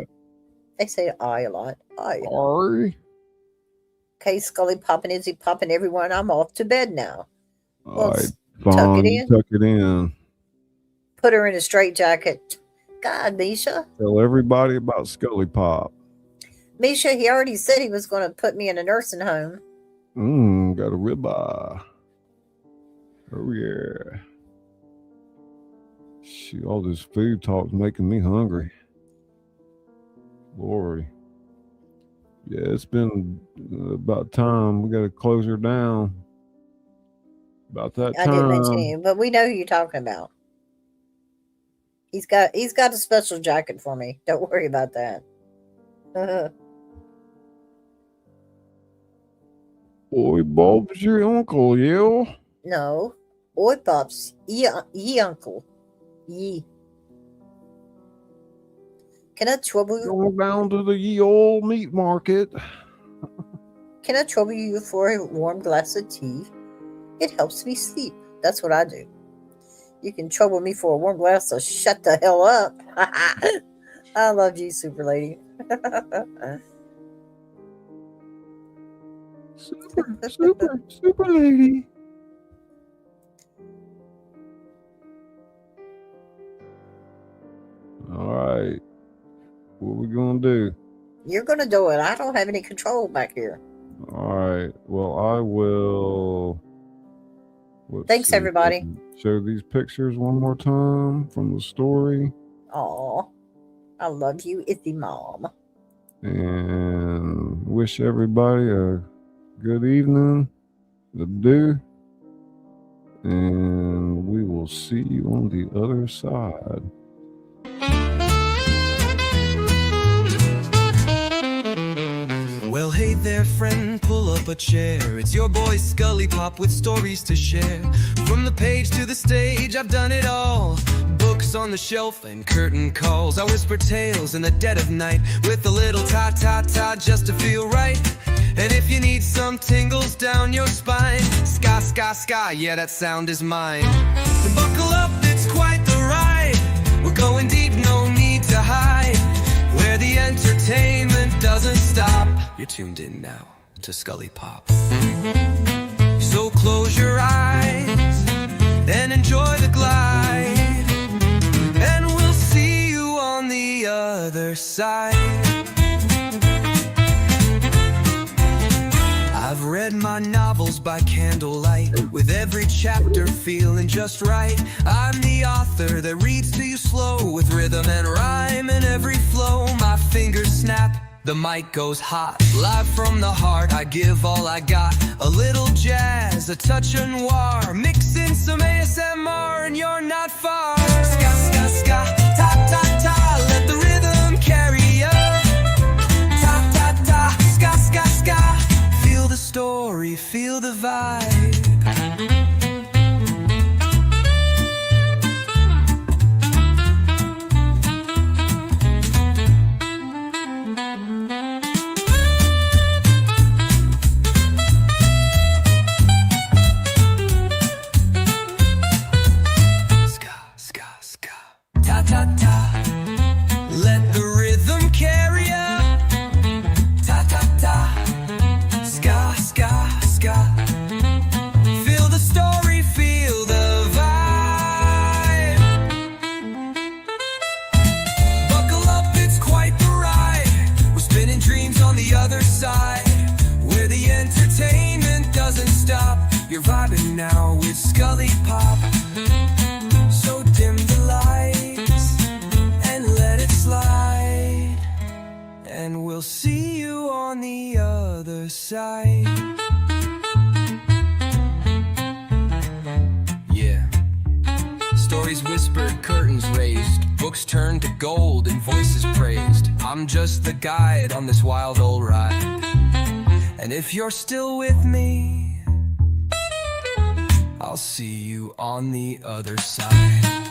They say I a lot. Ari. Okay, ScullyPop and Izzy Pop and everyone. I'm off to bed now. All right, tuck it in. Put her in a straitjacket. God, Misha. Tell everybody about ScullyPop. Misha, he already said he was going to put me in a nursing home. Got a ribeye. Oh yeah. Shoot, all this food talk's making me hungry. Lord. Yeah, it's been about time. We got to close her down. About that time. I didn't mention him, but we know who you're talking about. He's got a special jacket for me. Don't worry about that. Oi, Bob's your uncle, yeah? No. Oi, Bob's ye uncle. Ye. Can I trouble you? Going down to the ye old meat market. Can I trouble you for a warm glass of tea? It helps me sleep. That's what I do. You can trouble me for a warm glass, so shut the hell up. I love you, super lady. super lady. All right. What we gonna do? You're gonna do it. I don't have any control back here. All right. right. Well, I will. Thanks, see, everybody. Show these pictures one more time from the story. Aw, I love you, Izzy Mom. And wish everybody a good evening. Adieu. And we will see you on the other side. Well, hey there, friend, pull up a chair. It's your boy ScullyPop with stories to share. From the page to the stage, I've done it all. Books on the shelf and curtain calls. I whisper tales in the dead of night with a little ta-ta-ta just to feel right. And if you need some tingles down your spine, ska, ska, ska, yeah, that sound is mine. So buckle up, it's quite the ride. We're going deep, no need to hide. Where the entertainment doesn't stop. You're tuned in now to ScullyPop. So close your eyes and enjoy the glide, and we'll see you on the other side. I've read my novels by candlelight, with every chapter feeling just right. I'm the author that reads to you slow, with rhythm and rhyme in every flow. My fingers snap, the mic goes hot. Live from the heart, I give all I got. A little jazz, a touch of noir, mix in some ASMR and you're not far. Ska, ska, ska, ta, ta, ta, let the rhythm carry ya. Ta, ta, ta, ska, ska, ska. Feel the story, feel the vibe. Ska, ska, ska. Ta, ta, ta. Let the rhythm carry ya. Ta, ta, ta. Ska, ska, ska. Feel the story, feel the vibe. Buckle up, it's quite the ride. We're spinning dreams on the other side, where the entertainment doesn't stop. You're vibing now with ScullyPop. So dim the lights and let it slide, and we'll see you on the other side. Yeah. Stories whispered, curtains raised, books turned to gold and voices praised. I'm just the guide on this wild old ride, and if you're still with me, I'll see you on the other side.